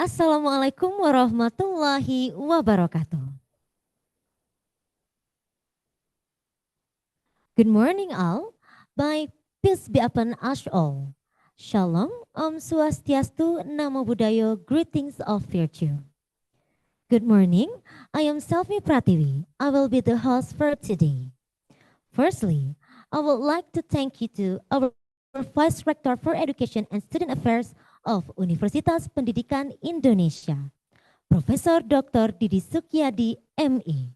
Assalamualaikum warahmatullahi wabarakatuh. Good morning all. By peace be upon us all. Shalom, Om Swastiastu, Namo Buddhaya, greetings of virtue. Good morning, I am Selvi Pratiwi. I will be the host for today. Firstly, I would like to thank you to our Vice Rector for Education and Student Affairs of Universitas Pendidikan Indonesia, Profesor Dr. Didi Sukyadi, ME.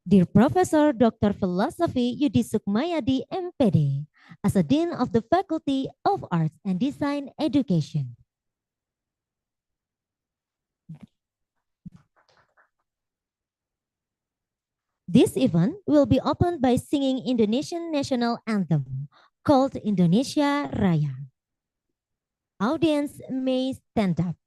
Dear Professor Dr. Philosophy Yudi Sukmayadi, MPD, as a Dean of the Faculty of Arts and Design Education. This event will be opened by singing Indonesian national anthem called Indonesia Raya. Audience may stand up.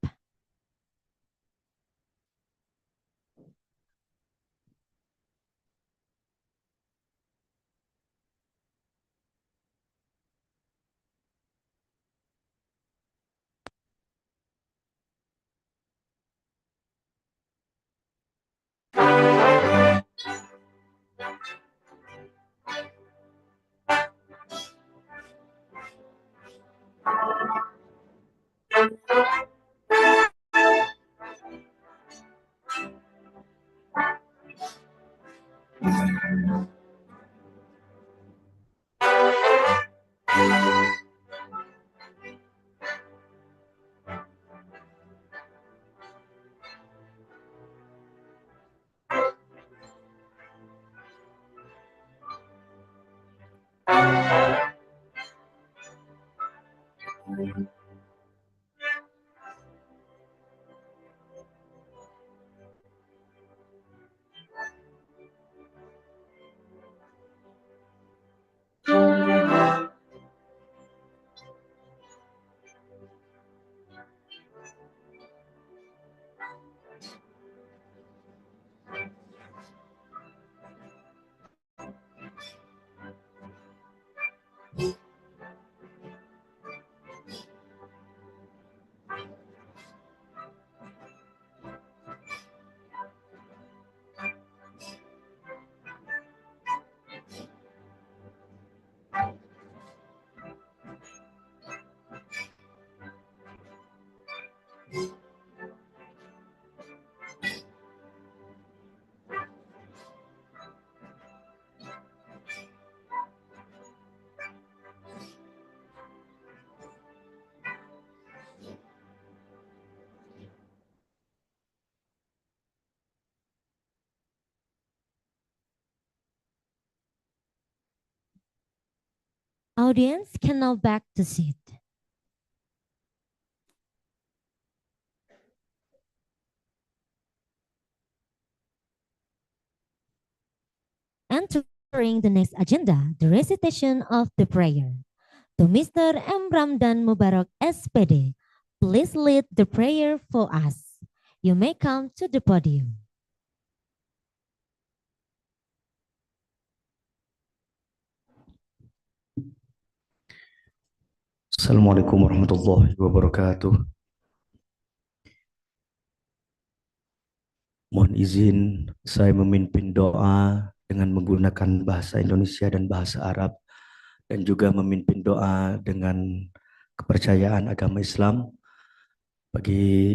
Audience can now back to seat. Entering the next agenda, the recitation of the prayer. To Mr. M. Ramdan Mubarak, SPD, please lead the prayer for us. You may come to the podium. Assalamualaikum warahmatullahi wabarakatuh. Mohon izin saya memimpin doa dengan menggunakan bahasa Indonesia dan bahasa Arab, dan juga memimpin doa dengan kepercayaan agama Islam. Bagi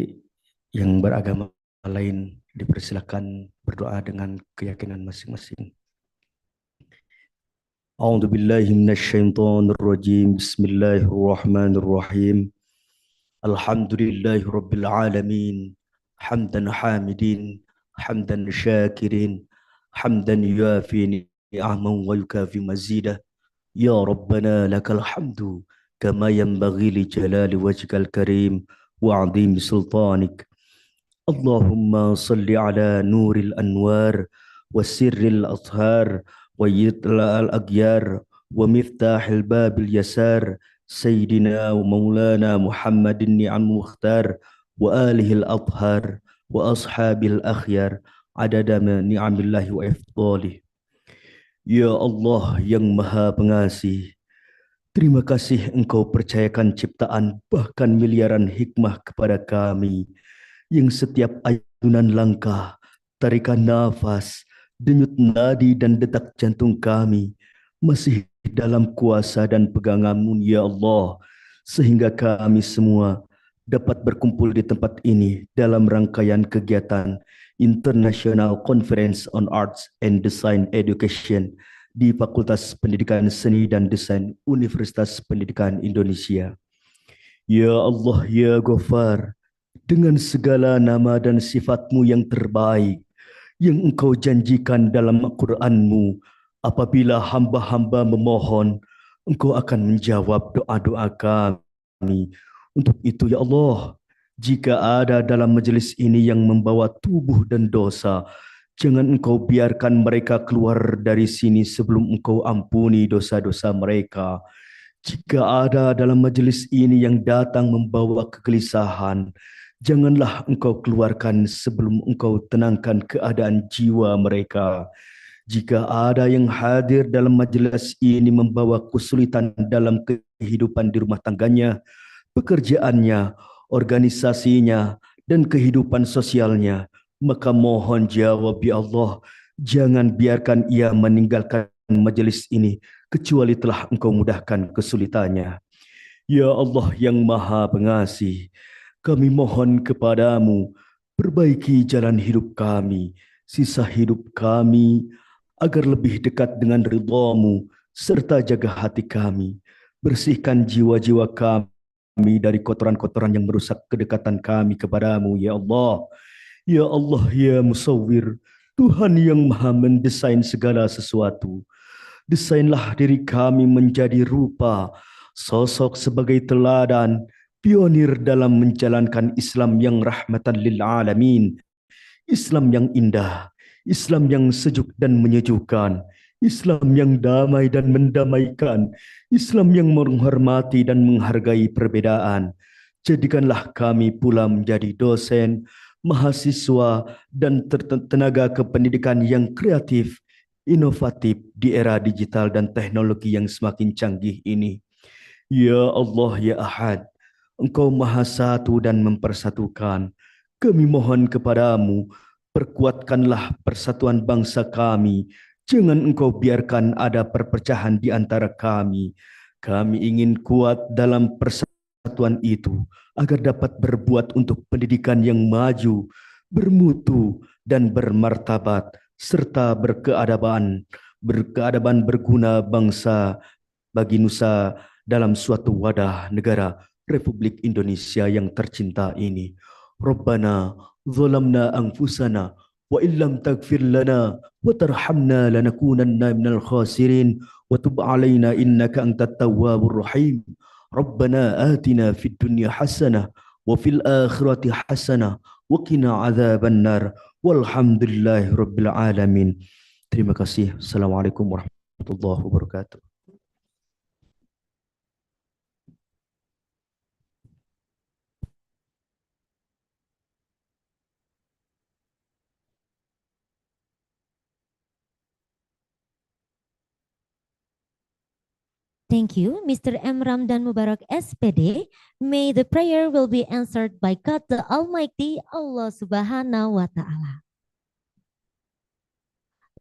yang beragama lain dipersilakan berdoa dengan keyakinan masing-masing. A'udzu billahi minasyaitonir rajim. Bismillahirrahmanirrahim. Alhamdulillahi rabbil alamin. Hamdan hamidin, hamdan syakirin, hamdan yuafi ni'aman wa yukafi mazidah. Ya Rabbana lakal hamdu kama yanbaghi li jalali wajhikal karim wa 'azimi sultanik. Allahumma salli ala nuril anwar wa sirril athhar wa yitla'al aghyar wa miftahil babil yasar sayyidina wa maulana Muhammadin ni'am mukhtar wa alihil athhar wa ashabil akhyar adada ni'amillahi wa ifdalih. Ya Allah yang Maha Pengasih, Terima kasih Engkau percayakan ciptaan bahkan miliaran hikmah kepada kami, yang setiap ayunan langkah, tarikan nafas, denyut nadi dan detak jantung kami masih dalam kuasa dan pegangan-Mu ya Allah, sehingga kami semua dapat berkumpul di tempat ini dalam rangkaian kegiatan International Conference on Arts and Design Education di Fakultas Pendidikan Seni dan Desain Universitas Pendidikan Indonesia. Ya Allah, ya Ghaffar, dengan segala nama dan sifat-Mu yang terbaik, yang Engkau janjikan dalam Al-Quran-Mu, apabila hamba-hamba memohon, Engkau akan menjawab doa-doa kami. Untuk itu, ya Allah, jika ada dalam majelis ini yang membawa tubuh dan dosa, jangan Engkau biarkan mereka keluar dari sini sebelum Engkau ampuni dosa-dosa mereka. Jika ada dalam majelis ini yang datang membawa kegelisahan, janganlah Engkau keluarkan sebelum Engkau tenangkan keadaan jiwa mereka. Jika ada yang hadir dalam majelis ini membawa kesulitan dalam kehidupan di rumah tangganya, pekerjaannya, organisasinya, dan kehidupan sosialnya, maka mohon jawab ya Allah, jangan biarkan ia meninggalkan majelis ini kecuali telah Engkau mudahkan kesulitannya. Ya Allah yang Maha Pengasih, kami mohon kepadamu, perbaiki jalan hidup kami, sisa hidup kami, agar lebih dekat dengan ridha-Mu, serta jaga hati kami. Bersihkan jiwa-jiwa kami dari kotoran-kotoran yang merusak kedekatan kami kepadamu, ya Allah. Ya Allah, ya Musawwir, Tuhan yang maha mendesain segala sesuatu. Desainlah diri kami menjadi rupa, sosok sebagai teladan, pionir dalam menjalankan Islam yang rahmatan lil alamin, Islam yang indah, Islam yang sejuk dan menyejukkan, Islam yang damai dan mendamaikan, Islam yang menghormati dan menghargai perbedaan. Jadikanlah kami pula menjadi dosen, mahasiswa, dan tenaga kependidikan yang kreatif, inovatif di era digital dan teknologi yang semakin canggih ini. Ya Allah, ya Ahad, Engkau Maha Satu dan mempersatukan. Kami mohon kepadamu, perkuatkanlah persatuan bangsa kami. Jangan Engkau biarkan ada perpecahan di antara kami. Kami ingin kuat dalam persatuan itu, agar dapat berbuat untuk pendidikan yang maju, bermutu, dan bermartabat, serta berkeadaban berguna bangsa bagi Nusa dalam suatu wadah negara Republik Indonesia yang tercinta ini. Rabbana zalamna anfusana wa illam taghfir lana wa tarhamna lanakunanna minal khasirin wa tub alaina innaka antat tawwabur rahim. Rabbana atina fid dunya hasanah wa fil akhirati hasanah wa qina adzaban nar walhamdulillahi rabbil alamin. Terima kasih. Assalamualaikum warahmatullahi wabarakatuh. Thank you, Mr. M. Ramdan Mubarak, SPD. May the prayer will be answered by God the Almighty, Allah Subhanahu wa Ta'ala.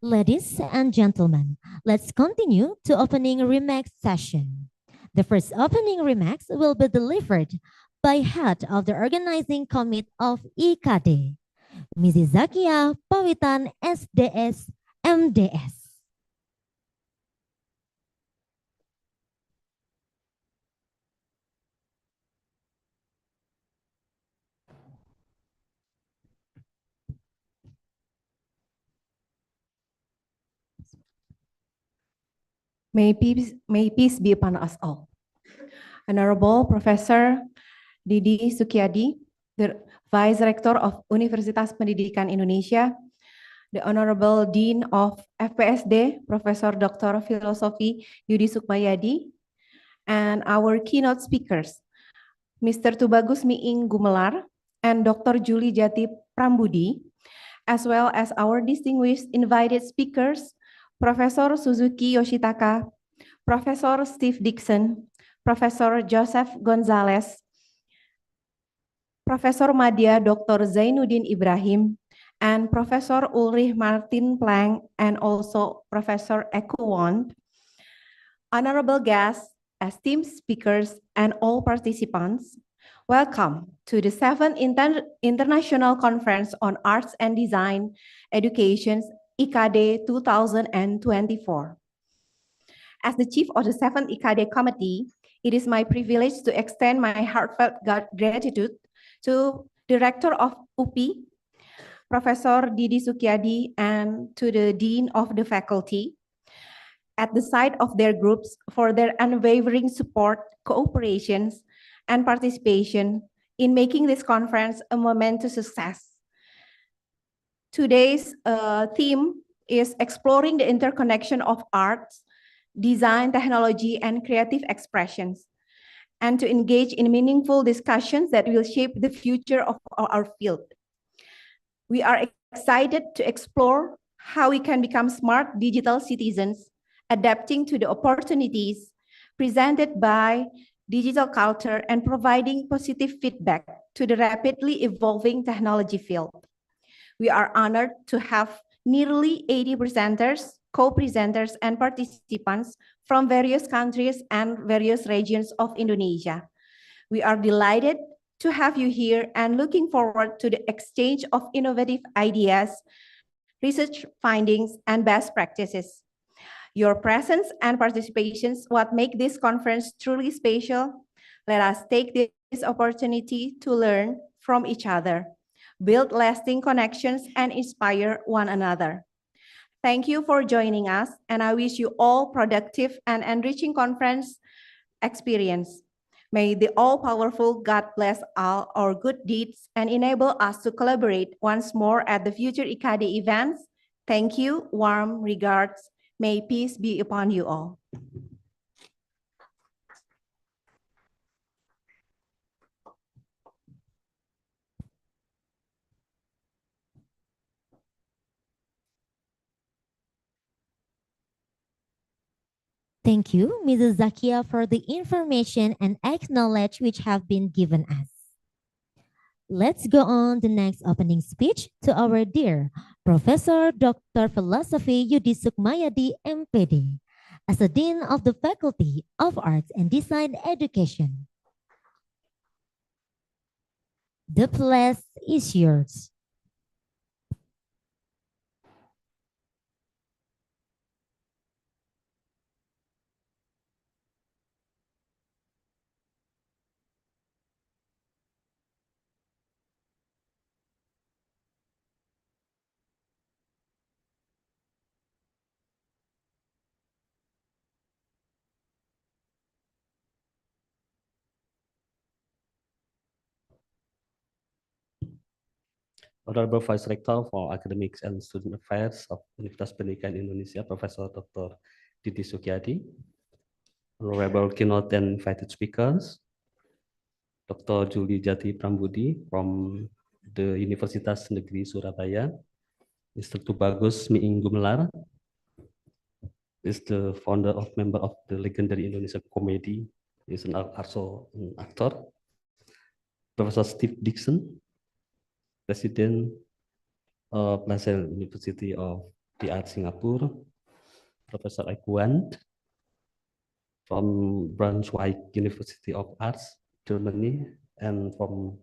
Ladies and gentlemen, let's continue to opening remarks session. The first opening remarks will be delivered by head of the organizing committee of Icade, Mrs. Zakia Pawitan, SDS, MDS. May peace be upon us all. Honorable Professor Didi Sukyadi, the Vice Rector of Universitas Pendidikan Indonesia, the Honorable Dean of FPSD, Professor Dr. Filosofi Yudi Sukmayadi, and our keynote speakers, Mr. Tubagus Miing Gumelar and Dr. Julie Jati Prambudi, as well as our distinguished invited speakers, Professor Suzuki Yoshitaka, Professor Steve Dixon, Professor Joseph Gonzalez, Professor Madya Dr. Zainuddin Ibrahim, and Professor Ulrich Martin Planck, and also Professor Eku Wand, honorable guests, esteemed speakers, and all participants, welcome to the 7th International Conference on Arts and Design Education's Icade 2024. As the chief of the 7th Icade Committee, it is my privilege to extend my heartfelt gratitude to Director of UPI, Professor Didi Sukyadi, and to the Dean of the Faculty, at the side of their groups for their unwavering support, cooperations, and participation in making this conference a momentous success. Today's theme is exploring the interconnection of arts, design, technology, and creative expressions, and to engage in meaningful discussions that will shape the future of our field. We are excited to explore how we can become smart digital citizens, adapting to the opportunities presented by digital culture and providing positive feedback to the rapidly evolving technology field. We are honored to have nearly 80 presenters, co-presenters, and participants from various countries and various regions of Indonesia. We are delighted to have you here and looking forward to the exchange of innovative ideas, research findings, and best practices. Your presence and participations what make this conference truly special. Let us take this opportunity to learn from each other, build lasting connections, and inspire one another. Thank you for joining us, and I wish you all productive and enriching conference experience. May the all-powerful God bless all our good deeds and enable us to collaborate once more at the future Icade events. Thank you, warm regards. May peace be upon you all. Thank you, Mrs. Zakia, for the information and acknowledge which have been given us. Let's go on the next opening speech to our dear Professor Dr. Philosophy Yudi Sukmayadi, MPD, as the Dean of the Faculty of Arts and Design Education. The place is yours. Honorable Vice Rector for Academics and Student Affairs of Universitas Pendidikan Indonesia, Professor Dr. Didi Sukyadi, Honorable keynote and invited speakers, Dr. Julie Jati Prambudi from the Universitas Negeri Surabaya, Mr. Tubagus Miing Gumelar is the founder of member of the legendary Indonesian comedy, is also an actor, Professor Steve Dixon, President of Lasalle University of the Arts Singapore, Professor Ekwand from Braunschweig University of Arts, Germany, and from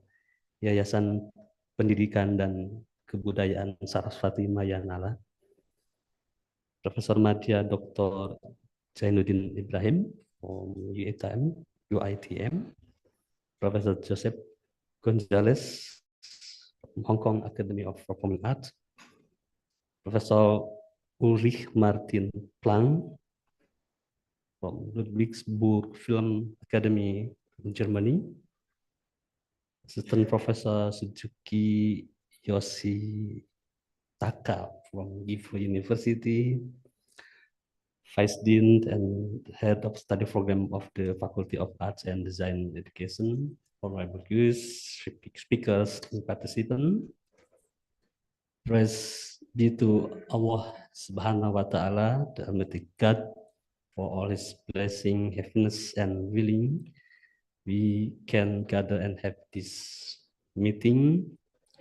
Yayasan Pendidikan dan Kebudayaan Saraswati Mayanala, Profesor Madya Dr. Zainuddin Ibrahim from UITM, Professor Joseph Gonzalez from Hong Kong Academy of Performing Arts, Professor Ulrich Martin Planck from Ludwigsburg Film Academy in Germany, Assistant Professor Suzuki Yoshitaka from Gifu University, Vice Dean and Head of Study Program of the Faculty of Arts and Design Education, honorable guests, speakers, and participants. Praise be to Allah Subhanahu wa Ta'ala, the Almighty God, for all His blessing, happiness, and willing, we can gather and have this meeting,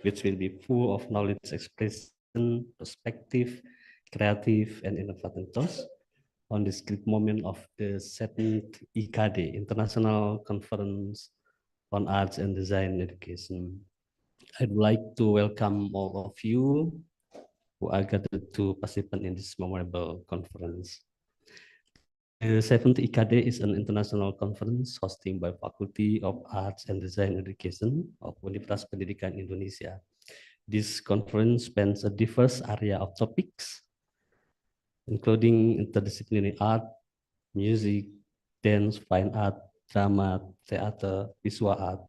which will be full of knowledge expression, perspective, creative, and innovative thoughts on this great moment of the 7th Icade International Conference on Arts and Design Education. I'd like to welcome all of you who are gathered to participate in this memorable conference. The 7th Icade is an international conference hosted by Faculty of Arts and Design Education of Universitas Pendidikan Indonesia. This conference spans a diverse area of topics, including interdisciplinary art, music, dance, fine art, drama, theater, visual art,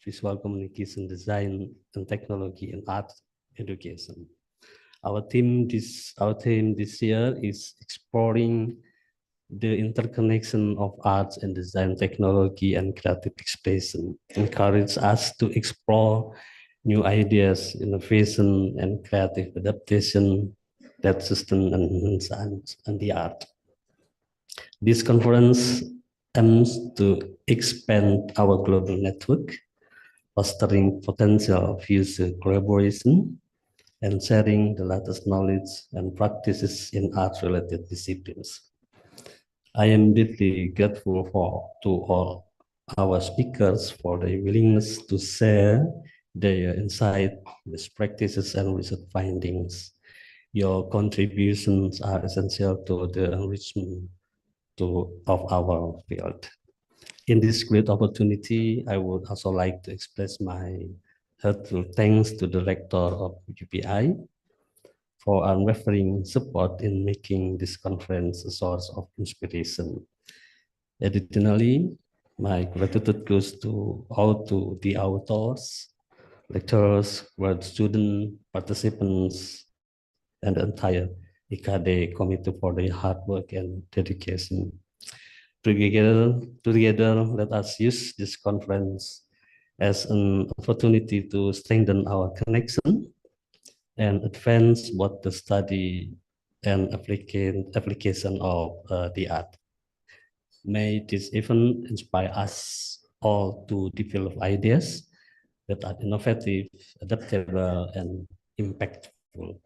visual communication, design, and technology and art education. Our theme this year is exploring the interconnection of arts and design, technology, and creative expression. Encourage us to explore new ideas, innovation, and creative adaptation that sustain and enhance the art. This conference aims to expand our global network, fostering potential future collaboration, and sharing the latest knowledge and practices in art-related disciplines. I am deeply grateful to all our speakers for their willingness to share their insight, best practices, and research findings. Your contributions are essential to the enrichment of our field. In this great opportunity, I would also like to express my heartfelt thanks to the Rector of UPI for unwavering support in making this conference a source of inspiration. Additionally, my gratitude goes to all to the authors, lecturers, world student participants, and the entire Icade committee for their hard work and dedication. Together, let us use this conference as an opportunity to strengthen our connection and advance both the study and application of the art. May this event inspire us all to develop ideas that are innovative, adaptable, and impactful.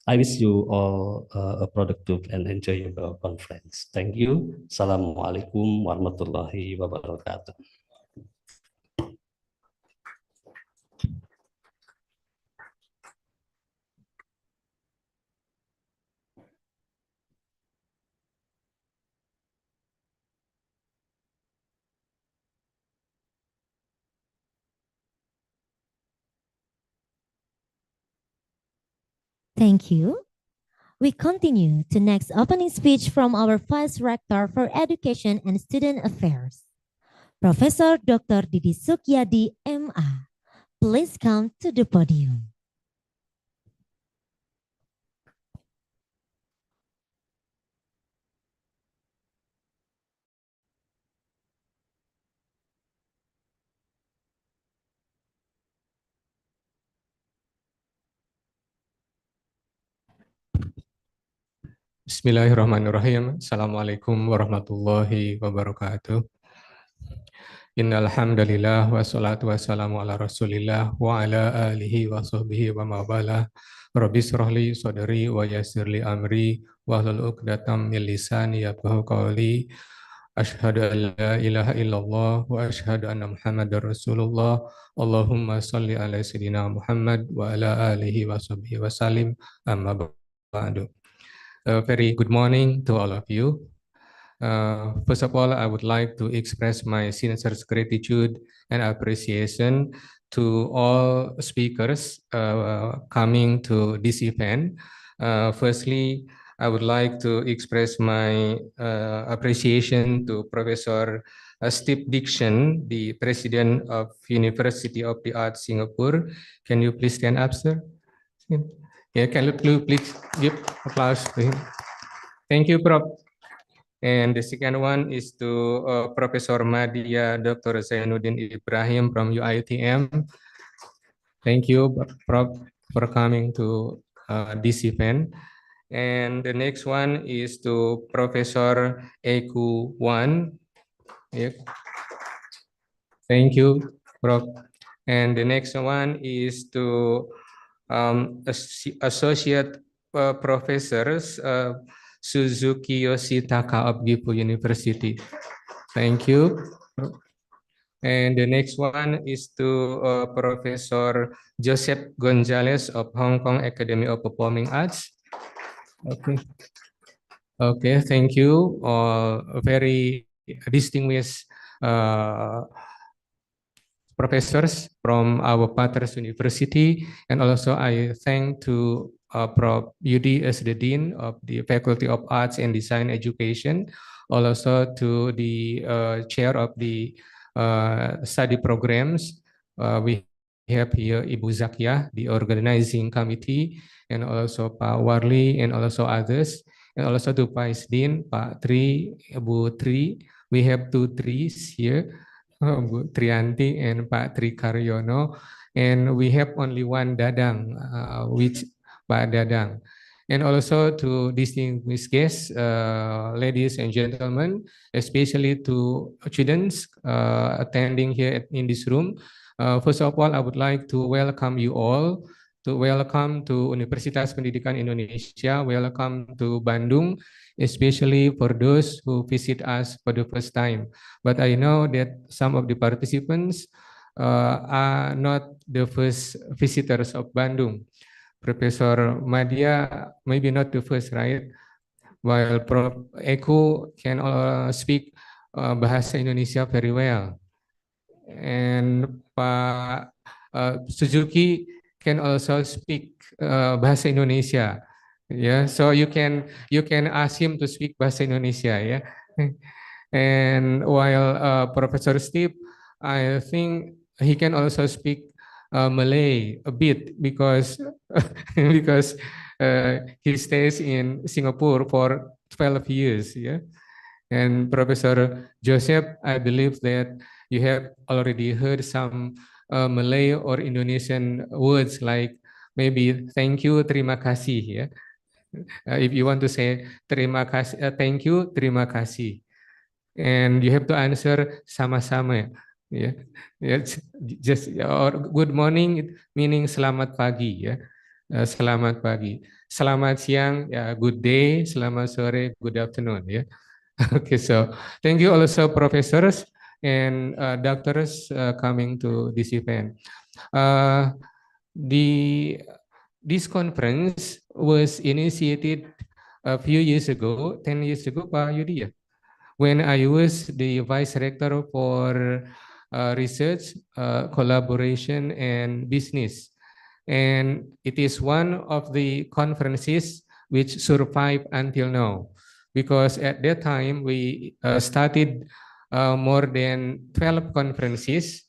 I wish you all a productive and enjoyable conference. Thank you. Assalamualaikum warahmatullahi wabarakatuh. Thank you. We continue to next opening speech from our Vice Rector for Education and Student Affairs, Professor Dr. Didi Sukyadi, MA. Please come to the podium. Bismillahirrahmanirrahim. Assalamualaikum warahmatullahi wabarakatuh. Innal hamdalillah wassalatu wassalamu ala Rasulillah wa ala alihi wa sahbihi wa mawala. Rabbi shrah li sadri wa yassir li amri wa hlul 'uqdatam min lisani yafqahu qawli. Asyhadu an la ilaha illallah wa asyhadu anna Muhammadar Rasulullah. Allahumma shalli ala sayidina Muhammad wa ala alihi wa sahbihi wa salim. Amma ba'du. A very good morning to all of you. First of all, I would like to express my sincere gratitude and appreciation to all speakers coming to this event. Firstly, I would like to express my appreciation to Professor Steve Dixon, the President of University of the Arts Singapore. Can you please stand up, sir? Yeah, can you please give applause to him? Thank you, Prof. And the second one is to Professor Madia Dr. Zainuddin Ibrahim from UITM. Thank you, Prof, for coming to this event. And the next one is to Professor Eku Wan. Yeah. Thank you, Prof. And the next one is to Associate Professors Suzuki Yoshitaka of Gifu University. Thank you. And the next one is to Professor Joseph Gonzalez of Hong Kong Academy of Performing Arts. Okay. Okay, thank you. Very distinguished professors from our partners university, and also I thank to Prof. Yudi as the Dean of the Faculty of Arts and Design Education, also to the Chair of the study programs. We have here Ibu Zakia, the organizing committee, and also Pak Warli, and also others, and also to Vice Dean, Pak Tri, Ibu Tri. We have two trees here. Bu Trianti and Pak Tri Karyono, and we have only one Dadang, which Pak Dadang. And also to distinguished guests, ladies and gentlemen, especially to students attending here in this room. First of all, I would like to welcome you all, to welcome to Universitas Pendidikan Indonesia, welcome to Bandung, especially for those who visit us for the first time. But I know that some of the participants are not the first visitors of Bandung. Professor Madia, maybe not the first, right? While Prof. Eko can speak Bahasa Indonesia very well. And Pak Suzuki can also speak Bahasa Indonesia. Yeah, so you can ask him to speak Bahasa Indonesia, yeah. And while Professor Steve, I think he can also speak Malay a bit because because he stays in Singapore for 12 years, yeah. And Professor Joseph, I believe that you have already heard some Malay or Indonesian words like maybe thank you, terima kasih, yeah. If you want to say terima kasih, thank you, terima kasih, and you have to answer sama-sama, ya. Yeah. Just or good morning meaning selamat pagi, ya. Selamat pagi. Selamat siang, ya, good day. Selamat sore, good afternoon, ya. Okay, so thank you also professors and doctors coming to this event. The this conference was initiated a few years ago, 10 years ago, Pak Yudi, ya, when I was the vice rector for research, collaboration, and business. And it is one of the conferences which survived until now, because at that time we started more than 12 conferences,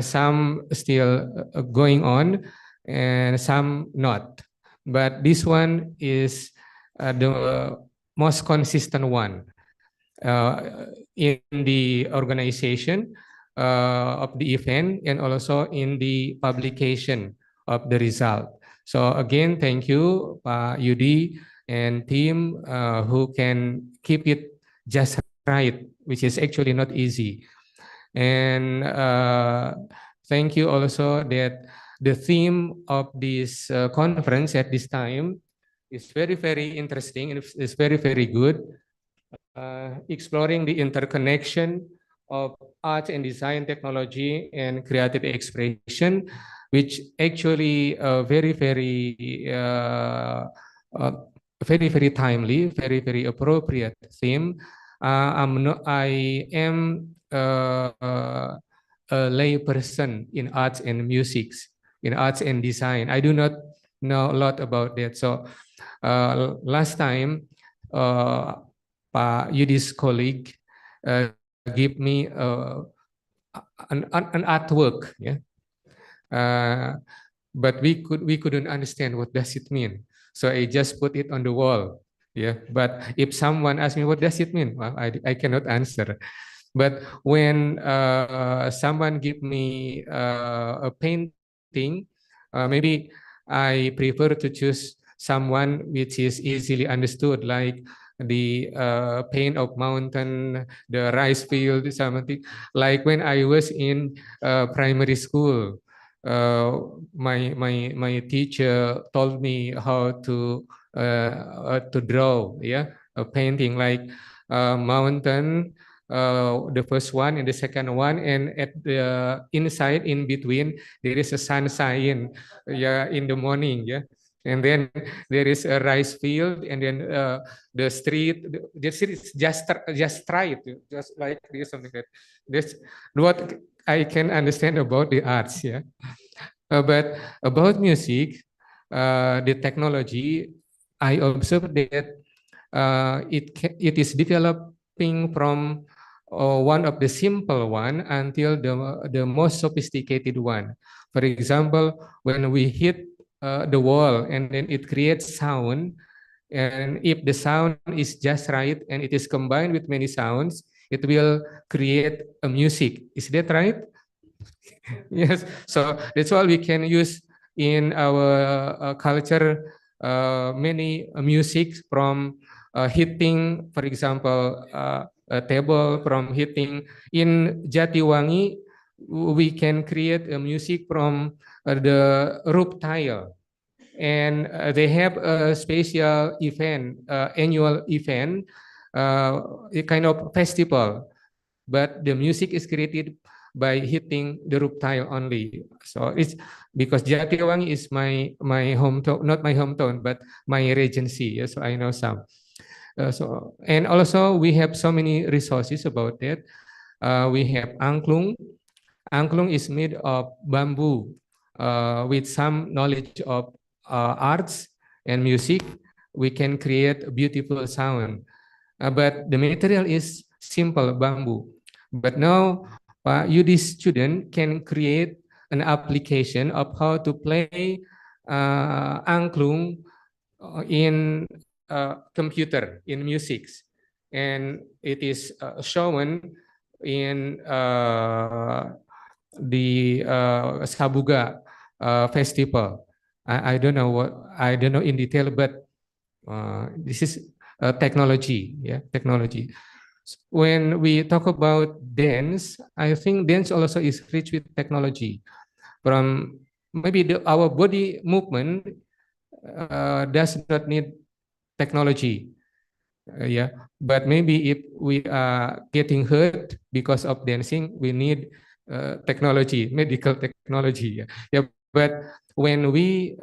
some still going on and some not. But this one is the most consistent one in the organization of the event and also in the publication of the result. So again, thank you, Pak Yudi and team who can keep it just right, which is actually not easy. And thank you also that the theme of this conference at this time is very, very interesting and it's very, very good. Exploring the interconnection of art and design, technology, and creative expression, which actually very, very timely, very, very appropriate theme. I am a lay person in arts and music, in arts and design. I do not know a lot about that. So last time, Pak Yudi's colleague give me an artwork, yeah. But we couldn't understand what does it mean. So I just put it on the wall. Yeah. But if someone asks me what does it mean, well, I cannot answer. But when someone give me a painting, maybe I prefer to choose someone which is easily understood, like the pain of mountain, the rice field, something like when I was in primary school. My teacher told me how to draw, yeah, a painting like mountain, the first one and the second one, and at the inside in between there is a sun sign, yeah, in the morning, yeah, and then there is a rice field, and then the street is just straight, just like this, something like this. What I can understand about the arts, yeah. But about music, the technology, I observed that it is developing from one of the simple one until the most sophisticated one. For example, when we hit the wall and then it creates sound, and if the sound is just right and it is combined with many sounds, it will create a music. Is that right? Yes, so that's why we can use in our culture many music from hitting, for example, a table from hitting. In Jatiwangi, we can create a music from the roof tile, and they have a special event, annual event, a kind of festival, but the music is created by hitting the roof tile only. So it's because Jatiwangi is my hometown, not my hometown, but my regency. Yes, so I know some. So and also we have so many resources about that. We have angklung. Angklung is made of bamboo. With some knowledge of arts and music, we can create a beautiful sound. But the material is simple bamboo. But now, UD student can create an application of how to play angklung in computer, in music. And it is shown in the Sabuga festival. I don't know I don't know in detail, but this is technology, yeah, technology. When we talk about dance, I think dance also is rich with technology. From maybe our body movement does not need technology, yeah. But maybe if we are getting hurt because of dancing, we need technology, medical technology. Yeah. Yeah. But when we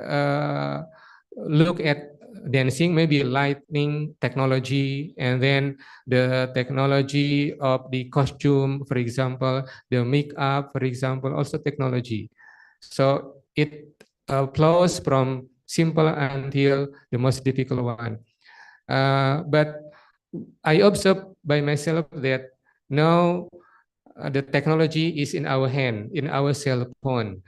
look at dancing, maybe lightning technology, and then the technology of the costume, for example, the makeup, for example, also technology. So it flows from simple until the most difficult one. But I observe by myself that now the technology is in our hand, in our cell phone.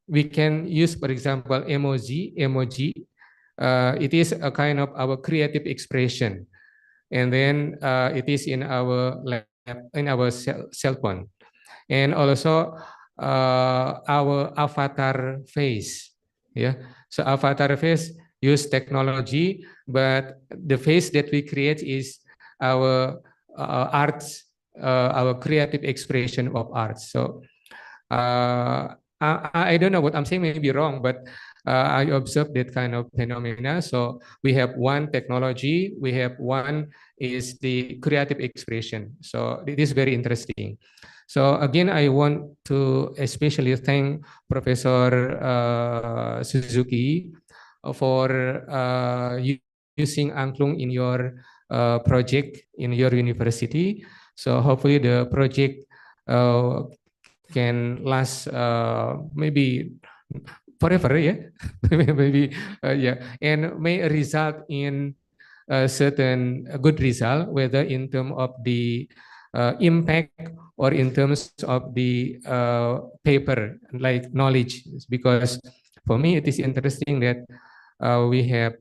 We can use, for example, emoji. It is a kind of our creative expression, and then it is in our in our cell phone, and also our avatar face. Yeah, so avatar face use technology, but the face that we create is our arts, our creative expression of arts. So I don't know what I'm saying, may be wrong, but I observe that kind of phenomena. So we have one technology, we have one is the creative expression. So it is very interesting. So again, I want to especially thank Professor Suzuki for using angklung in your project in your university. So hopefully the project uh, can last maybe forever, yeah, maybe, yeah, and may result in a certain good result, whether in terms of the impact or in terms of the paper, like knowledge. Because for me, it is interesting that we have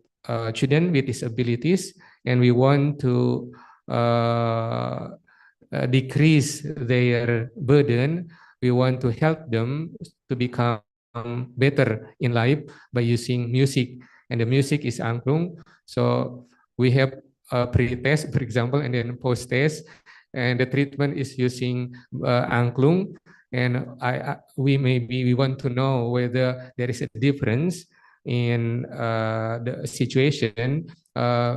children with disabilities, and we want to decrease their burden. We want to help them to become better in life by using music. and the music is angklung. So we have a pre-test, for example, and then post-test, and the treatment is using angklung. And we want to know whether there is a difference in the situation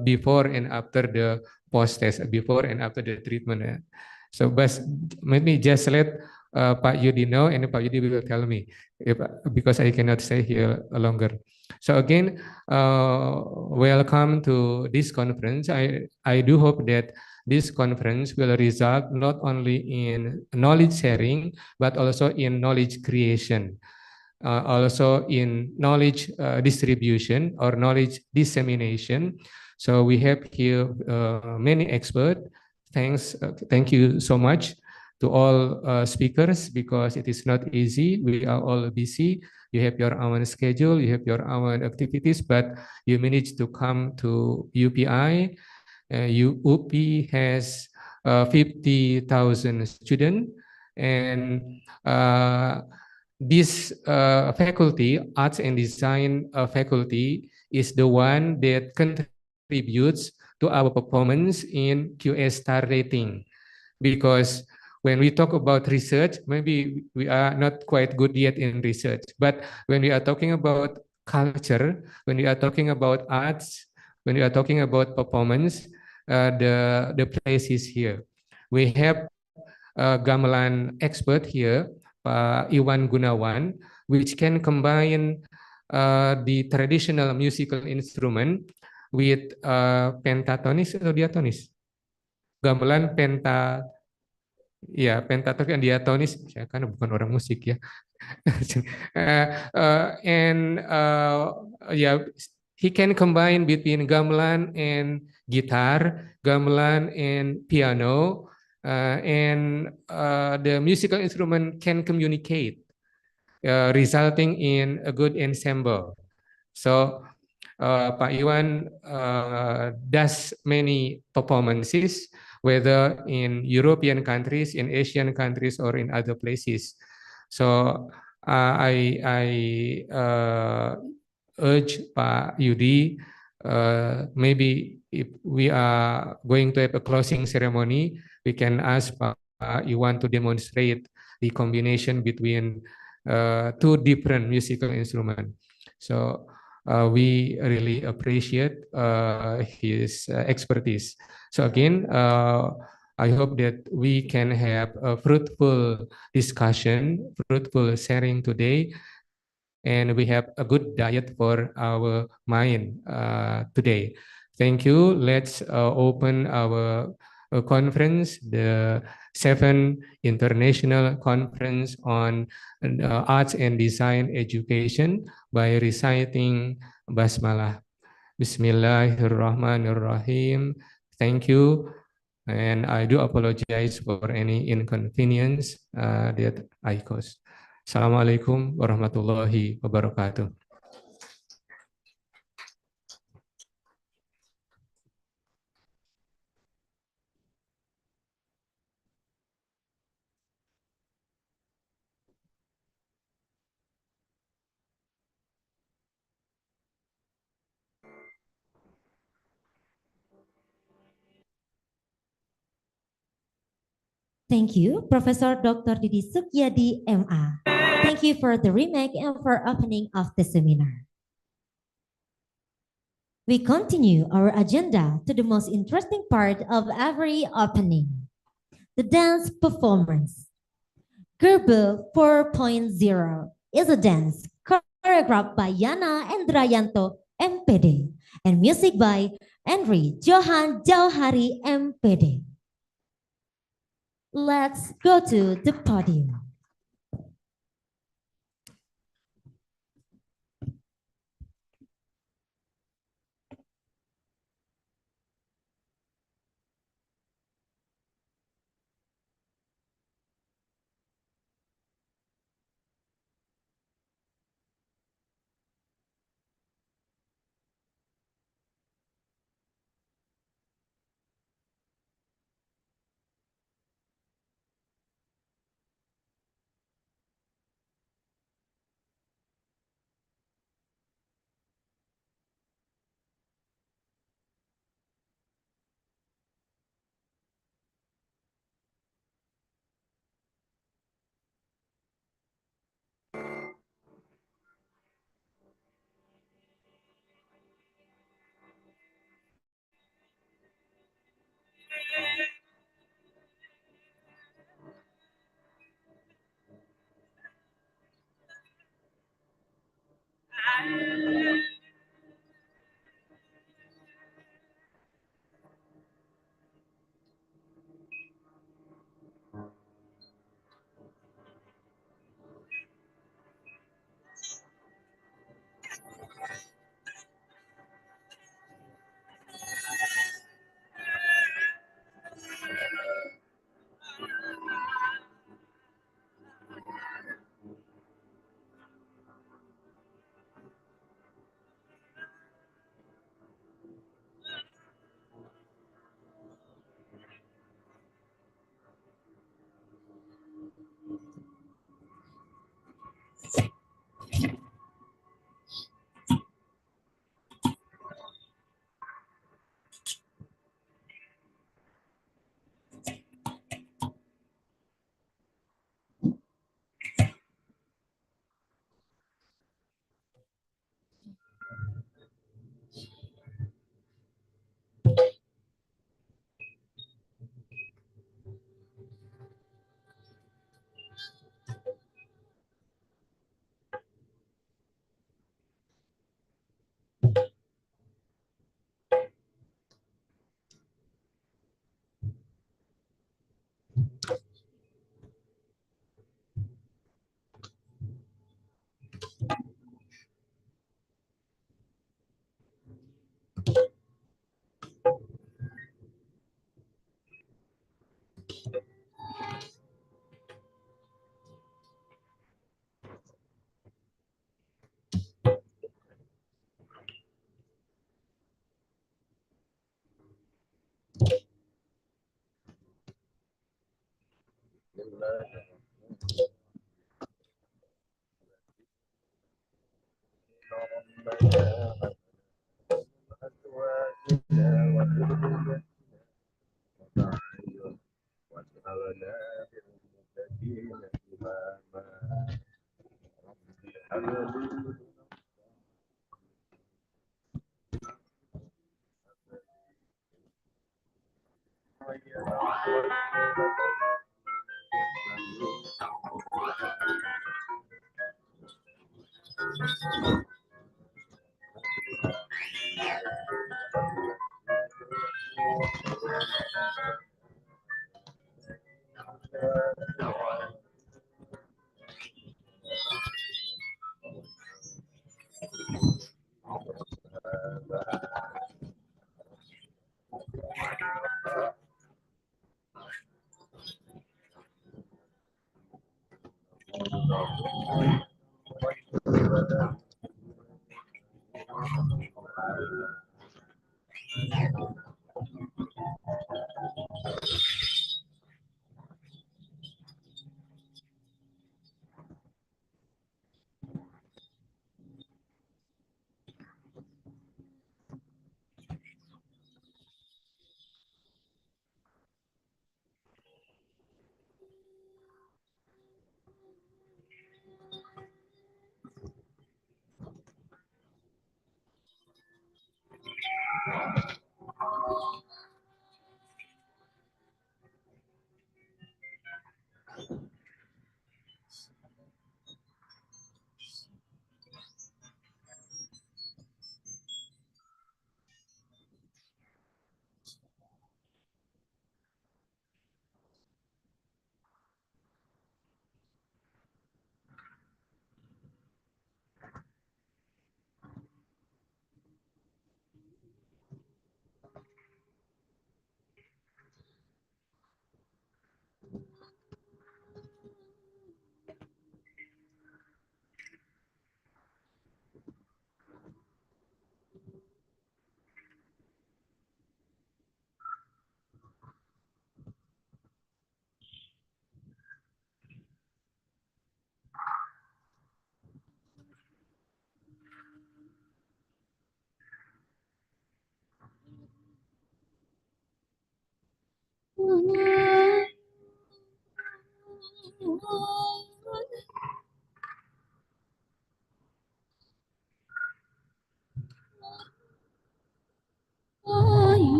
before and after the post-test, before and after the treatment. So, but maybe just let Pak Yudi know, and Pak Yudi will tell me if, because I cannot stay here longer. So again, welcome to this conference. I do hope that this conference will result not only in knowledge sharing, but also in knowledge creation, also in knowledge distribution or knowledge dissemination. So we have here many experts. Thank you so much to all speakers, because it is not easy. We are all busy. You have your own schedule, you have your own activities, but you managed to come to UPI. UP has 50,000 students, and this faculty, arts and design faculty, is the one that contributes to our performance in QS star rating. Because when we talk about research, maybe we are not quite good yet in research. But when we are talking about culture, when we are talking about arts, when we are talking about performance, the place is here. We have a gamelan expert here, Iwan Gunawan, which can combine the traditional musical instrument with pentatonis atau diatonis. Gamelan ya pentatonis dan diatonis. Saya kan bukan orang musik ya. And yeah, he can combine between gamelan and guitar, gamelan and piano, and the musical instrument can communicate, resulting in a good ensemble. So Pak Iwan does many performances, whether in European countries, in Asian countries, or in other places. So I urge Pak Yudi, maybe if we are going to have a closing ceremony, we can ask Pak Iwan to demonstrate the combination between two different musical instruments. So we really appreciate his expertise. So again, I hope that we can have a fruitful discussion, fruitful sharing today, and we have a good diet for our mind today. Thank you. Let's open our conference, the 7th International Conference on Arts and Design Education, by reciting Basmalah. Bismillahirrahmanirrahim. Thank you. And I do apologize for any inconvenience that I caused. Assalamualaikum warahmatullahi wabarakatuh. Thank you, Professor Dr. Didi Sukyadi, MA. Thank you for the remake and for opening of the seminar. We continue our agenda to the most interesting part of every opening, the dance performance. Gerbe 4.0 is a dance choreographed by Yana Endrayanto, MPD, and music by Henry Johan Jauhari, MPD. Let's go to the podium.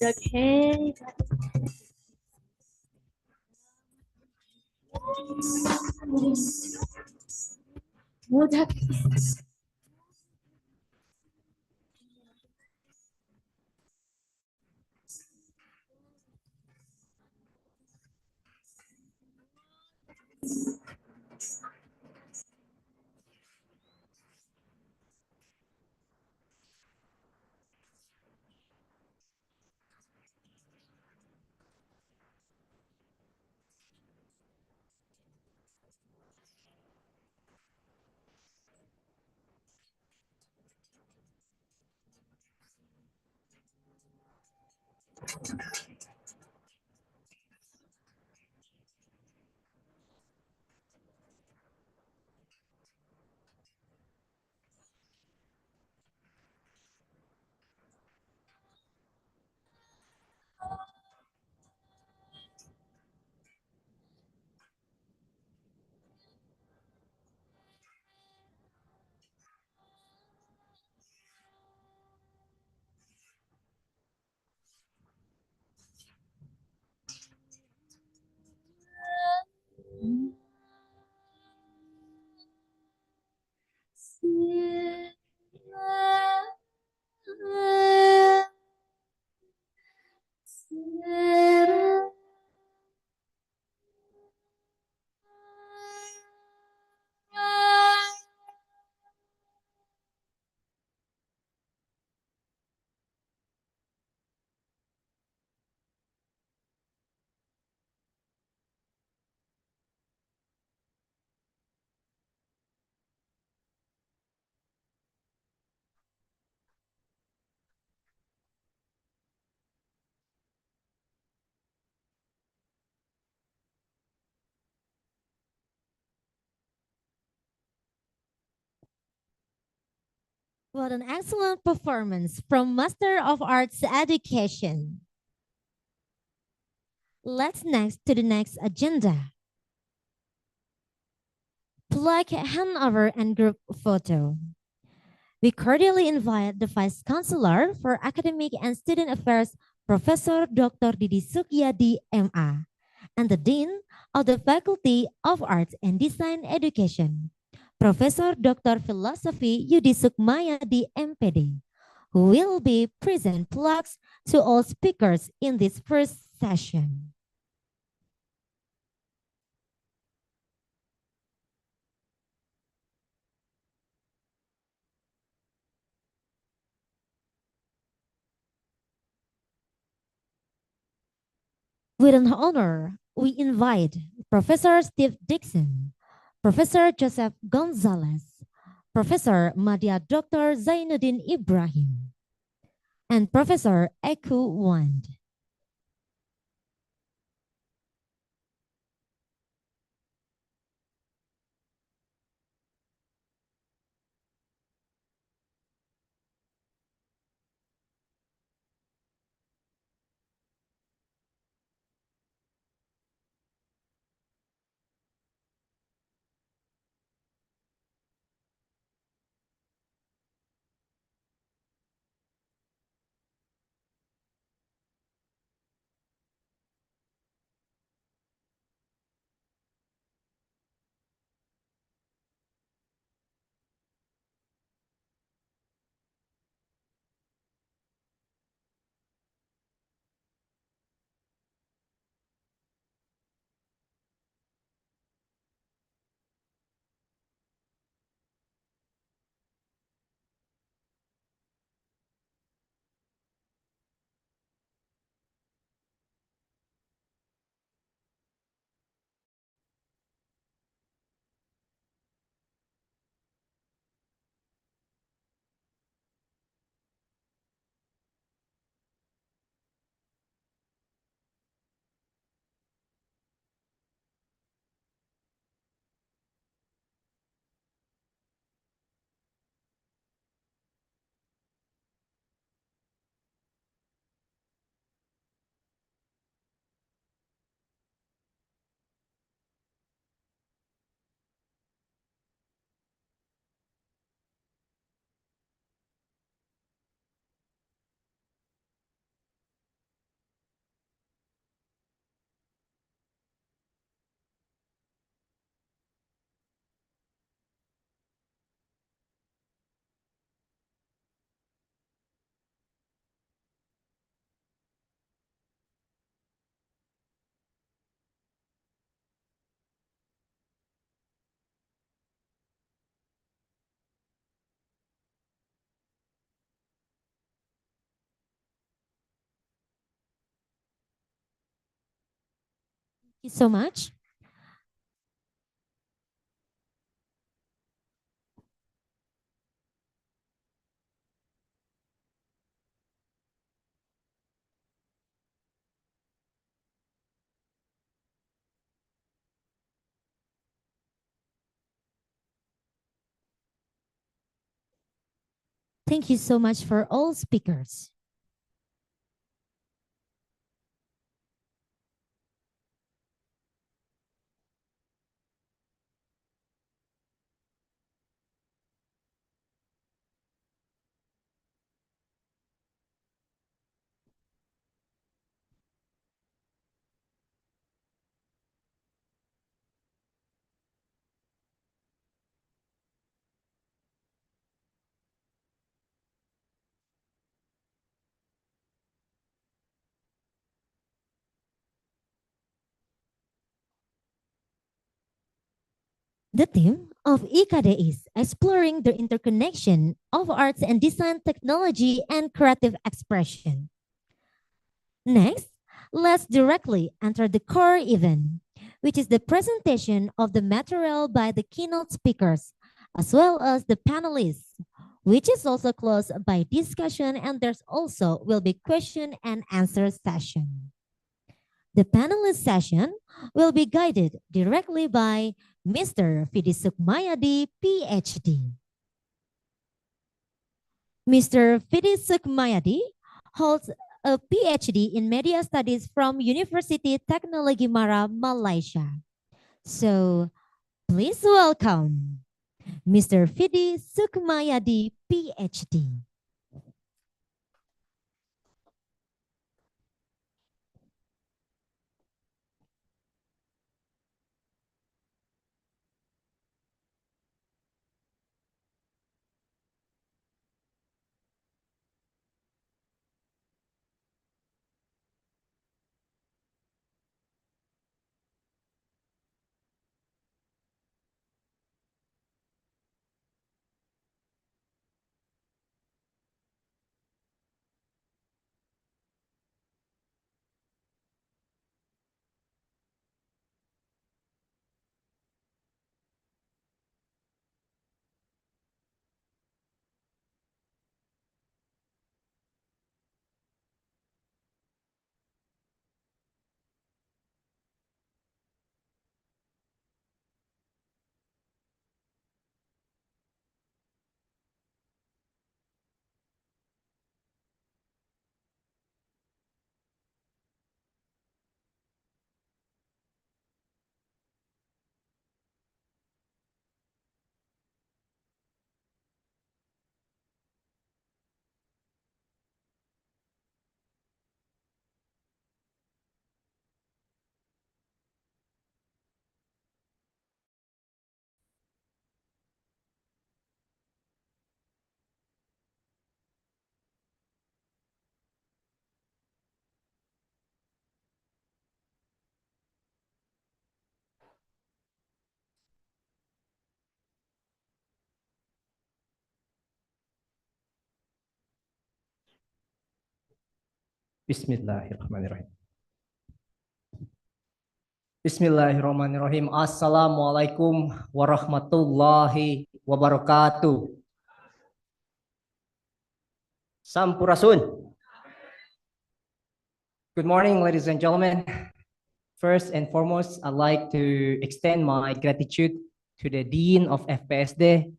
Okay. Mudah. What an excellent performance from Master of Arts Education. Let's next to the next agenda. Plaque handover and group photo. We cordially invite the Vice Chancellor for Academic and Student Affairs, Professor Dr. Didi Sukyadi, MA, and the Dean of the Faculty of Arts and Design Education, Professor Dr. Philosophy Yudi Sukmayadi, MPD, who will be present plaques to all speakers in this first session. With an honor, we invite Professor Steve Dixon, Professor Joseph Gonzalez, Professor Madya Dr. Zainuddin Ibrahim. and Professor Eku Wand. Thank you so much. Thank you so much for all speakers. The theme of Icade is exploring the interconnection of arts and design, technology, and creative expression. Next, let's directly enter the core event, which is the presentation of the material by the keynote speakers, as well as the panelists, which is also closed by discussion, and there's also will be question and answer session. The panelist session will be guided directly by Mr. Fidi Sukmayadi, PhD. Mr. Fidi Sukmayadi holds a PhD in Media Studies from University Technology Mara, Malaysia. So please welcome Mr. Fidi Sukmayadi, PhD. Bismillahirrahmanirrahim. Bismillahirrahmanirrahim. Assalamualaikum warahmatullahi wabarakatuh. Sampurasun. Good morning, ladies and gentlemen. First and foremost, I'd like to extend my gratitude to the Dean of FPSD,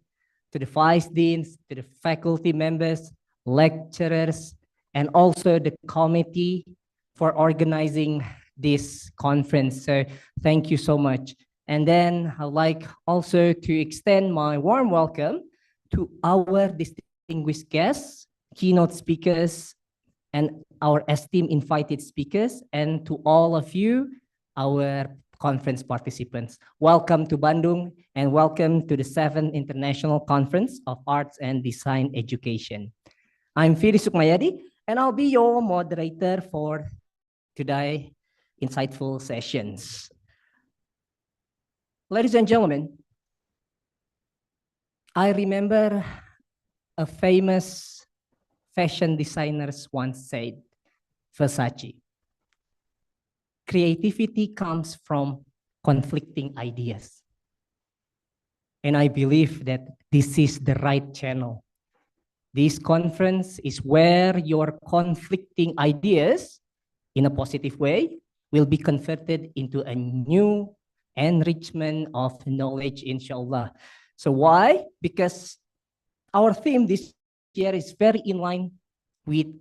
to the Vice Deans, to the faculty members, lecturers, and also the committee for organizing this conference. So thank you so much. And then I'd like also to extend my warm welcome to our distinguished guests, keynote speakers, and our esteemed invited speakers, and to all of you, our conference participants. Welcome to Bandung and welcome to the 7th International Conference of Arts and Design Education. I'm Firi Sukmayadi, and I'll be your moderator for today's insightful sessions. Ladies and gentlemen, I remember a famous fashion designer once said, Versace, creativity comes from conflicting ideas. And I believe that this is the right channel. This conference is where your conflicting ideas, in a positive way, will be converted into a new enrichment of knowledge, inshallah. So why? Because our theme this year is very in line with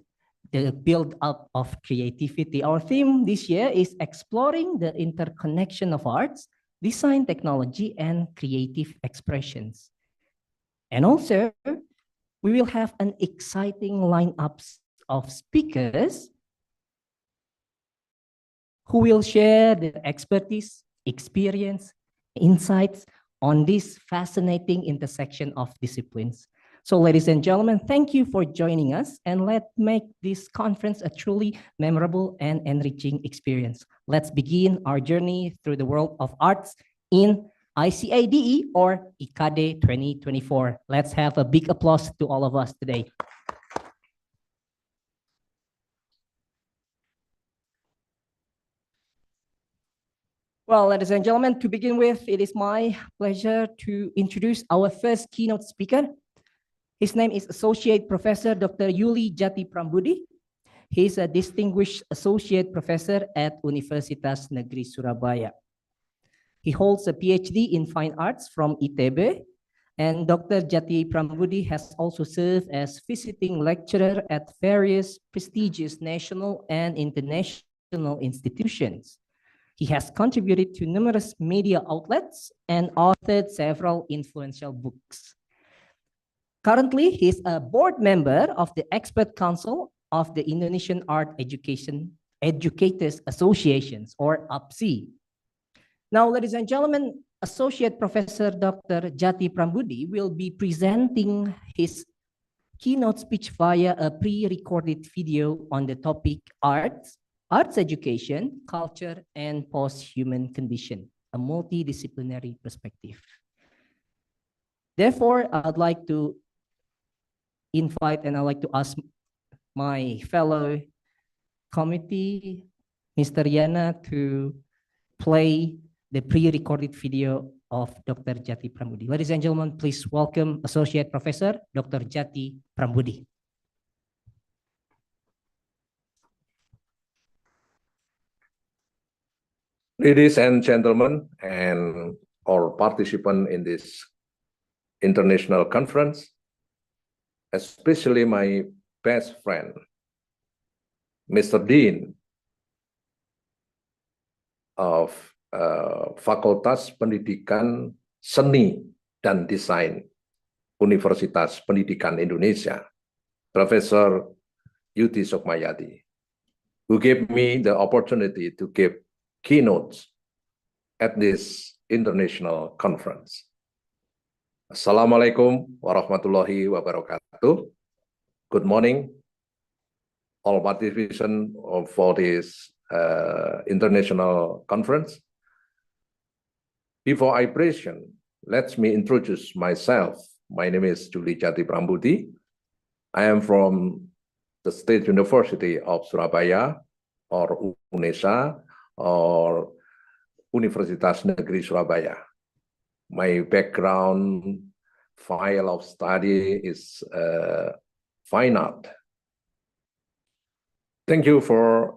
the build-up of creativity. Our theme this year is exploring the interconnection of arts, design, technology, and creative expressions. And also, we will have an exciting lineup of speakers who will share their expertise, experience, insights on this fascinating intersection of disciplines. So ladies and gentlemen, thank you for joining us, and let's make this conference a truly memorable and enriching experience. Let's begin our journey through the world of arts in ICADE or Icade 2024. Let's have a big applause to all of us today. Well, ladies and gentlemen, to begin with, it is my pleasure to introduce our first keynote speaker. His name is Associate Professor Dr. Yuli Jati Prambudi. He is a distinguished associate professor at Universitas Negeri Surabaya. He holds a PhD in Fine Arts from ITB, and Dr. Jati Prambudi has also served as visiting lecturer at various prestigious national and international institutions. He has contributed to numerous media outlets and authored several influential books. Currently, he is a board member of the Expert Council of the Indonesian Art Educators Associations, or APSI. Now, ladies and gentlemen, Associate Professor Dr. Jati Prambudi will be presenting his keynote speech via a pre-recorded video on the topic arts education, culture, and post-human condition, a multidisciplinary perspective. Therefore, I'd like to invite and I'd like to ask my fellow committee, Mr. Yana, to play the pre-recorded video of Dr. Jati Prambudi. Ladies and gentlemen, please welcome Associate Professor Dr. Jati Prambudi. Ladies and gentlemen, and all participants in this international conference, especially my best friend, Mr. Dean of Fakultas Pendidikan Seni dan Desain Universitas Pendidikan Indonesia, Professor Yudi Sukmayadi, who gave me the opportunity to give keynotes at this international conference. Assalamualaikum warahmatullahi wabarakatuh. Good morning, all participants for this international conference. Before I present, let me introduce myself. My name is Yuli Jati Prambudi. I am from the State University of Surabaya, or UNESA, or Universitas Negeri Surabaya. My background file of study is fine art. Thank you for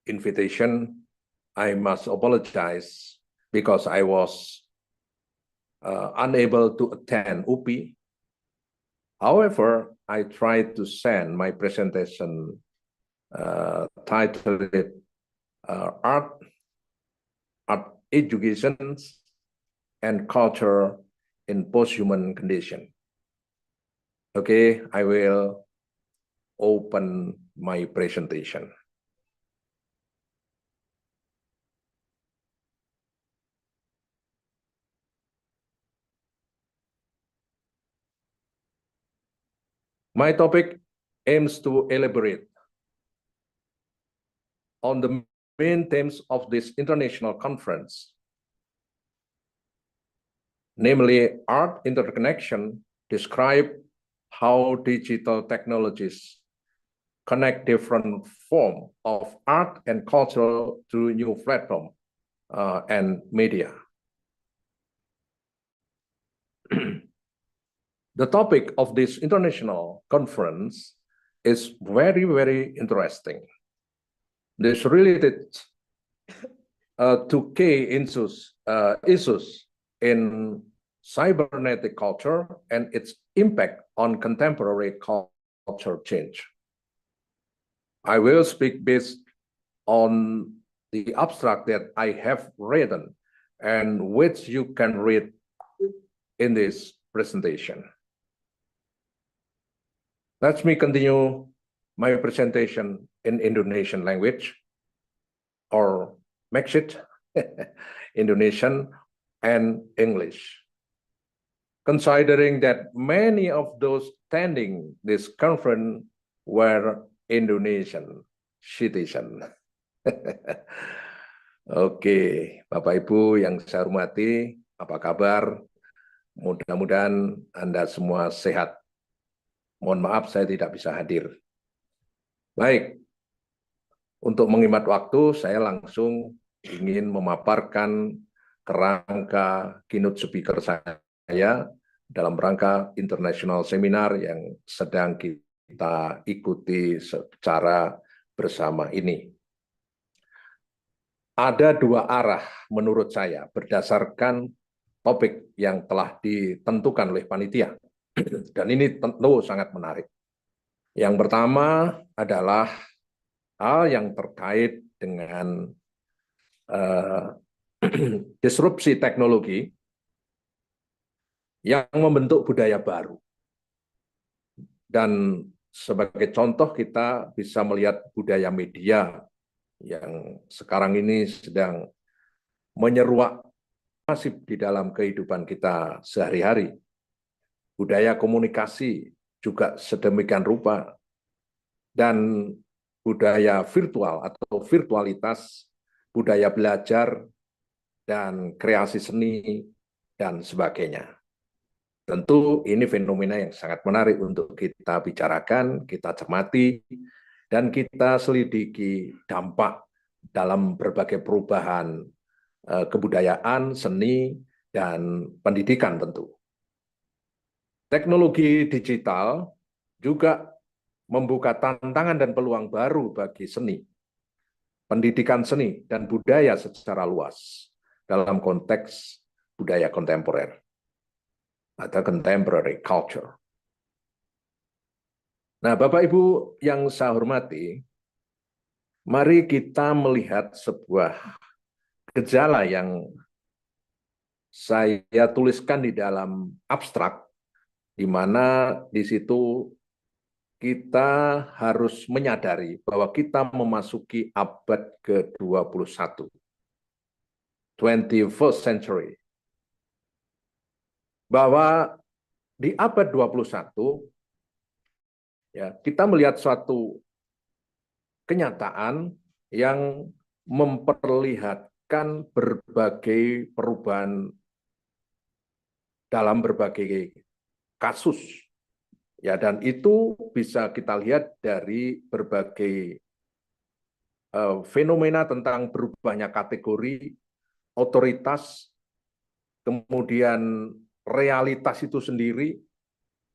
invitation. I must apologize because I was unable to attend UPI. However, I tried to send my presentation titled Art Education and Culture in Post-Human Condition. Okay, I will open my presentation. My topic aims to elaborate on the main themes of this international conference, namely art interconnection, describe how digital technologies connect different forms of art and culture through new platform and media. The topic of this international conference is very, very interesting. This related to key issues in cybernetic culture and its impact on contemporary culture change. I will speak based on the abstract that I have written and which you can read in this presentation. Let me continue my presentation in Indonesian language, or mix it, Indonesian and English. Considering that many of those attending this conference were Indonesian citizen. Oke, Bapak Ibu yang saya hormati, apa kabar? Mudah-mudahan Anda semua sehat. Mohon maaf saya tidak bisa hadir. Baik, untuk menghemat waktu, saya langsung ingin memaparkan kerangka keynote speaker saya dalam rangka international seminar yang sedang kita ikuti secara bersama ini. Ada dua arah menurut saya berdasarkan topik yang telah ditentukan oleh panitia. Dan ini tentu sangat menarik. Yang pertama adalah hal yang terkait dengan disrupsi teknologi yang membentuk budaya baru. Dan sebagai contoh kita bisa melihat budaya media yang sekarang ini sedang menyeruak masif di dalam kehidupan kita sehari-hari. Budaya komunikasi juga sedemikian rupa, dan budaya virtual atau virtualitas, budaya belajar, dan kreasi seni, dan sebagainya. Tentu ini fenomena yang sangat menarik untuk kita bicarakan, kita cermati, dan kita selidiki dampak dalam berbagai perubahan kebudayaan, seni, dan pendidikan tentu. Teknologi digital juga membuka tantangan dan peluang baru bagi seni, pendidikan seni, dan budaya secara luas dalam konteks budaya kontemporer atau contemporary culture. Nah, Bapak Ibu yang saya hormati, mari kita melihat sebuah gejala yang saya tuliskan di dalam abstrak, di mana di situ kita harus menyadari bahwa kita memasuki abad ke-21, 21st century. Bahwa di abad 21, ya, kita melihat suatu kenyataan yang memperlihatkan berbagai perubahan dalam berbagai kasus Ya, dan itu bisa kita lihat dari berbagai fenomena tentang berubahnya kategori, otoritas, kemudian realitas itu sendiri,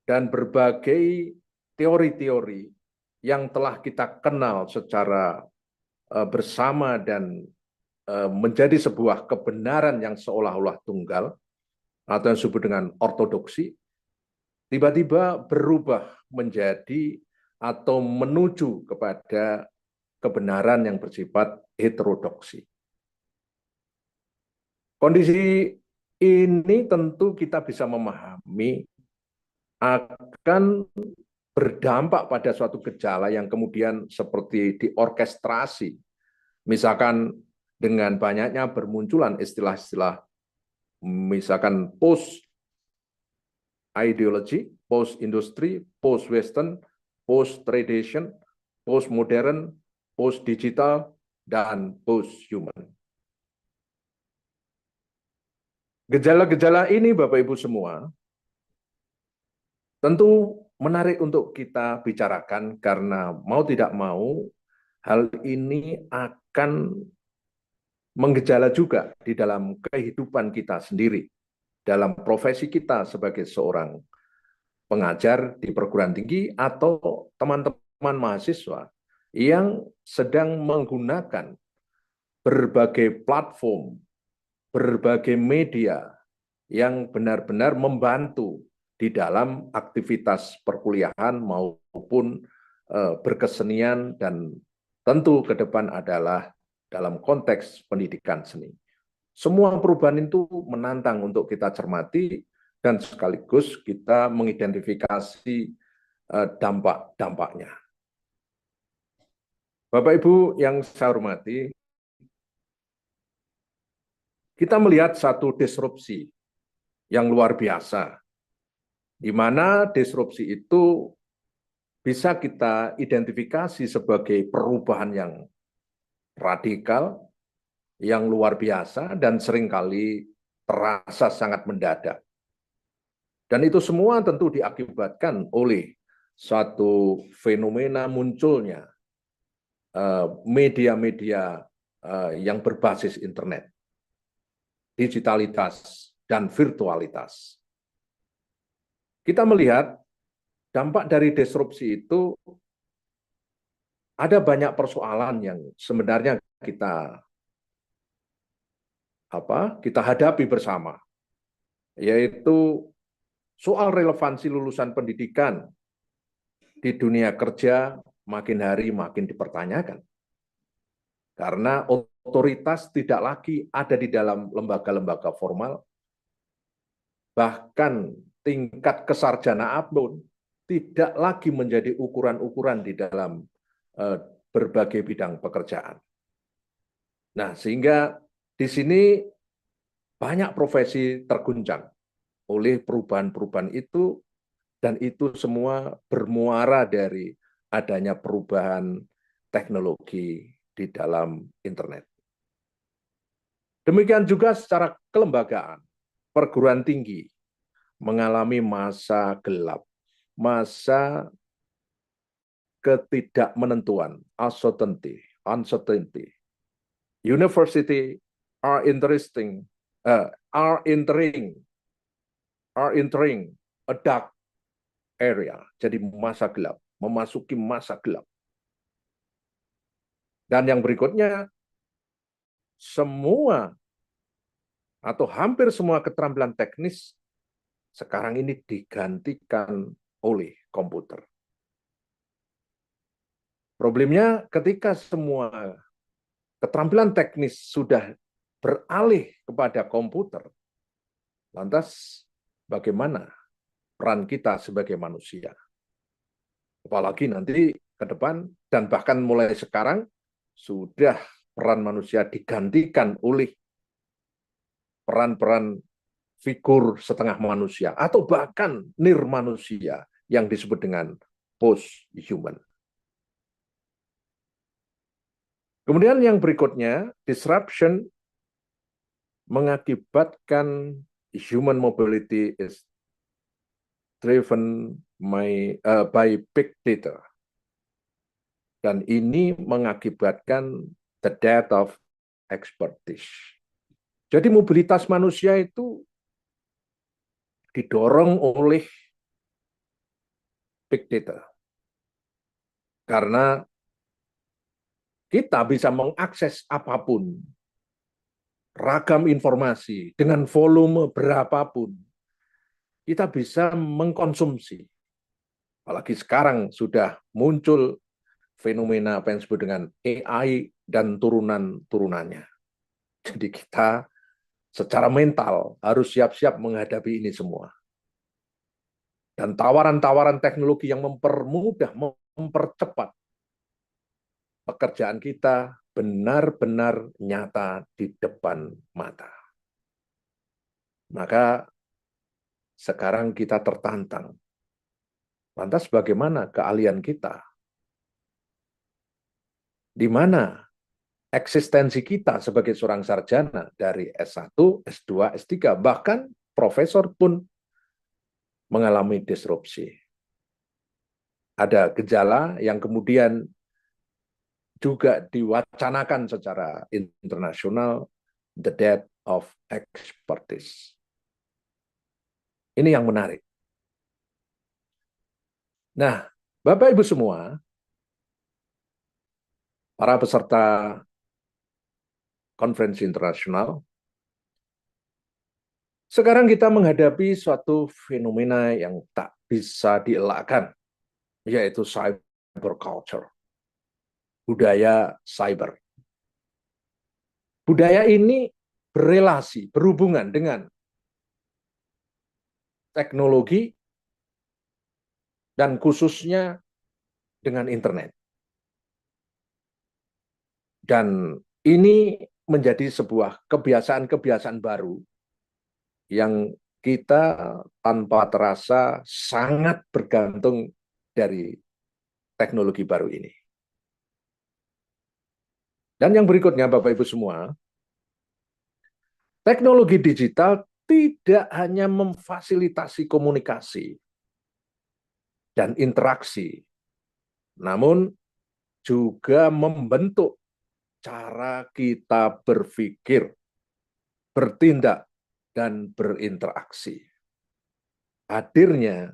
dan berbagai teori-teori yang telah kita kenal secara bersama dan menjadi sebuah kebenaran yang seolah-olah tunggal, atau yang disebut dengan ortodoksi, tiba-tiba berubah menjadi atau menuju kepada kebenaran yang bersifat heterodoksi. Kondisi ini tentu kita bisa memahami akan berdampak pada suatu gejala yang kemudian seperti diorkestrasi, misalkan dengan banyaknya bermunculan istilah-istilah, misalkan post ideology, post industri, post western, post tradition, post modern, post digital, dan post human. Gejala-gejala ini Bapak Ibu semua tentu menarik untuk kita bicarakan karena mau tidak mau hal ini akan menggejala juga di dalam kehidupan kita sendiri, dalam profesi kita sebagai seorang pengajar di perguruan tinggi atau teman-teman mahasiswa yang sedang menggunakan berbagai platform, berbagai media yang benar-benar membantu di dalam aktivitas perkuliahan maupun berkesenian, dan tentu ke depan adalah dalam konteks pendidikan seni. Semua perubahan itu menantang untuk kita cermati dan sekaligus kita mengidentifikasi dampak-dampaknya. Bapak Ibu yang saya hormati, kita melihat satu disrupsi yang luar biasa, di mana disrupsi itu bisa kita identifikasi sebagai perubahan yang radikal, yang luar biasa, dan seringkali terasa sangat mendadak. Dan itu semua tentu diakibatkan oleh satu fenomena munculnya media-media yang berbasis internet, digitalitas, dan virtualitas. Kita melihat dampak dari disrupsi itu ada banyak persoalan yang sebenarnya kita hadapi bersama, yaitu soal relevansi lulusan pendidikan di dunia kerja makin hari makin dipertanyakan. Karena otoritas tidak lagi ada di dalam lembaga-lembaga formal, bahkan tingkat kesarjanaan pun tidak lagi menjadi ukuran-ukuran di dalam berbagai bidang pekerjaan. Nah, sehingga di sini banyak profesi terguncang oleh perubahan-perubahan itu, dan itu semua bermuara dari adanya perubahan teknologi di dalam internet. Demikian juga secara kelembagaan, perguruan tinggi mengalami masa gelap, masa ketidakmenentuan, uncertainty. University are entering a dark area, jadi masa gelap, memasuki masa gelap. Dan yang berikutnya, semua atau hampir semua keterampilan teknis sekarang ini digantikan oleh komputer. Problemnya ketika semua keterampilan teknis sudah beralih kepada komputer, lantas bagaimana peran kita sebagai manusia? Apalagi nanti ke depan, dan bahkan mulai sekarang, sudah peran manusia digantikan oleh peran-peran figur setengah manusia, atau bahkan nirmanusia yang disebut dengan post-human. Kemudian yang berikutnya, disruption mengakibatkan human mobility is driven by big data. Dan ini mengakibatkan the death of expertise. Jadi mobilitas manusia itu didorong oleh big data. Karena kita bisa mengakses apapun, ragam informasi dengan volume berapapun, kita bisa mengkonsumsi. Apalagi sekarang sudah muncul fenomena apa yang disebut dengan AI dan turunan-turunannya. Jadi kita secara mental harus siap-siap menghadapi ini semua. Dan tawaran-tawaran teknologi yang mempermudah, mempercepat pekerjaan kita benar-benar nyata di depan mata. Maka sekarang kita tertantang. Lantas bagaimana keahlian kita? Di mana eksistensi kita sebagai seorang sarjana dari S1, S2, S3, bahkan profesor pun mengalami disrupsi. Ada gejala yang kemudian juga diwacanakan secara internasional, the death of expertise. Ini yang menarik. Nah, Bapak Ibu semua, para peserta konferensi internasional, sekarang kita menghadapi suatu fenomena yang tak bisa dielakkan, yaitu cyber culture, budaya cyber. Budaya ini berrelasi, berhubungan dengan teknologi dan khususnya dengan internet. Dan ini menjadi sebuah kebiasaan-kebiasaan baru yang kita tanpa terasa sangat bergantung dari teknologi baru ini. Dan yang berikutnya, Bapak Ibu semua, teknologi digital tidak hanya memfasilitasi komunikasi dan interaksi, namun juga membentuk cara kita berpikir, bertindak, dan berinteraksi. Hadirnya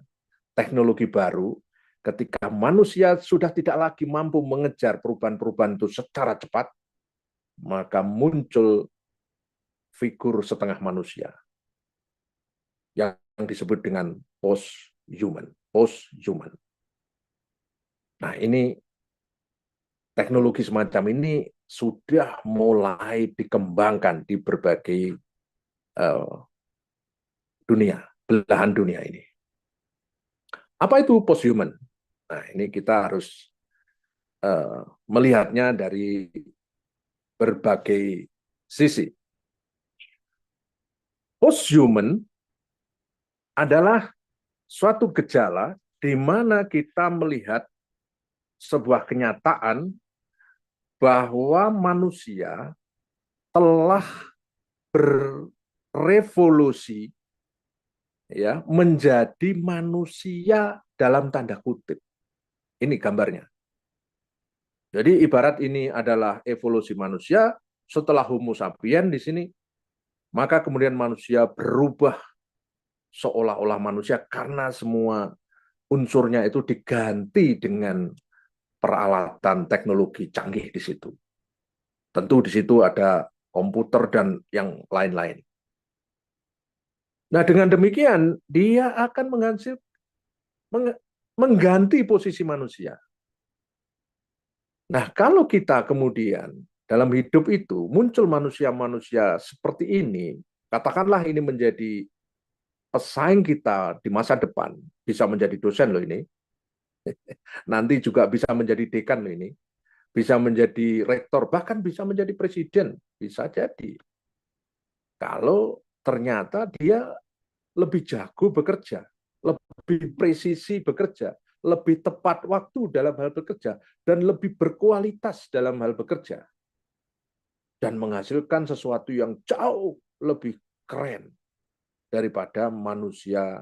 teknologi baru ketika manusia sudah tidak lagi mampu mengejar perubahan-perubahan itu secara cepat, maka muncul figur setengah manusia yang disebut dengan post-human. Nah, ini teknologi semacam ini sudah mulai dikembangkan di berbagai dunia, belahan dunia ini. Apa itu post-human? Nah, ini kita harus melihatnya dari berbagai sisi. Post-human adalah suatu gejala di mana kita melihat sebuah kenyataan bahwa manusia telah berevolusi ya menjadi manusia dalam tanda kutip. Ini gambarnya. Jadi ibarat ini adalah evolusi manusia setelah Homo sapiens di sini, maka kemudian manusia berubah seolah-olah manusia karena semua unsurnya itu diganti dengan peralatan teknologi canggih di situ. Tentu di situ ada komputer dan yang lain-lain. Nah, dengan demikian dia akan mengganti posisi manusia. Nah, kalau kita kemudian dalam hidup itu muncul manusia-manusia seperti ini, katakanlah ini menjadi pesaing kita di masa depan, bisa menjadi dosen loh ini, nanti juga bisa menjadi dekan loh ini, bisa menjadi rektor, bahkan bisa menjadi presiden, bisa jadi. Kalau ternyata dia lebih jago bekerja, lebih presisi bekerja, lebih tepat waktu dalam hal bekerja, dan lebih berkualitas dalam hal bekerja, dan menghasilkan sesuatu yang jauh lebih keren daripada manusia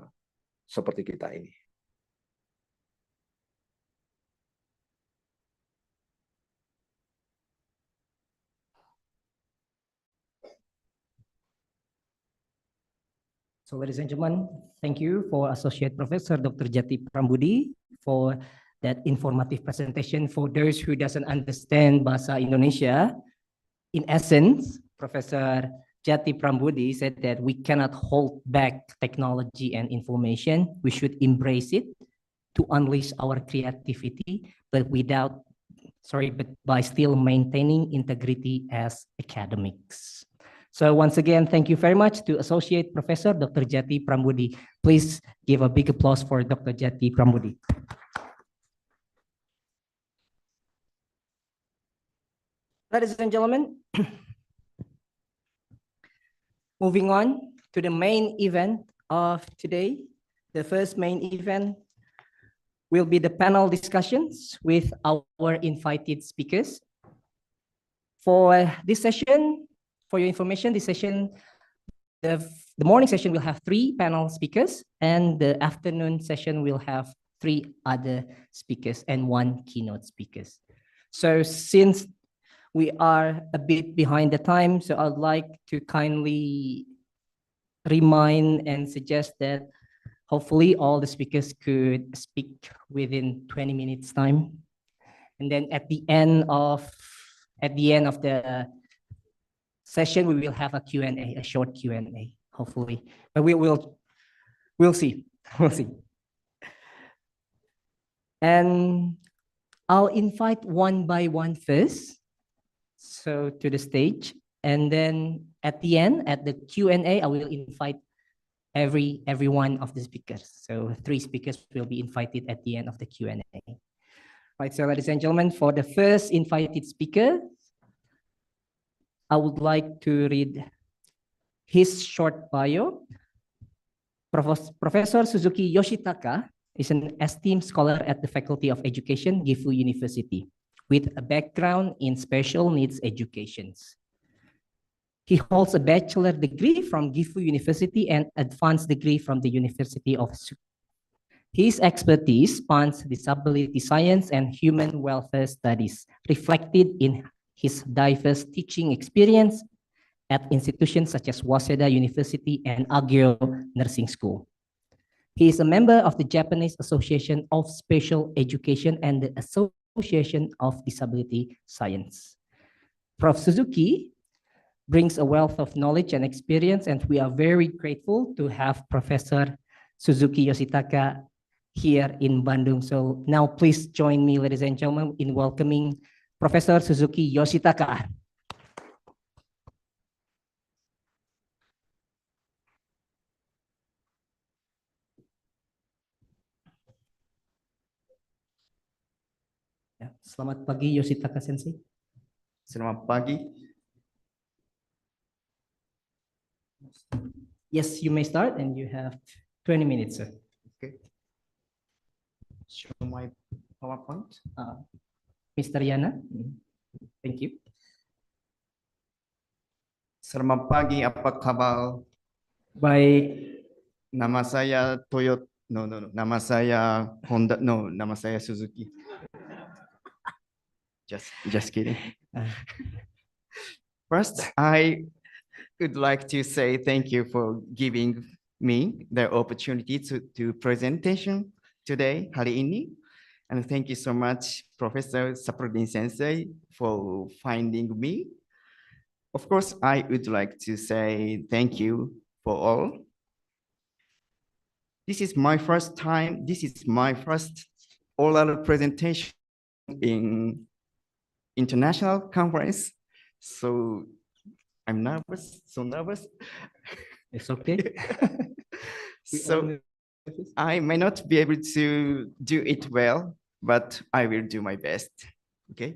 seperti kita ini. So ladies and gentlemen, thank you for Associate Professor Dr. Jati Prambudi for that informative presentation. For those who doesn't understand Bahasa Indonesia, in essence, Professor Jati Prambudi said that we cannot hold back technology and information. We should embrace it to unleash our creativity, but by still maintaining integrity as academics. So once again, thank you very much to Associate Professor Dr. Jati Prambudi. Please give a big applause for Dr. Jati Prambudi. Ladies and gentlemen, moving on to the main event of today. The first main event will be the panel discussions with our invited speakers. For this session, for your information, this session, the morning session will have 3 panel speakers, and the afternoon session will have 3 other speakers and 1 keynote speakers. So since we are a bit behind the time, so I'd like to kindly remind and suggest that hopefully all the speakers could speak within 20 minutes time. And then at the end of the session, we will have a Q&A, a short Q&A, hopefully. But we'll see. We'll see. And I'll invite one by one first, so to the stage. And then at the end, at the Q&A, I will invite every one of the speakers. So 3 speakers will be invited at the end of the Q&A. Right, so ladies and gentlemen, for the first invited speaker, I would like to read his short bio. Professor Suzuki Yoshitaka is an esteemed scholar at the Faculty of Education, Gifu University, with a background in special needs educations. He holds a bachelor degree from Gifu University and advanced degree from the University of Tsukuba. His expertise spans disability science and human welfare studies, reflected in his diverse teaching experience at institutions such as Waseda University and Agyo Nursing School. He is a member of the Japanese Association of Special Education and the Association of Disability Science. Prof. Suzuki brings a wealth of knowledge and experience, and we are very grateful to have Professor Suzuki Yoshitaka here in Bandung. So now please join me, ladies and gentlemen, in welcoming Professor Suzuki Yoshitaka. Selamat pagi, Yoshitaka Sensei. Selamat pagi. Yes, you may start, and you have 20 minutes, sir. Okay. Show my PowerPoint. Mr. Yana, thank you. Selamat pagi, apa kabar? Baik. Nama saya Toyota. No. Nama saya Honda. No, nama saya Suzuki. Just kidding. First, I would like to say thank you for giving me the opportunity to presentation today, hari ini. And thank you so much, Professor Saprudin Sensei, for finding me. Of course, I would like to say thank you for all. This is my first oral presentation in international conference. So I'm so nervous. It's okay. So I may not be able to do it well, but I will do my best. Okay.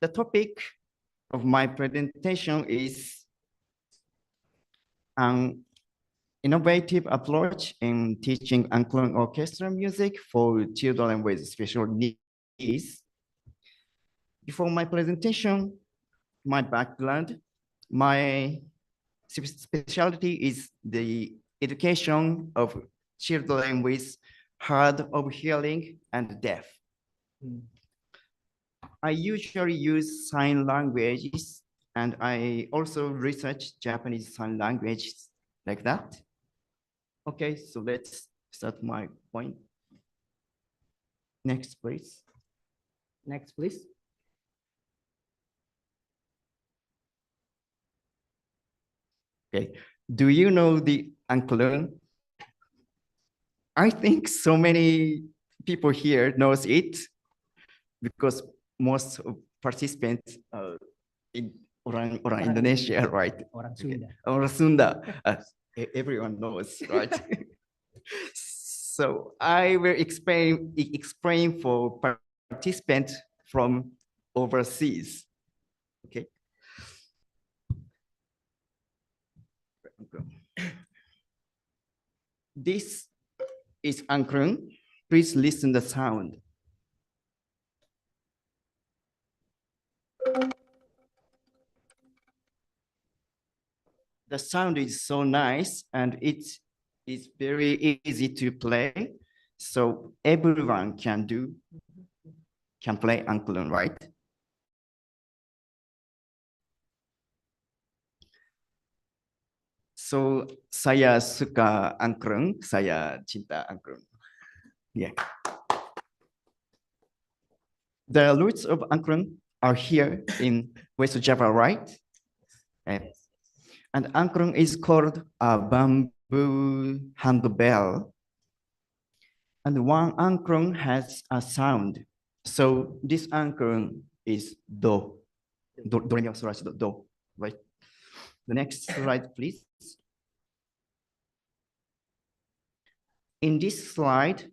The topic of my presentation is an innovative approach in teaching uncloned orchestral music for children with special needs. Before my presentation, my background, my specialty is the education of children with hard of hearing and deaf. I usually use sign languages, and I also research Japanese sign language like that. Okay, so let's start my point. Next, please. Next, please. Okay, do you know the angklung? I think so many people here knows it because most of participants in orang Indonesia, right? Orang Sunda. Orang Sunda. Everyone knows, right? So I will explain for participants from overseas. Okay. This is angklung. Please listen the sound. The sound is so nice and it's very easy to play. So everyone can play angklung, right? So saya suka angklung, saya cinta angklung. Yeah. The roots of angklung are here in West Java, right? And angklung is called a bamboo handbell. And one angklung has a sound. So this angklung is do. Do, re, mi, fa, sol, do, right? The next slide, please. In this slide,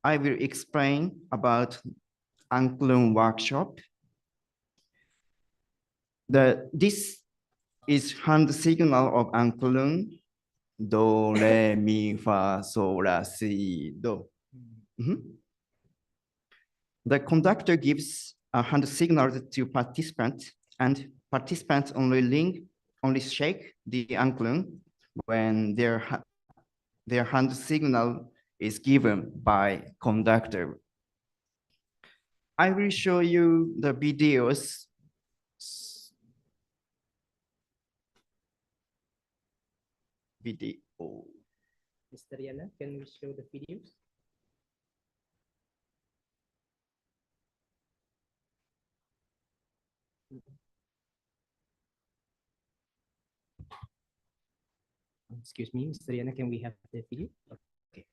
I will explain about angklung workshop. This is hand signal of angklung. Do, re, mi, fa, sol, la, si, do. The conductor gives a hand signal to participants, and participants only shake the angklung when their hand signal is given by conductor. I will show you the videos. Mr. Yana, can we show the videos? Excuse me, Mr. Yana, can we have the video? Okay.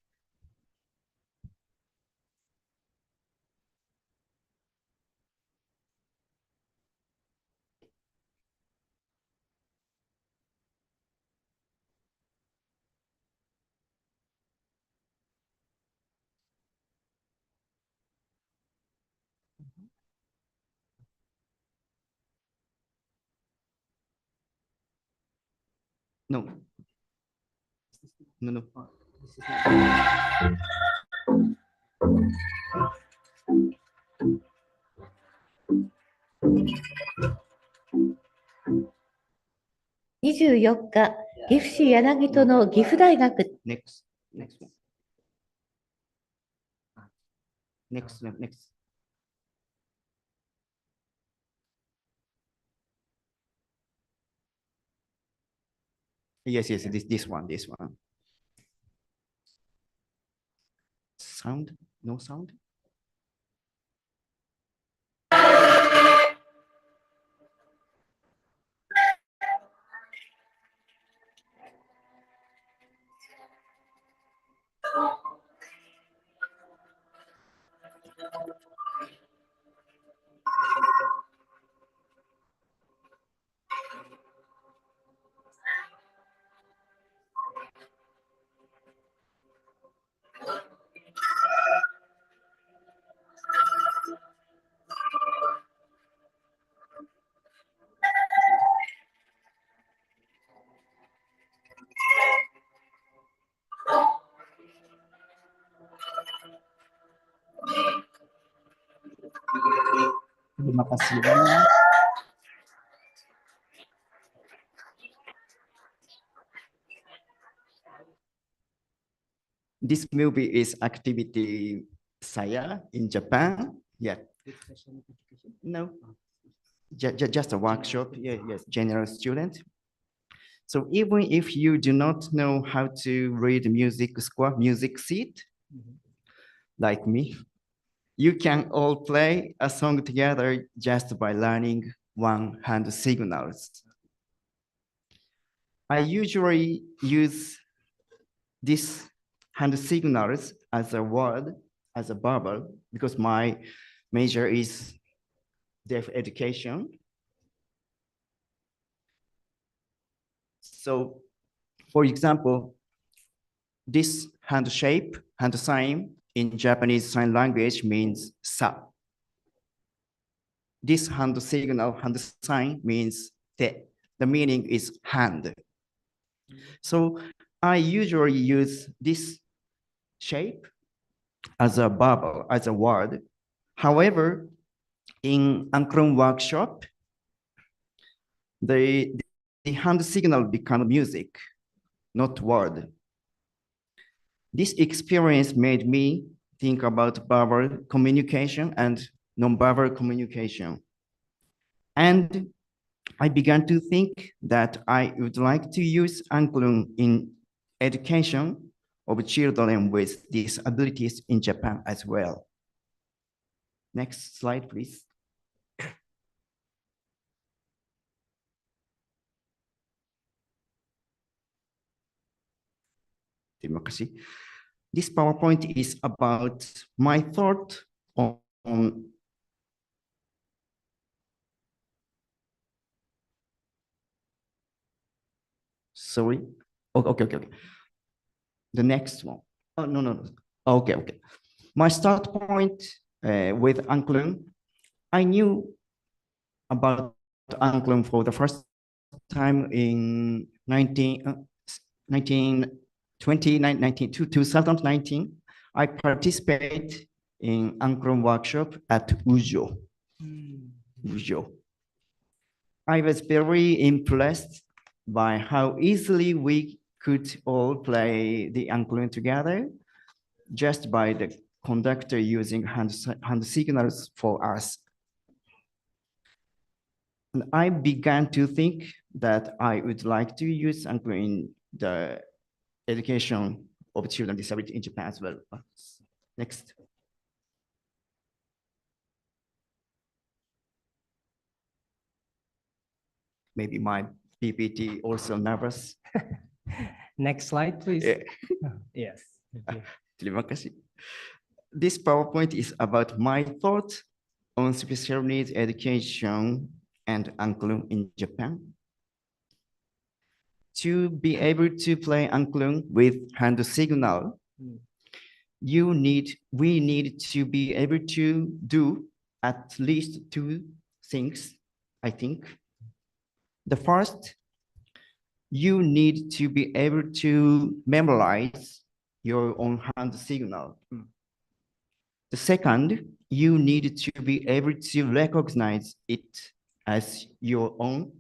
No. No. This is not 24日、岐阜市柳戸の岐阜大学 Next one. Next. Yes, this one. Sound? No sound? Terima kasih banyak. This movie is activity saya in Japan. Yeah. No. Just a workshop. Yeah, yes, general student. So even if you do not know how to read music score, music sheet, like me, you can all play a song together just by learning one hand signals. I usually use these hand signals as a word, as a bubble, because my major is deaf education. So, for example, this hand shape, hand sign in Japanese sign language means sa. This hand signal, hand sign means te. The meaning is hand. So I usually use this shape as a bubble, as a word. However, in Ankron workshop, the hand signal become music, not word. This experience made me think about verbal communication and non-verbal communication. And I began to think that I would like to use Ankron in education of children with disabilities in Japan as well. Next slide, please. Terima kasih. This PowerPoint is about my thought on sorry. Okay. The next one. Oh, no. Okay. My start point with Anklen, I knew about Anklen for the first time in 2019. I participate in Anklen workshop at Ujo. I was very impressed by how easily we could all play the Anklen together just by the conductor using hand signals for us. And I began to think that I would like to use Anklen in the education of children with disability in Japan as well. Next. Maybe my PPT also nervous. Next slide, please. Yes. Terima kasih. This PowerPoint is about my thought on special needs education and Anklen in Japan. To be able to play Anklen with hand signal, we need to be able to do at least two things, I think. The first, you need to be able to memorize your own hand signal. The second, you need to be able to recognize it as your own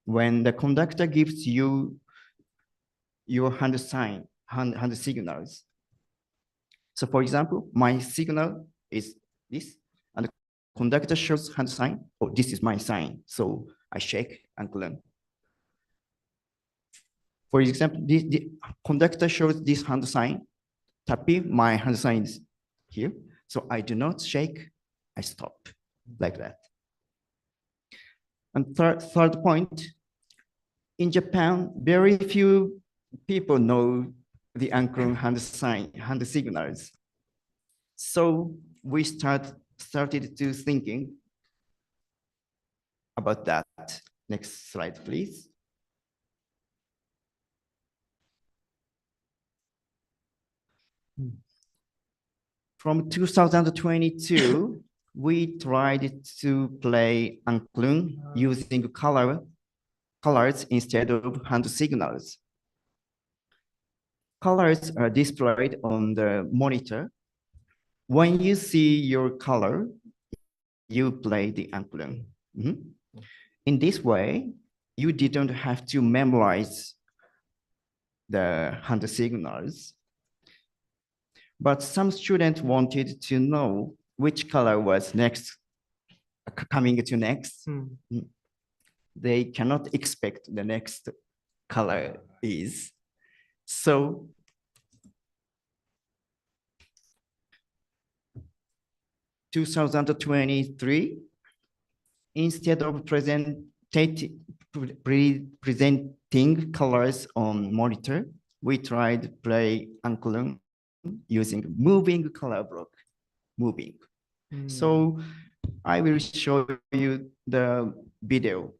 when the conductor gives you your hand signals. So for example, my signal is this, and the conductor shows hand sign. Oh, this is my sign. So I shake Anklen. For example, the conductor shows this hand sign. Tapi, my hand sign is here. So I do not shake, I stop, like that. And third point, in Japan, very few people know the Anklen hand signals. So we started to thinking about that. Next slide, please. From 2022, we tried to play Anklen using colors instead of hand signals. Colors are displayed on the monitor. When you see your color, you play the Anklen. In this way, you didn't have to memorize the hand signals. But some students wanted to know which color was coming to next. They cannot expect the next color is. So (2023), instead of presenting colors on monitor, we tried play Ankulum using moving color block, moving. So I will show you the video.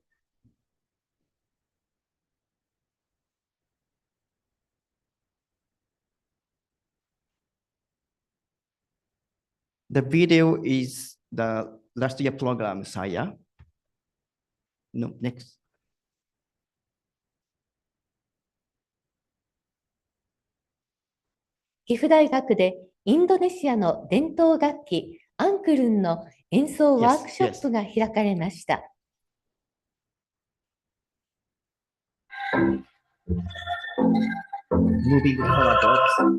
The video is the last year program saya. No, next. 岐阜大学でインドネシアの伝統楽器アンクルンの演奏ワークショップが開かれました。Moving color blocks.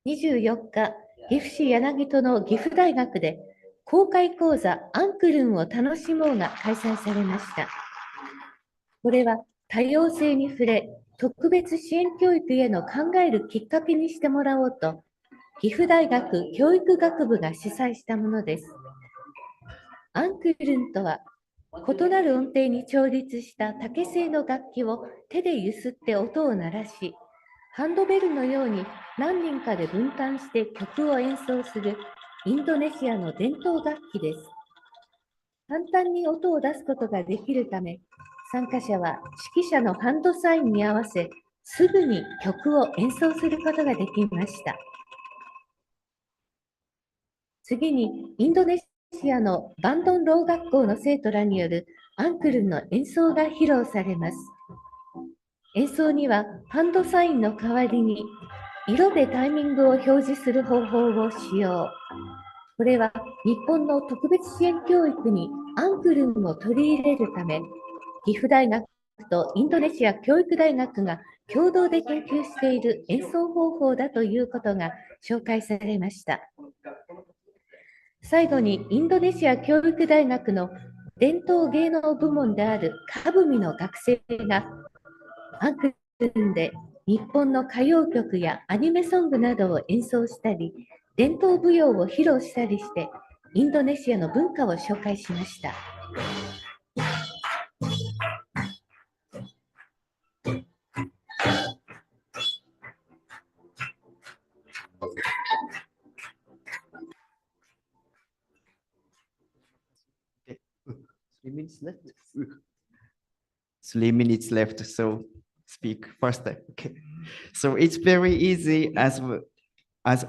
24日、岐阜市柳戸の岐阜大学で公開講座アンクルンを楽しもうが開催されました。これは多様性に触れ、特別支援教育への考えるきっかけにしてもらおうと、岐阜大学教育学部が主催したものです。アンクルンとは、異なる音程に調律した竹製の楽器を手で揺すって音を鳴らし、ハンドベルのように何人かで分担して曲を演奏するインドネシアの伝統楽器です。簡単に音を出すことができるため、参加者は指揮者のハンドサインに合わせ、すぐに曲を演奏することができました。次に、インドネシアのバンドンろう学校の生徒らによるアンクルンの演奏が披露されます。演奏にはハンドサインの代わりに色でタイミングを表示する方法を使用。これは日本の特別支援教育にアンクルンを取り入れるため、岐阜大学とインドネシア教育大学が共同で研究している演奏方法だということが紹介されました。最後にインドネシア教育大学の伝統芸能部門であるカブミの学生がアンクルンで日本の歌謡曲やアニメソングなどを演奏したり、伝統舞踊を披露したりして、インドネシアの文化を紹介しました。3 minutes left. 3 minutes left, so speak faster. Okay. So it's very easy, as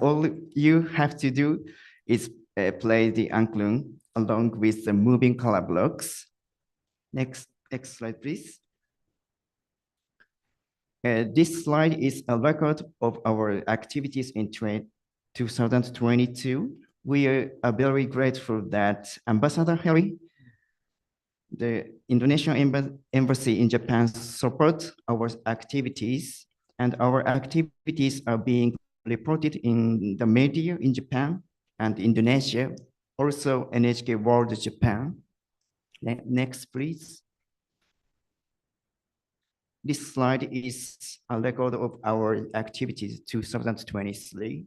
all you have to do is play the Anklung along with the moving color blocks. Next slide, please. This slide is a record of our activities in 2022. We are very grateful that Ambassador Harry, the Indonesian Embassy in Japan, support our activities, and our activities are being reported in the media in Japan and Indonesia, also NHK World Japan. Next, please. This slide is a record of our activities 2023.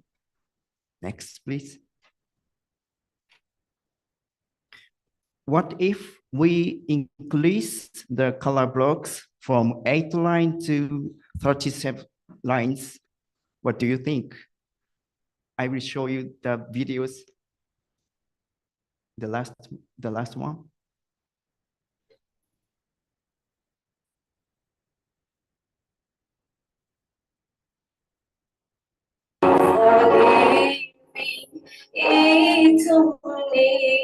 Next, please. What if we increase the color blocks from 8 lines to 37 lines? What do you think? I will show you the videos. The last one. Into me.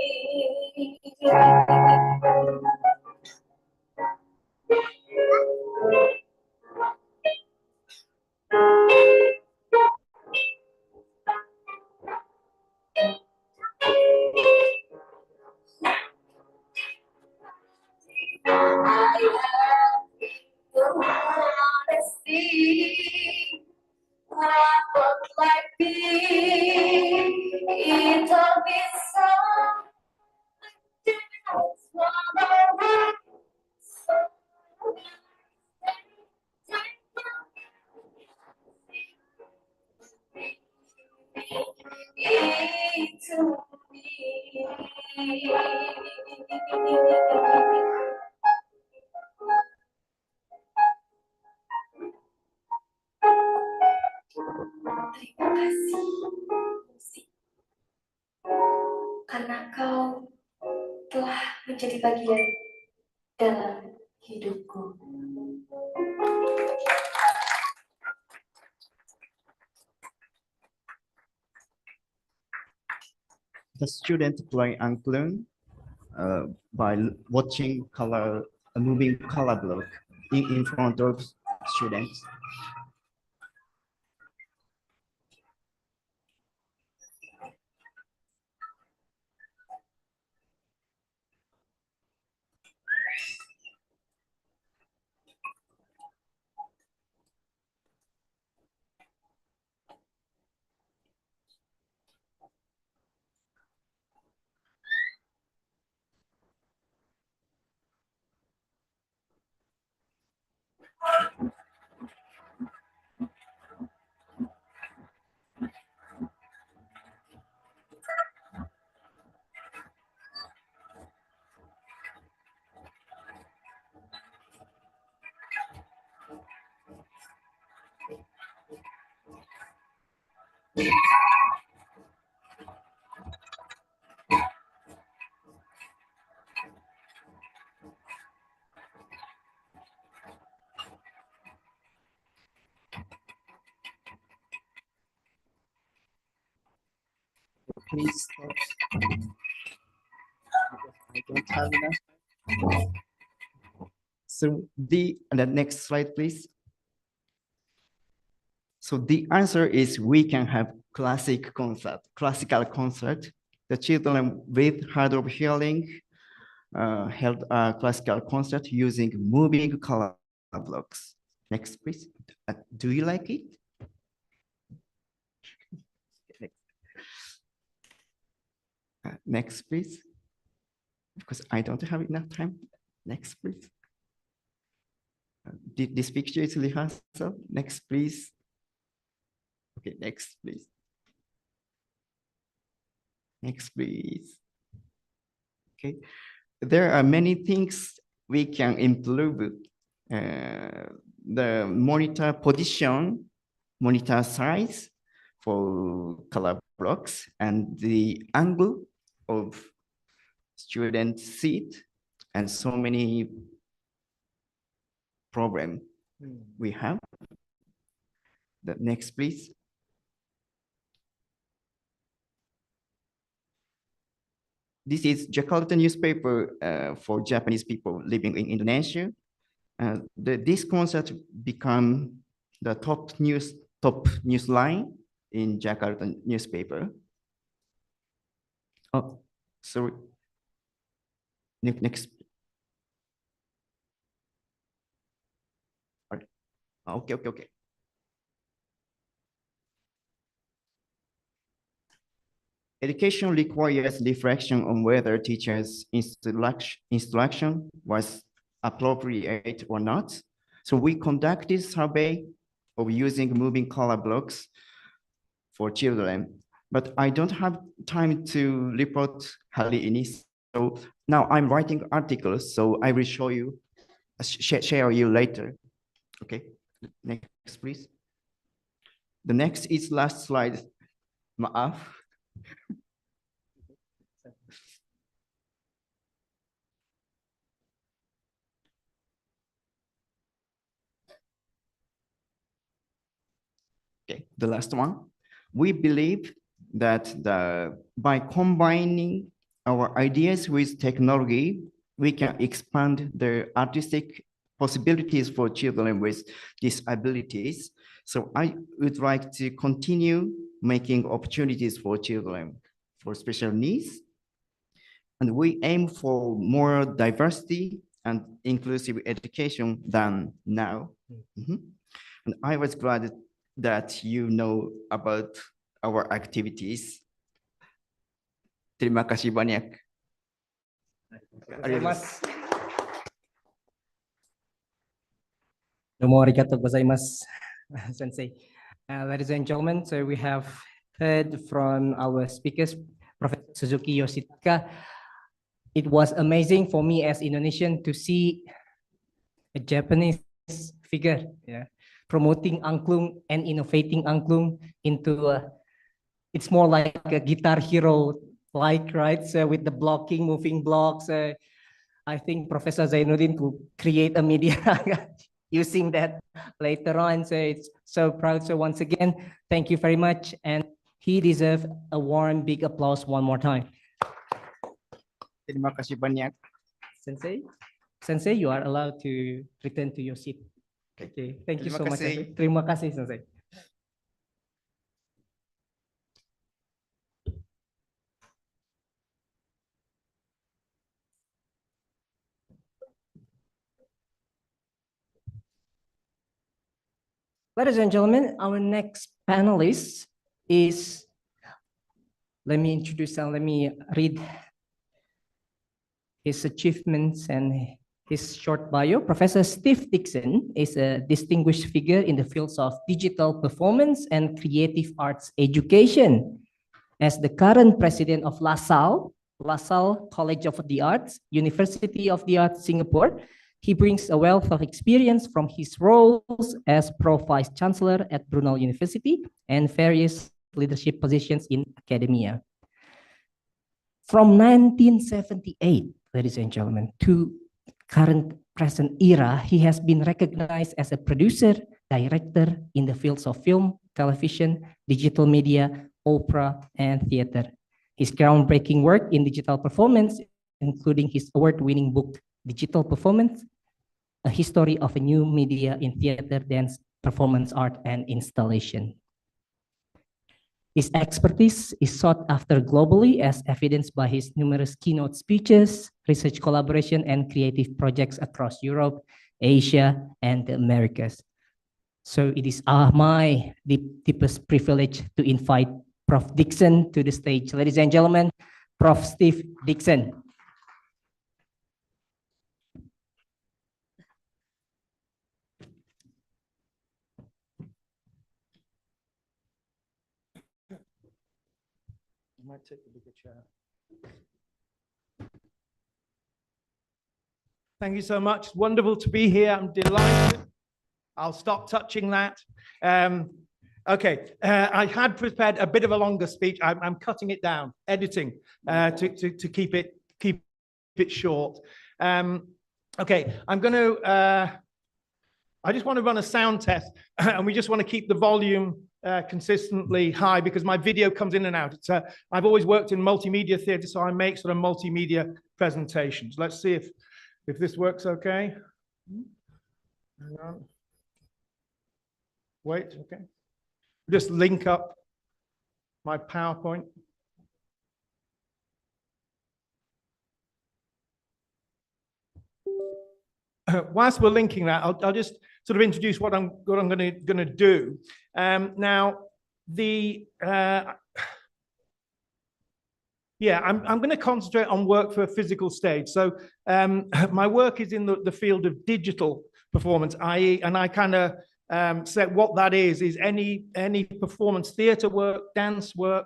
Like me, it all be so kasih musik, karena kau telah menjadi bagian dalam hidupku. The student play Angklung by watching a moving color block in front of students. Please stop. I don't have enough. So the next slide, please. So the answer is we can have classical concert. The children with hard of hearing held a classical concert using moving color blocks. Next, please. Do you like it? Next, please. Because I don't have enough time. Next, please. This picture is rehearsal. Next, please. Okay, next, please. Next, please. Okay, there are many things we can improve. The monitor position, monitor size for color blocks, and the angle of student seat, and so many problem we have. The next, please. This is Jakarta newspaper for Japanese people living in Indonesia. This concert become the top news line in Jakarta newspaper. Oh, sorry. Next. Okay. Education requires reflection on whether teachers' instruction was appropriate or not. So we conducted survey of using moving color blocks for children, but I don't have time to report hari ini. So now I'm writing articles, so I will show you, share you later. Okay, next please. The next is last slide. Maaf. Okay, the last one. We believe that by combining our ideas with technology, we can expand the artistic possibilities for children with disabilities. So I would like to continue making opportunities for children for special needs. And we aim for more diversity and inclusive education than now. And I was glad that you know about our activities. Terima kasih banyak. Domo arigatou gozaimasu, Sensei. Ladies and gentlemen, so we have heard from our speakers, Professor Suzuki Yoshitaka. It was amazing for me as Indonesian to see a Japanese figure, promoting angklung and innovating angklung into it's more like a Guitar Hero like, right? So with the blocking, moving blocks, I think Professor Zainuddin could create a media using that later on. So it's so proud. So once again, thank you very much. And he deserves a warm, big applause one more time. Terima kasih banyak. Sensei, you are allowed to return to your seat. Okay, thank you so much. kasih. Terima kasih, Sensei. Ladies and gentlemen, our next panelist is, let me introduce and let me read his achievements and his short bio. Professor Steve Dixon is a distinguished figure in the fields of digital performance and creative arts education. As the current president of LaSalle College of the Arts, University of the Arts, Singapore, he brings a wealth of experience from his roles as Pro-Vice Chancellor at Brunel University and various leadership positions in academia. From 1978, ladies and gentlemen, to current present era, he has been recognized as a producer, director in the fields of film, television, digital media, opera, and theater. His groundbreaking work in digital performance, including his award-winning book, Digital Performance, A History of a New Media in Theater, Dance, Performance Art, and Installation. His expertise is sought after globally as evidenced by his numerous keynote speeches, research collaboration, and creative projects across Europe, Asia, and the Americas. So it is my deepest privilege to invite Prof. Dixon to the stage. Ladies and gentlemen, Prof. Steve Dixon. Might take a bigger chair. Thank you so much. It's wonderful to be here. I'm delighted. I'll stop touching that. Okay, I had prepared a bit of a longer speech. I'm cutting it down, editing to keep it short. Okay, I'm going to. I just want to run a sound test, and we just want to keep the volume consistently high because my video comes in and out. I've always worked in multimedia theatre, so I make sort of multimedia presentations. Let's see if this works okay. Hang on. Wait, okay. Just link up my PowerPoint. Whilst we're linking that, I'll just sort of introduce what I'm going to do. Now, I'm going to concentrate on work for a physical stage. So my work is in the field of digital performance, i.e., and I kind of said what that is any performance theatre work, dance work,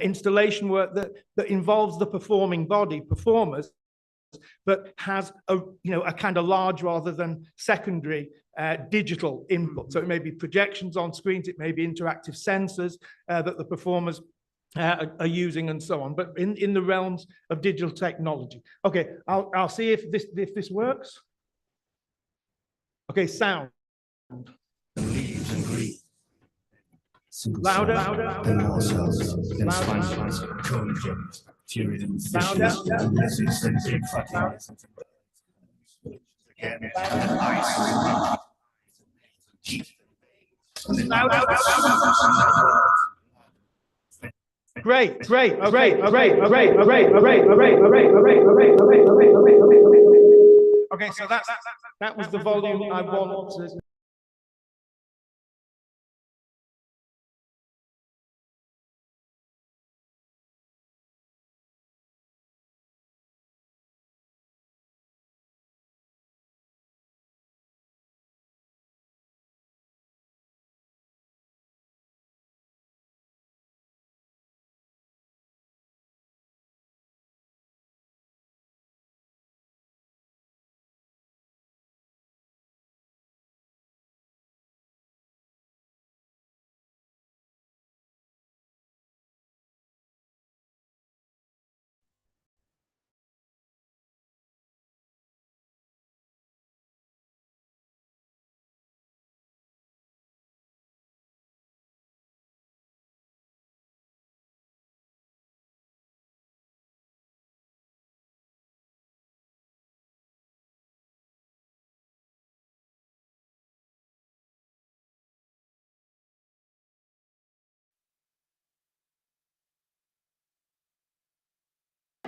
installation work that involves the performing body, performers, but has a kind of large rather than secondary digital input. So it may be projections on screens, it may be interactive sensors that the performers are using and so on, but in the realms of digital technology. Okay, I'll see if this works. Okay, sound. Louder. Great. Okay, so that was the volume I wanted.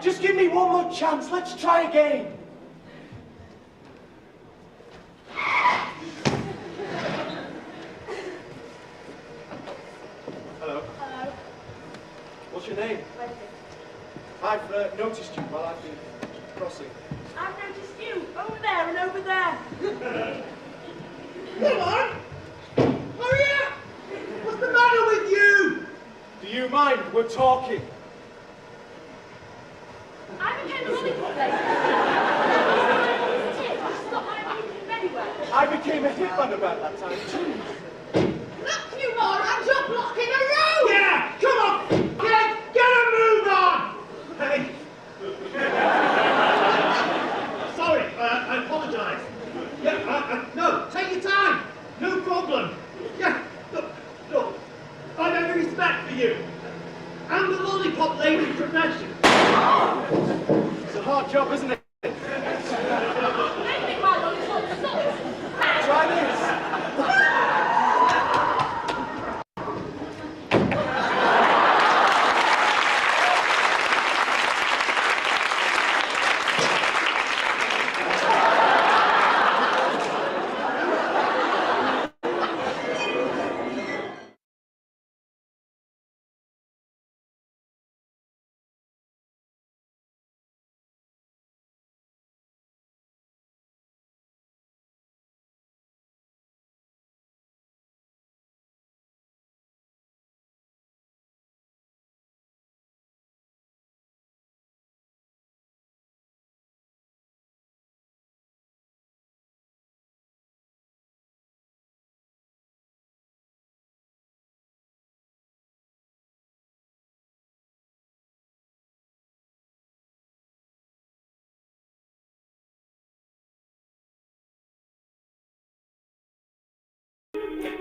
Just give me one more chance. Let's try again. Hello. Hello. What's your name? I've noticed you while I've been crossing. I've noticed you over there and over there. Come on! Hurry up! What's the matter with you? Do you mind? We're talking. I became a lollipop lady. Stop my meeting anywhere. I became a hitman about that time too. Look, you morons, you're blocking a road! Yeah! Come on! Get a move on! Hey! Sorry, I apologise. Yeah, no, take your time. No problem. Yeah, look, I have every respect for you. And the lollipop lady profession. It's a hard job, isn't it? Make me my lollipop socks. Try this.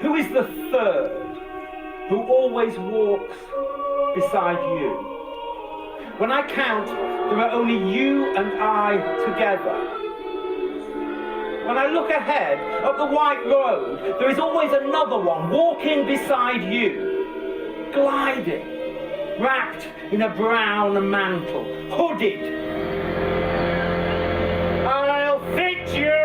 Who is the third who always walks beside you? When I count, there are only you and I together. When I look ahead up the white road, there is always another one walking beside you, gliding, wrapped in a brown mantle, hooded. I'll fit you!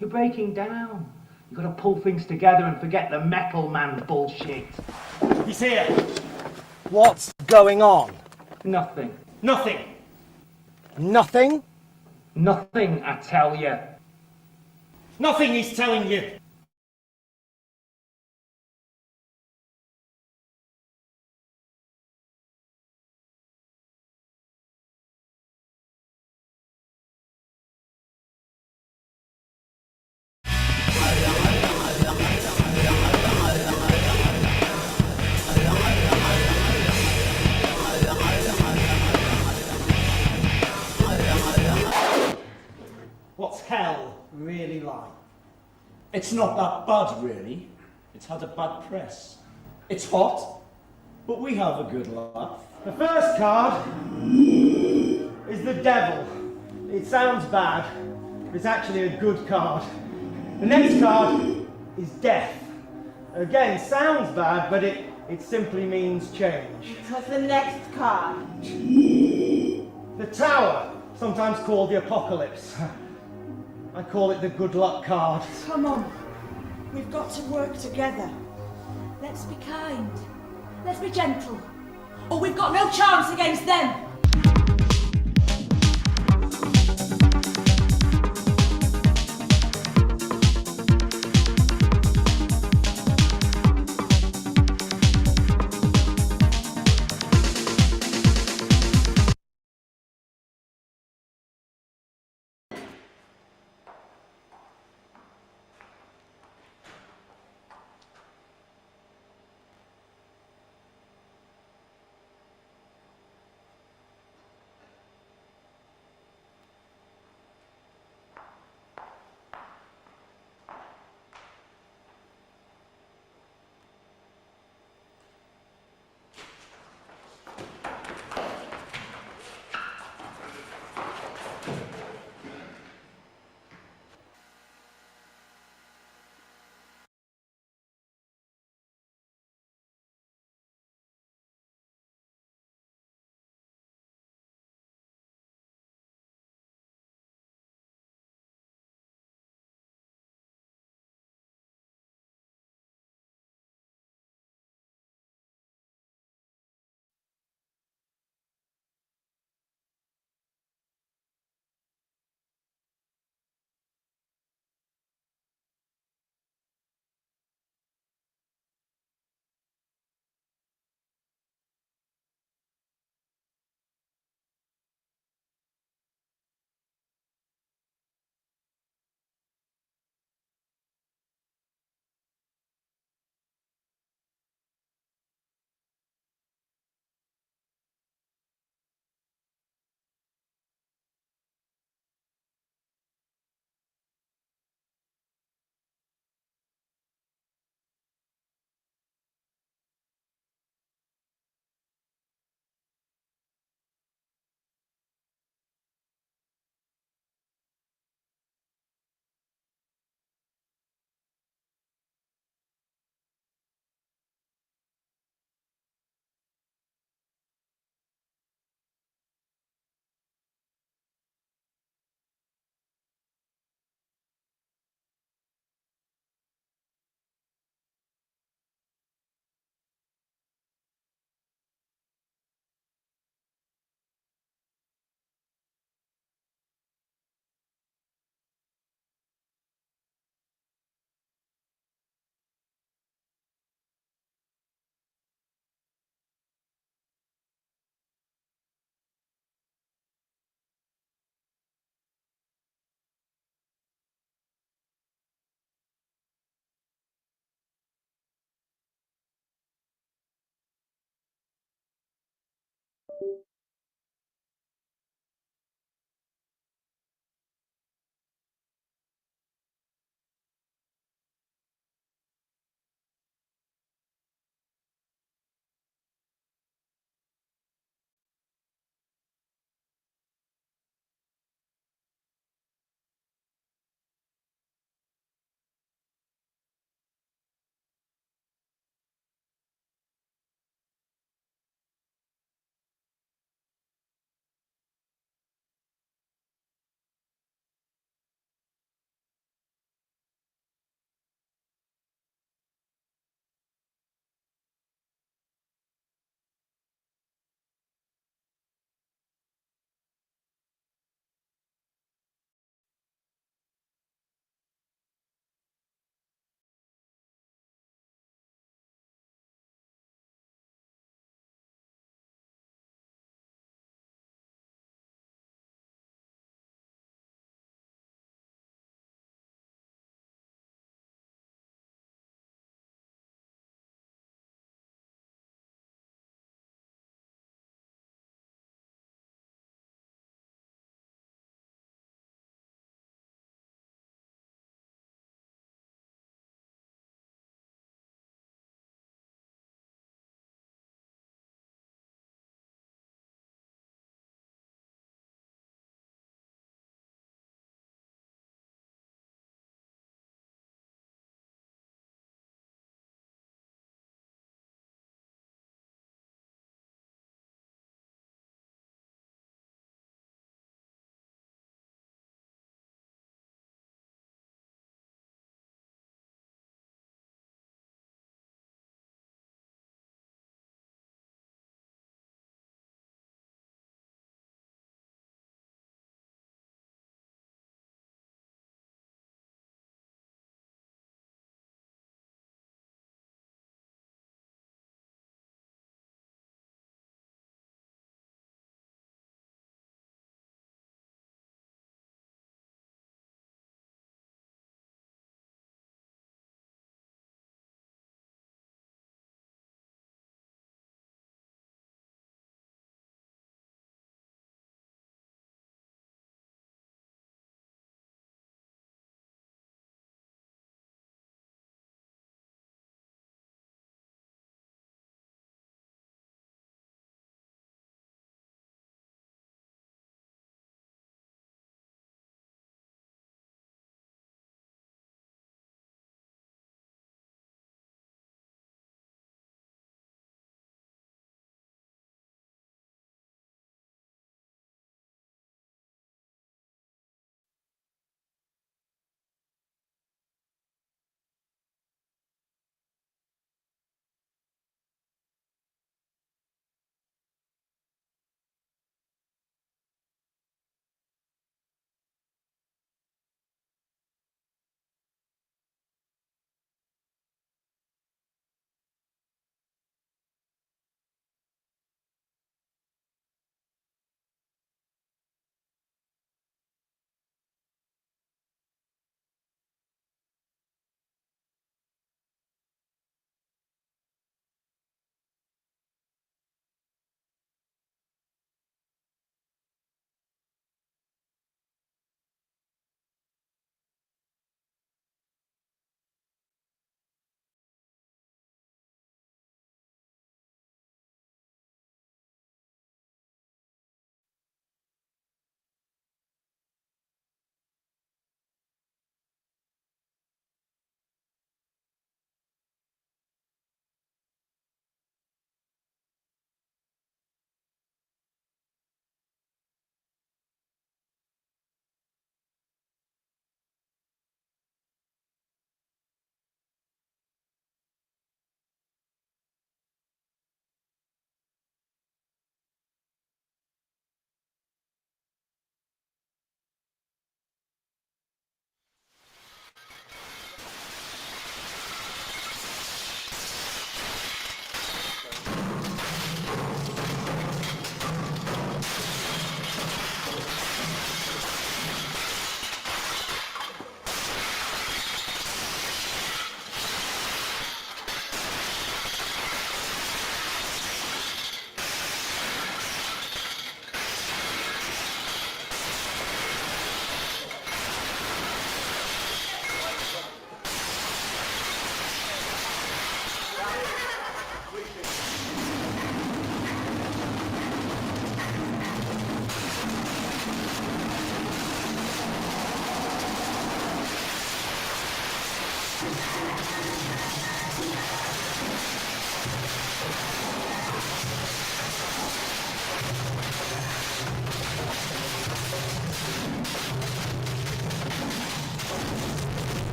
You're breaking down. You've got to pull things together and forget the metal man bullshit. He's here. What's going on? Nothing. Nothing. Nothing? Nothing, I tell you. Nothing he's telling you. What's hell really like? It's not that bad, really. It's had a bad press. It's hot, but we have a good laugh. The first card is the devil. It sounds bad, but it's actually a good card. The next card is death. Again, sounds bad, but it simply means change. What's the next card? The tower, sometimes called the apocalypse. I call it the good luck card. Come on. We've got to work together. Let's be kind. Let's be gentle. Or we've got no chance against them.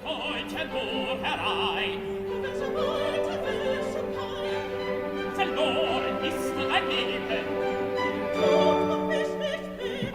heute nur herein. Das weite Wissen kein. Verloren ist dein Leben. Du bist nicht mehr.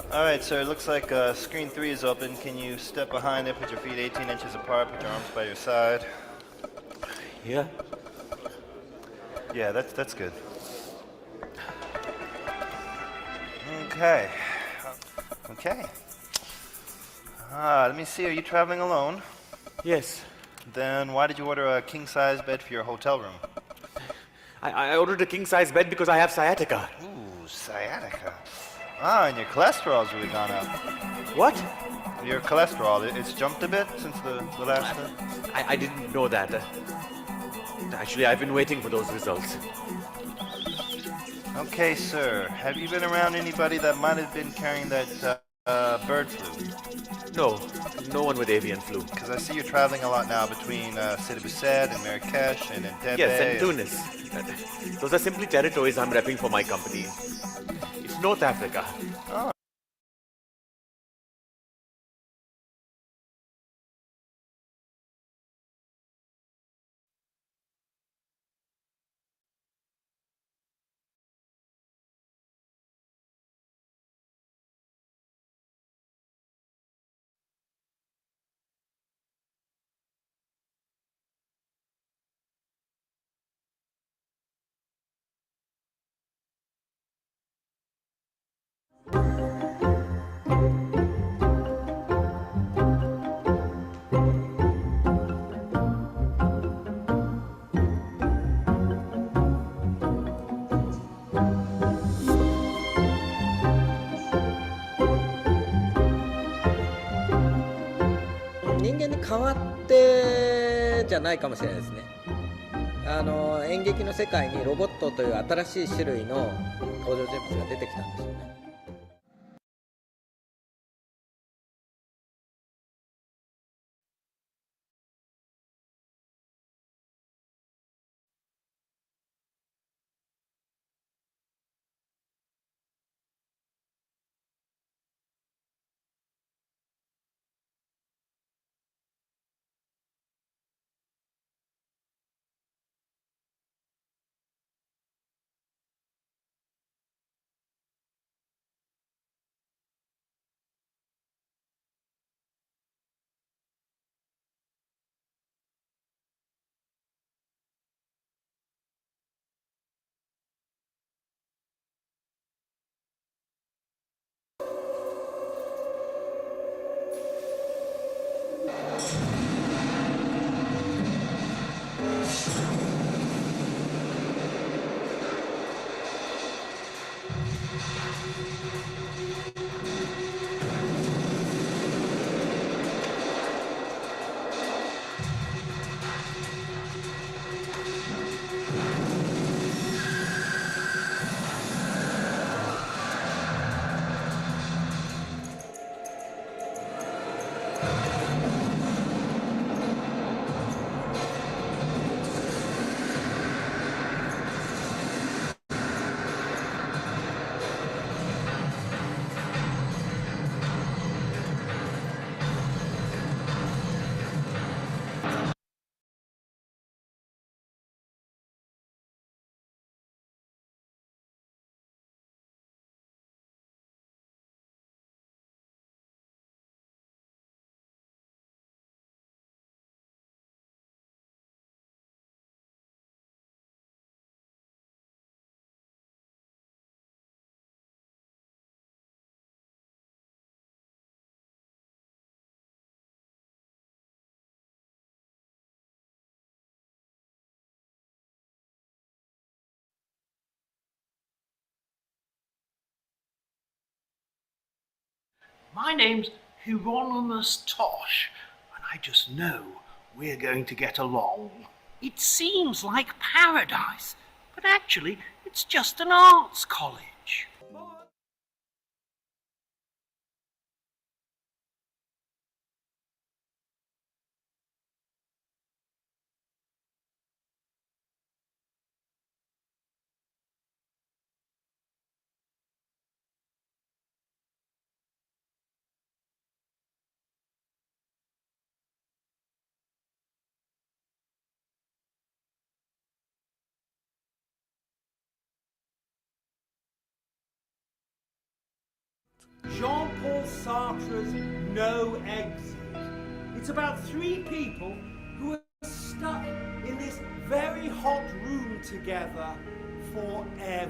All right, sir, it looks like screen 3 is open. Can you step behind it, put your feet 18 inches apart, put your arms by your side? Yeah. Yeah, that's good. Okay. Okay. Let me see, are you traveling alone? Yes. Then why did you order a king-size bed for your hotel room? I ordered a king-size bed because I have sciatica. Ooh, sciatica. And your cholesterol's really gone up. What? Your cholesterol, it's jumped a bit since the last time? I didn't know that. Actually, I've been waiting for those results. Okay, sir. Have you been around anybody that might have been carrying that bird flu? No, no one with avian flu. Because I see you're traveling a lot now between Sidi Bouzid and Marrakesh and Entebbe. Yes, and Tunis. Those are simply territories I'm repping for my company. It's North Africa. Oh.人間に代わってじゃないかもしれないですね。演劇の世界にロボットという新しい種類の登場人物が出てきたんでしょうね。My name's Hieronymus Tosh, and I just know we're going to get along. It seems like paradise, but actually it's just an arts college. Jean-Paul Sartre's No Exit. It's about three people who are stuck in this very hot room together forever.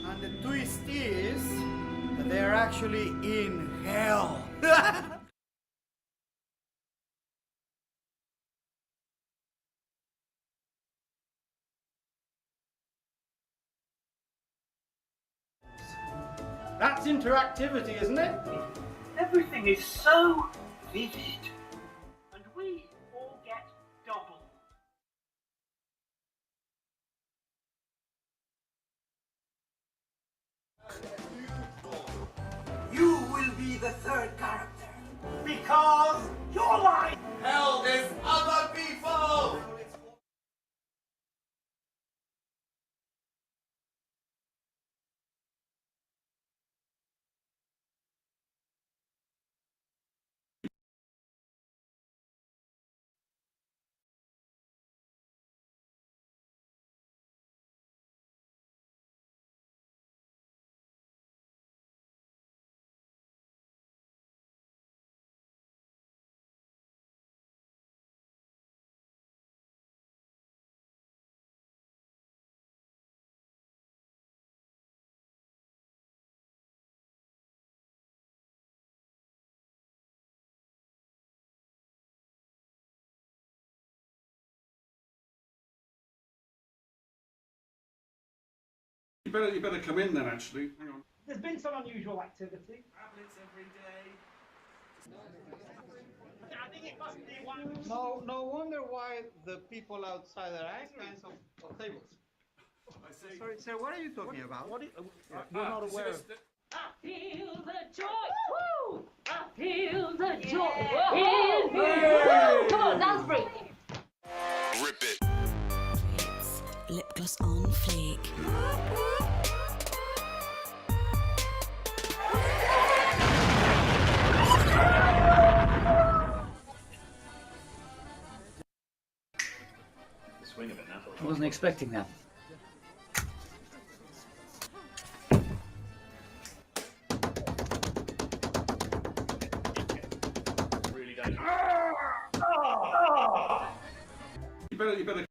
And the twist is that they're actually in hell. That's interactivity, isn't it? Everything is so vivid, and we all get double. You will be the third character because you're lying. Hell, there's other people. You better come in then, actually. Hang on. There's been some unusual activity. Tablets every day. I think it must be one. No wonder why the people outside are angry. Of tables. Sorry, sir, what are you talking about? We're not aware of. I feel the joy. Woo! I feel the joy. Hey! Woo! Come on, dance break. Rip it. Lip gloss on fleek. Swing of it now. I wasn't expecting that. Really dangerous. You better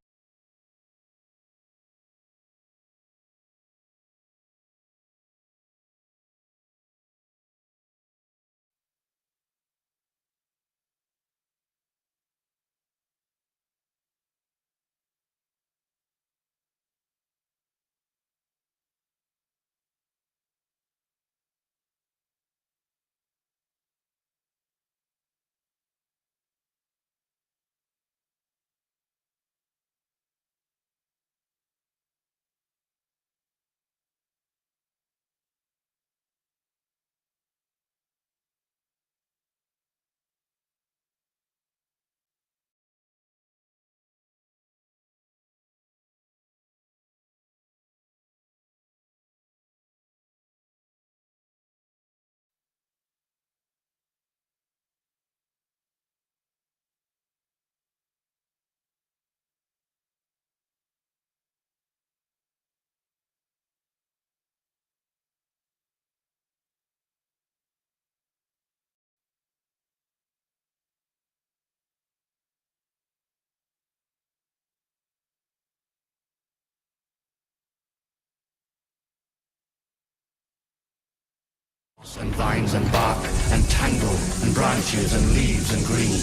And vines and bark and tangle and branches and leaves and green.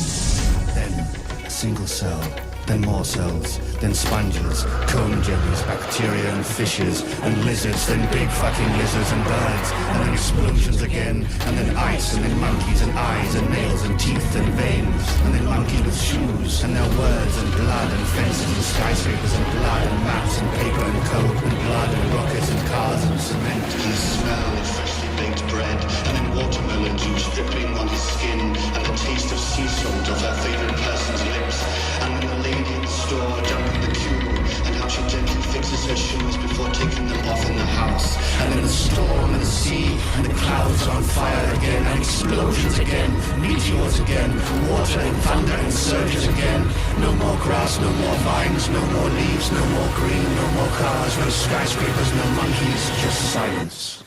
Then a single cell, then more cells, then sponges, comb jellies, bacteria and fishes and lizards, then big fucking lizards and birds, and then explosions again, and then ice, and then monkeys and eyes and nails and teeth and veins, and then monkeys with shoes, and their words and blood and fences and skyscrapers and blood and maps and paper and code and blood and rockets and cars and cement and the smell of freshly baked bread, and then watermelon juice dripping on his skin, and the taste of sea salt off her favorite person's lips, and then the lady at the store jumping the queue, and how she gently fixes her shoes before taking them off in the house, and then the storm and the sea, and the clouds on fire again, and explosions again, meteors again, water and thunder and surges again. No more grass, no more vines, no more leaves, no more green, no more cars, no skyscrapers, no monkeys, just silence.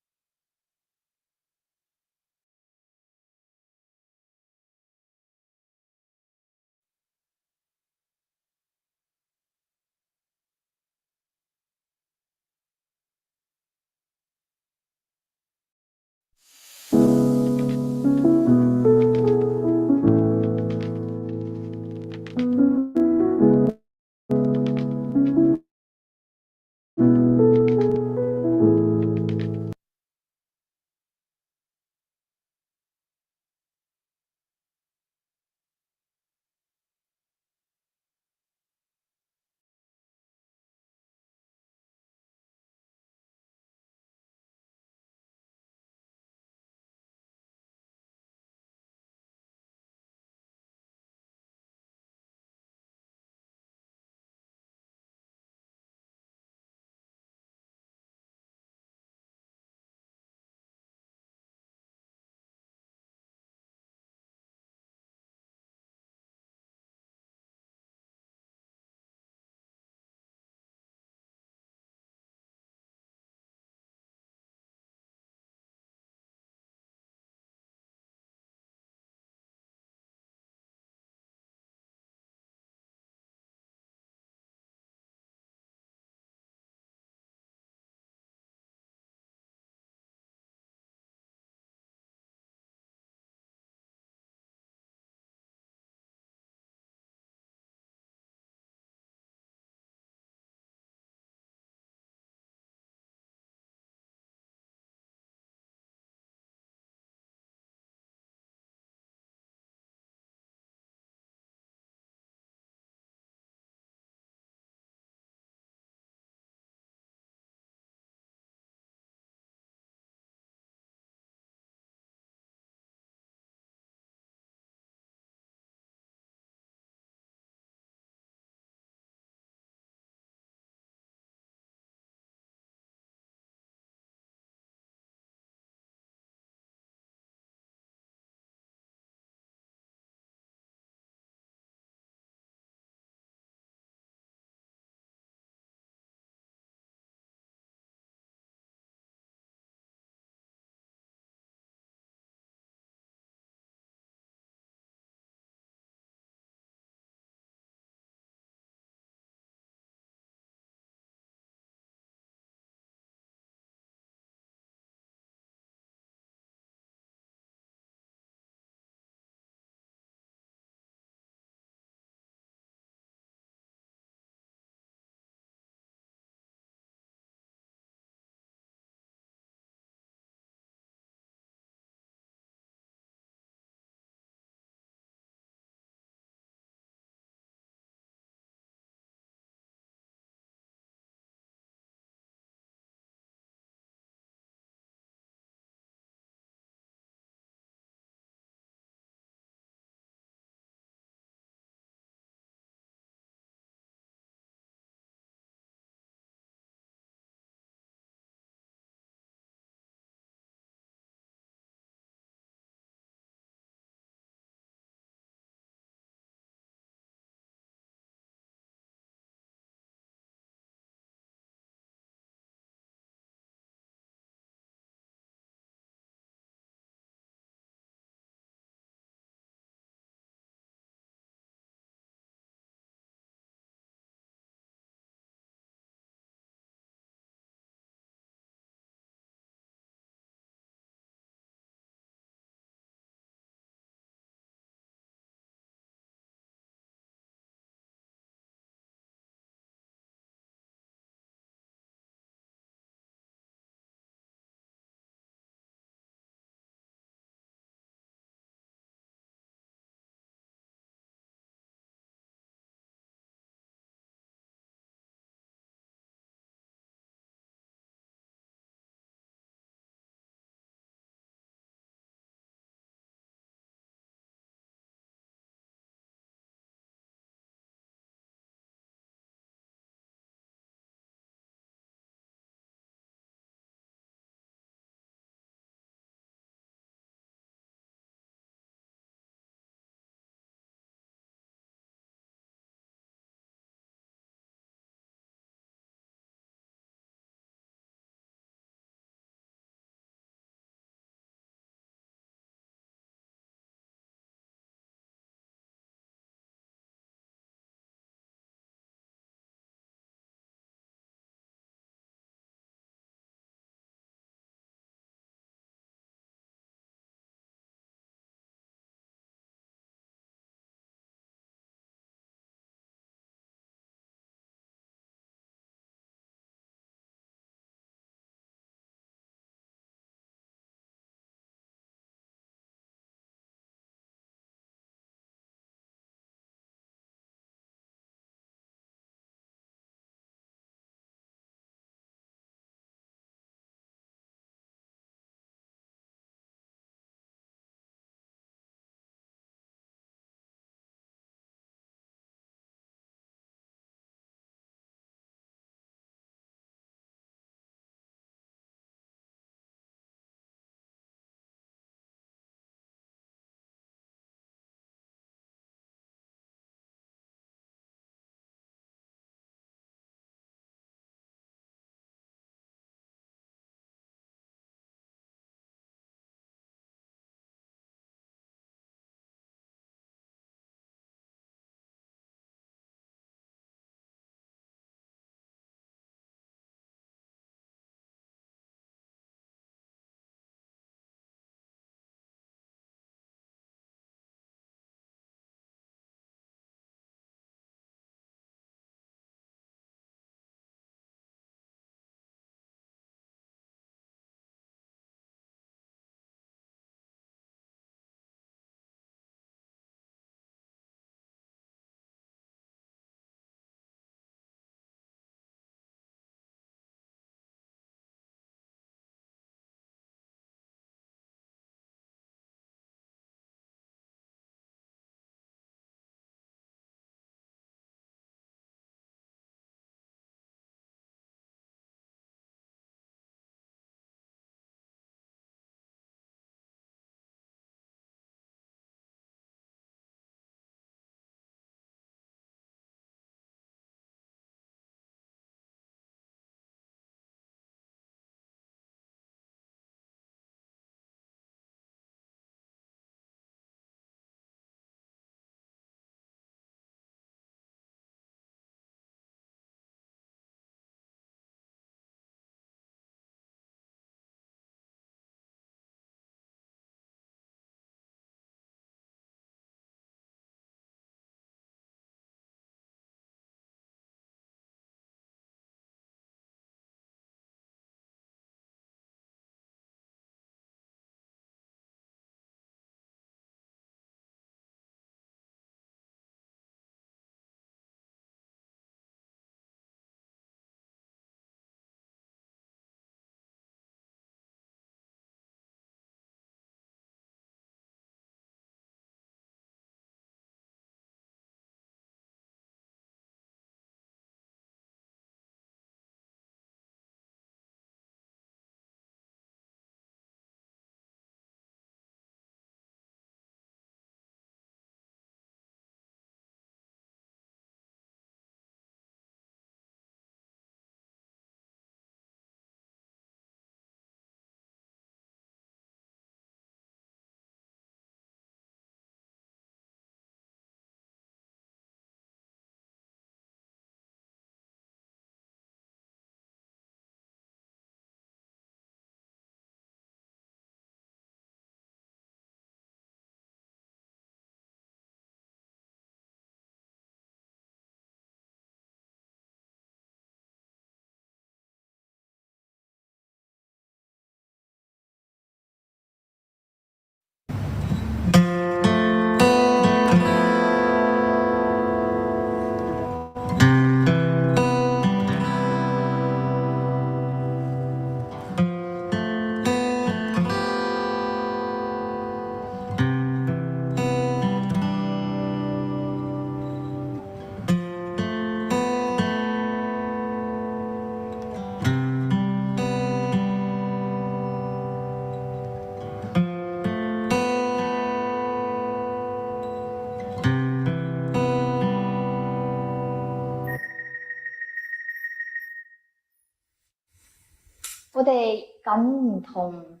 我哋咁唔同，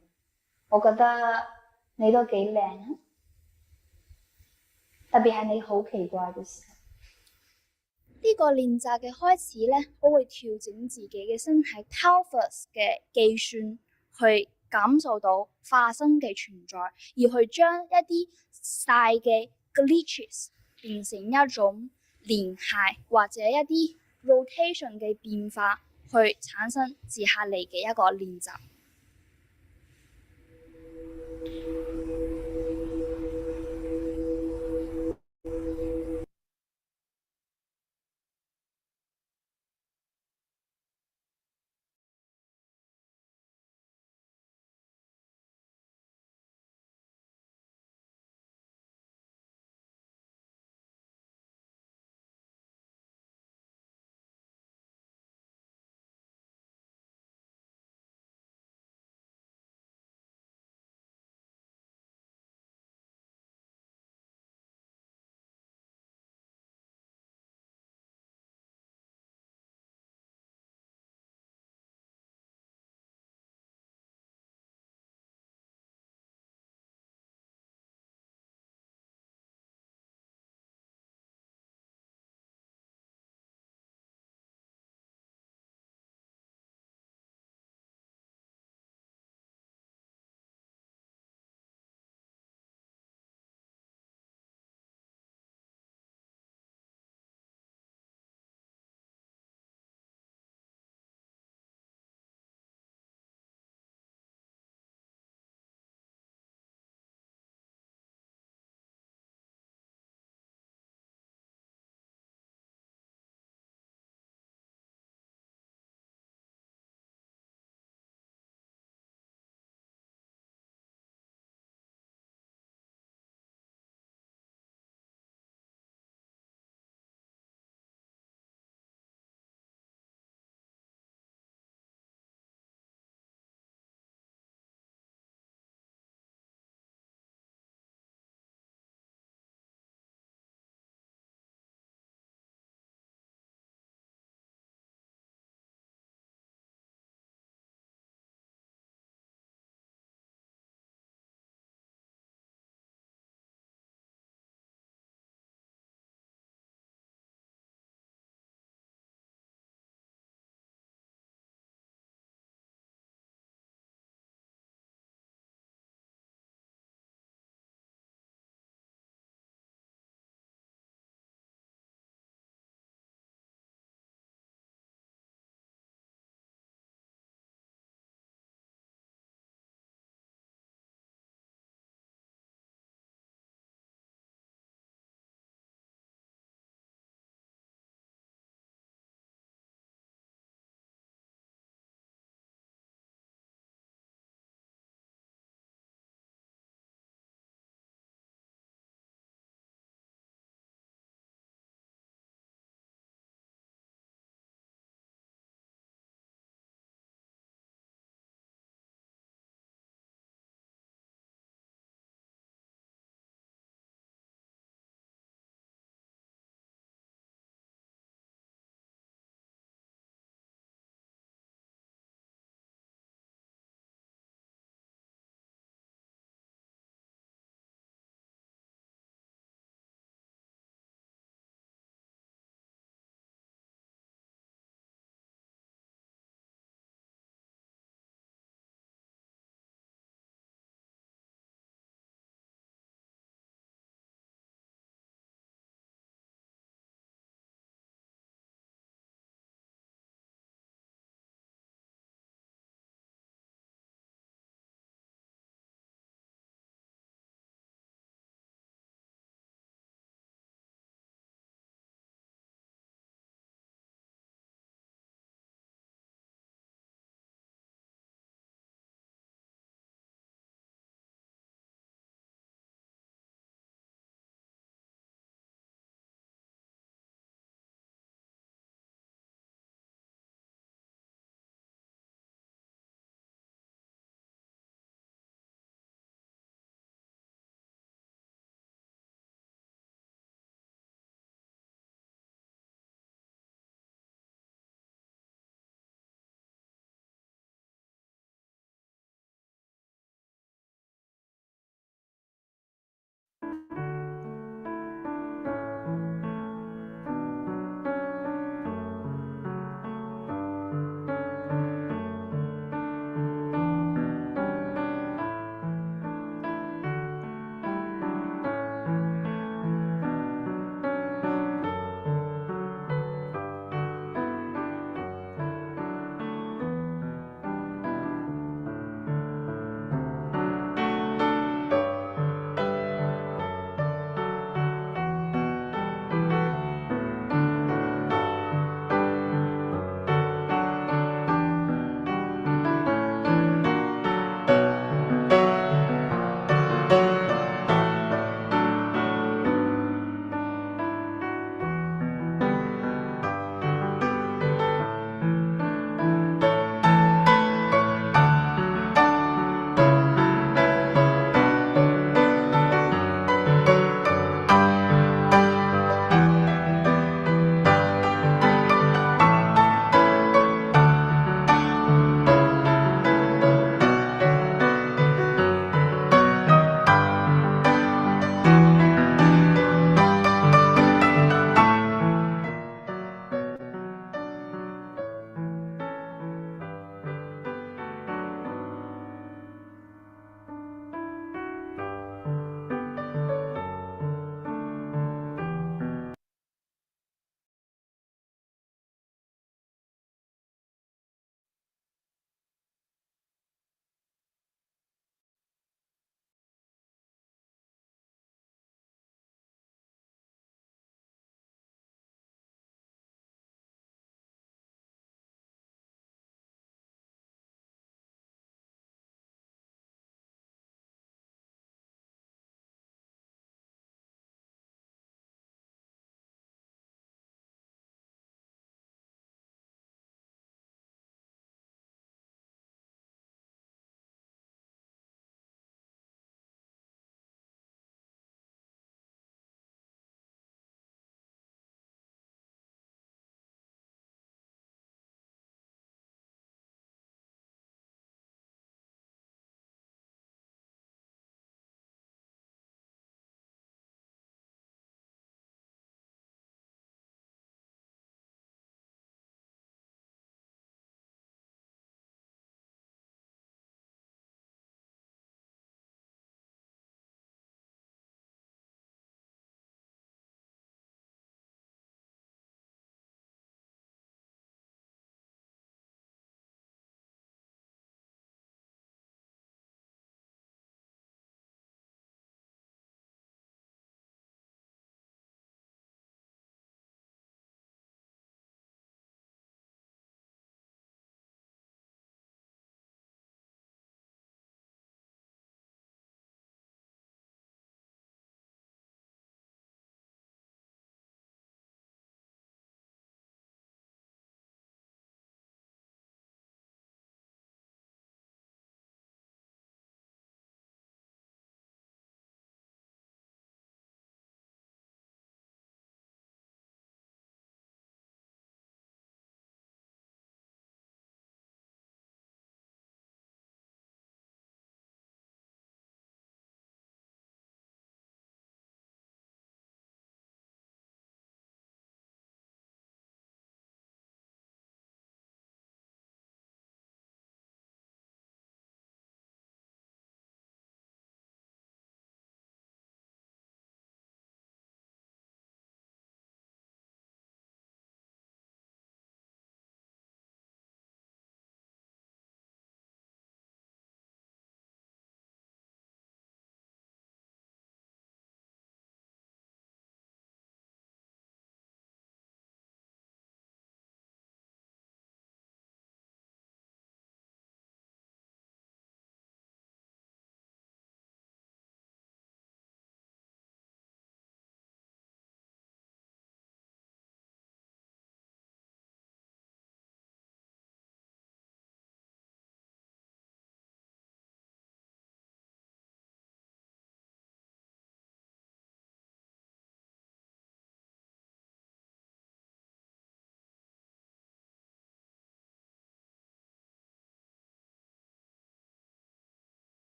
我覺得你都幾靚啊！特別係你好奇怪嘅時候。呢個練習嘅開始呢，我會調整自己嘅身體 Taoist 嘅計算，去感受到化身嘅存在，而去將一啲細嘅 glitches 變成一種聯繫或者一啲 rotation 嘅變化，去產生接下嚟嘅一個練習。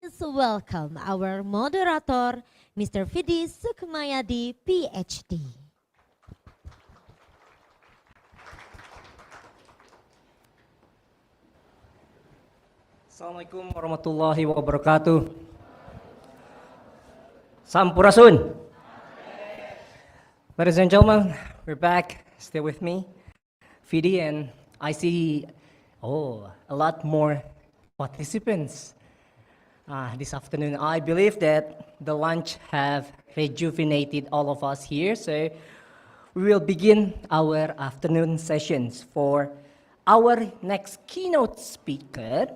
Please welcome our moderator, Mr. Fidi Sukmayadi, PhD. Assalamualaikum warahmatullahi wabarakatuh. Sampurasun. Ladies and gentlemen, we're back. Stay with me, Fidi, and I see a lot more participants this afternoon. I believe that the lunch have rejuvenated all of us here, so we will begin our afternoon sessions for our next keynote speaker.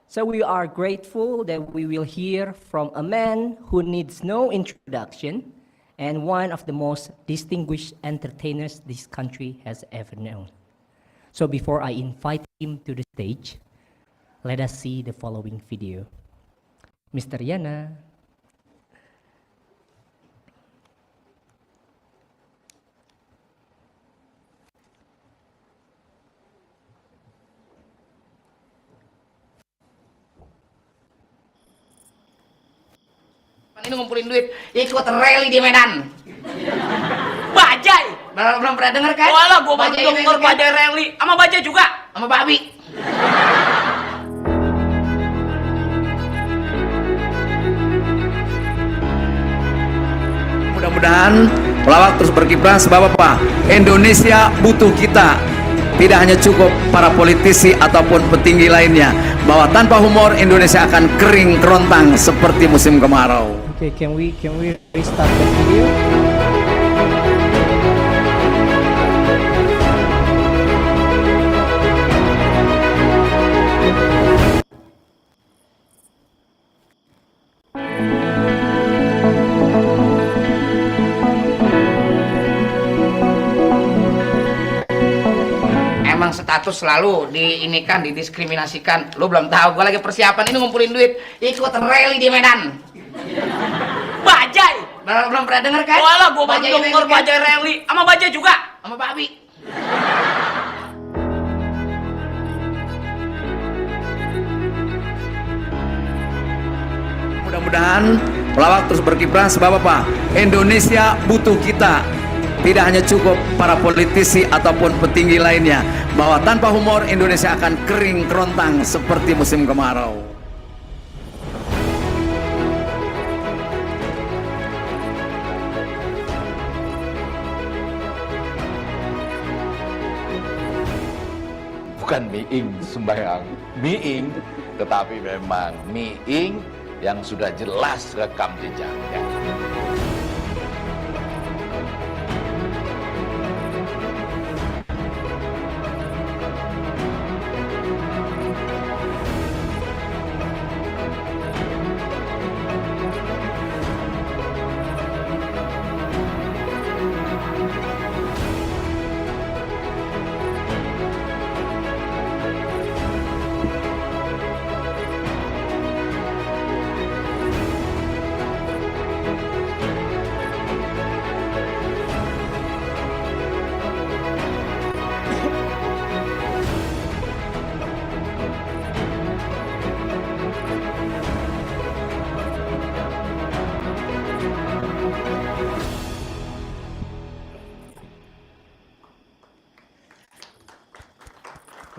So we are grateful that we will hear from a man who needs no introduction and one of the most distinguished entertainers this country has ever known. So before I invite him to the stage, let us see the following video. Mr. Yana. Ini ngumpulin duit, ikut rally di Medan. Bajai. Belum pernah denger kan? Walah, gua baru denger Bajai rally. Sama Bajai juga, sama babi. Mudah-mudahan pelawak terus berkiprah sebab apa? Indonesia butuh kita. Tidak hanya cukup para politisi ataupun petinggi lainnya, bahwa tanpa humor Indonesia akan kering kerontang seperti musim kemarau. Okay, can we restart the video? Emang status selalu diinikan, didiskriminasikan. Lu belum tahu, gua lagi persiapan ini ngumpulin duit, ikut rally di Medan. Bajai. Belum pernah denger kan? Walah, gua baru denger Bajai rally. Sama Bajai juga, sama babi. Mudah-mudahan pelawak terus berkiprah sebab apa? Indonesia butuh kita. Tidak hanya cukup para politisi ataupun petinggi lainnya, bahwa tanpa humor Indonesia akan kering kerontang seperti musim kemarau. Bukan miing sembahyang miing, tetapi memang miing yang sudah jelas rekam jejaknya.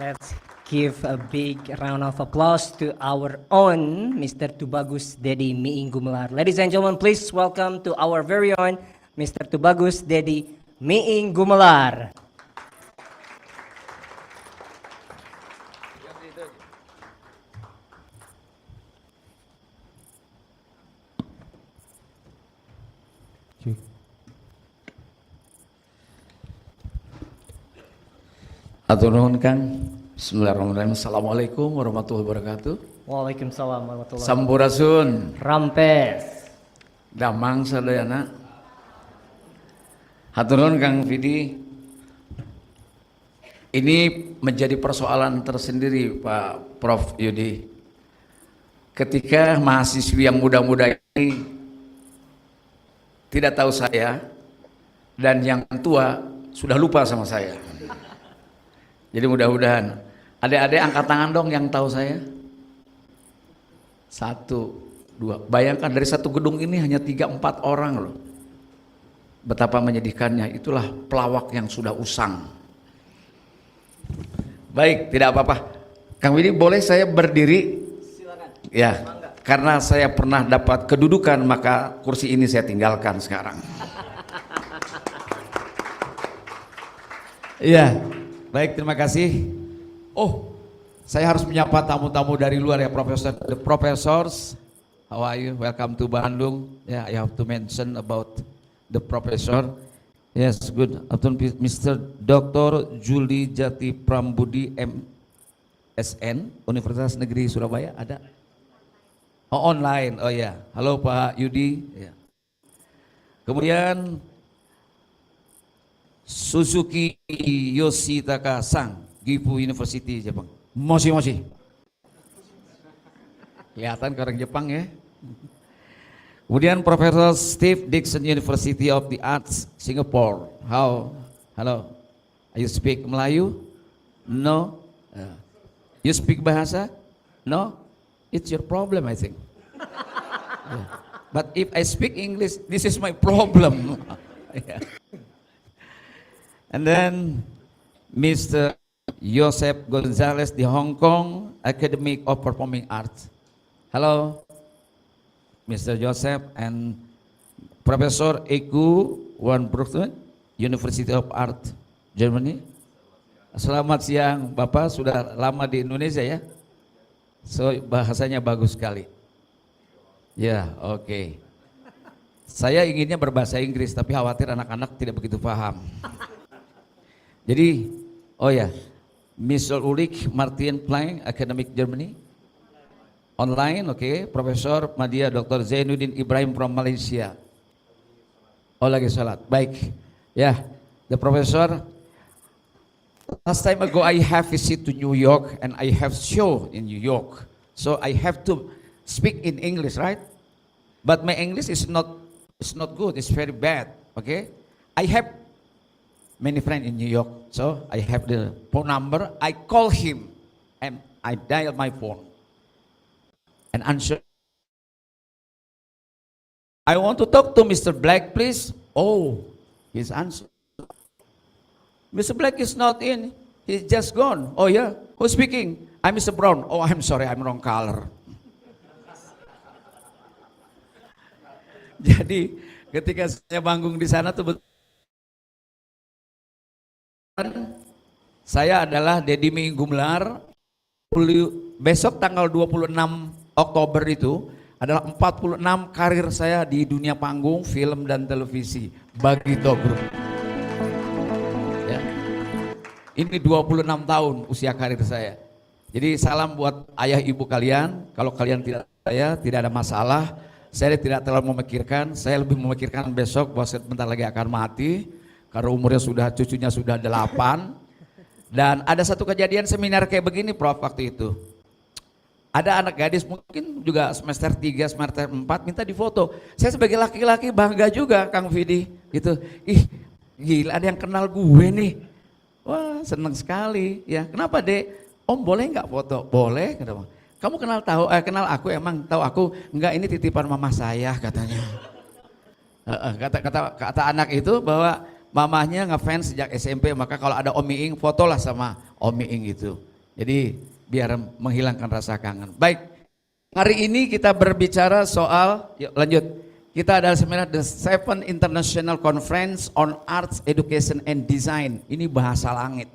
Let's give a big round of applause to our own Mr. Tubagus Dedi Miing Gumelar. Ladies and gentlemen, please welcome to our very own Mr. Tubagus Dedi Miing Gumelar. Atur nuhun Kang. Bismillahirrahmanirrahim. Assalamualaikum warahmatullahi wabarakatuh. Waalaikumsalam warahmatullahi wabarakatuh. Sampurasun. Rampes. Damang sadayana. Hatur nuhun Kang Fidi. Ini menjadi persoalan tersendiri Pak Prof Yudi. Ketika mahasiswi yang muda-muda ini tidak tahu saya dan yang tua sudah lupa sama saya. Jadi mudah-mudahan adik-adik angkat tangan dong yang tahu saya. Satu, dua. Bayangkan dari satu gedung ini hanya 3-4 orang loh. Betapa menyedihkannya. Itulah pelawak yang sudah usang. Baik, tidak apa-apa. Kang Widi, boleh saya berdiri? Silakan. Ya, karena saya pernah dapat kedudukan, maka kursi ini saya tinggalkan sekarang. Iya, baik, terima kasih. Oh, saya harus menyapa tamu-tamu dari luar ya, Profesor. The professors, how are you? Welcome to Bandung. Yeah, I have to mention about the professor. Yes, good afternoon, Mr. Dr. Juli Jati Prambudi MSN, Universitas Negeri Surabaya, ada? Oh, online, oh ya. Halo Pak Yudi. Ya. Kemudian Suzuki Yoshitaka Sang, Gifu University Jepang. Moshi. Kelihatan ke orang Jepang ya. Kemudian Profesor Steve Dixon University of the Arts Singapore. Hello. You speak Melayu? No. You speak bahasa? No. It's your problem, I think. Yeah. But if I speak English, this is my problem. Yeah. And then Mr. Joseph Gonzalez di Hong Kong Academy of Performing Arts. Hello, Mr. Joseph, and Professor Eku Wan Bruggen, University of Art, Germany. Selamat siang, Bapak sudah lama di Indonesia ya? So bahasanya bagus sekali. Ya, oke. Saya inginnya berbahasa Inggris, tapi khawatir anak-anak tidak begitu paham. Jadi, oh ya, Mr. Ulrich Martin Planck, Academic Germany. Online, oke. Profesor Madya Dr. Zainuddin Ibrahim from Malaysia. Oh, lagi salat. Baik. Ya, the professor. Last time ago I have visit to New York and I have show in New York. So I have to speak in English, right? But my English is not good. It's very bad. Okay? I have many friends in New York, so I have the phone number. I call him and I dial my phone and answer. I want to talk to Mr. Black, please. Oh, his answer. Mr. Black is not in. He's just gone. Oh yeah, who's speaking? I'm Mr. Brown. Oh, I'm sorry, I'm wrong color. Jadi ketika saya manggung di sana tuh saya adalah Deddy Minggumlar. Besok tanggal 26 Oktober itu adalah 46 karir saya di dunia panggung, film dan televisi bagi Group. Ya. Ini 26 tahun usia karir saya. Jadi salam buat ayah ibu kalian. Kalau kalian tidak ada masalah. Saya tidak terlalu memikirkan. Saya lebih memikirkan besok bahwa sebentar lagi akan mati. Karena umurnya cucunya sudah 8. Dan ada satu kejadian seminar kayak begini Prof waktu itu. Ada anak gadis mungkin juga semester 3, semester 4 minta difoto. Saya sebagai laki-laki bangga juga Kang Vidi gitu. Ih gila ada yang kenal gue nih. Wah seneng sekali ya. Kenapa Dek? Om boleh nggak foto? Boleh. Kenapa? Kamu kenal aku emang tahu aku? Enggak, ini titipan mama saya katanya. Kata anak itu bahwa mamahnya ngefans sejak SMP, maka kalau ada Om Iing fotolah sama Om Iing itu. Jadi biar menghilangkan rasa kangen. Baik, hari ini kita berbicara soal, yuk lanjut. Kita ada seminar The 7 International Conference on Arts, Education and Design. Ini bahasa langit.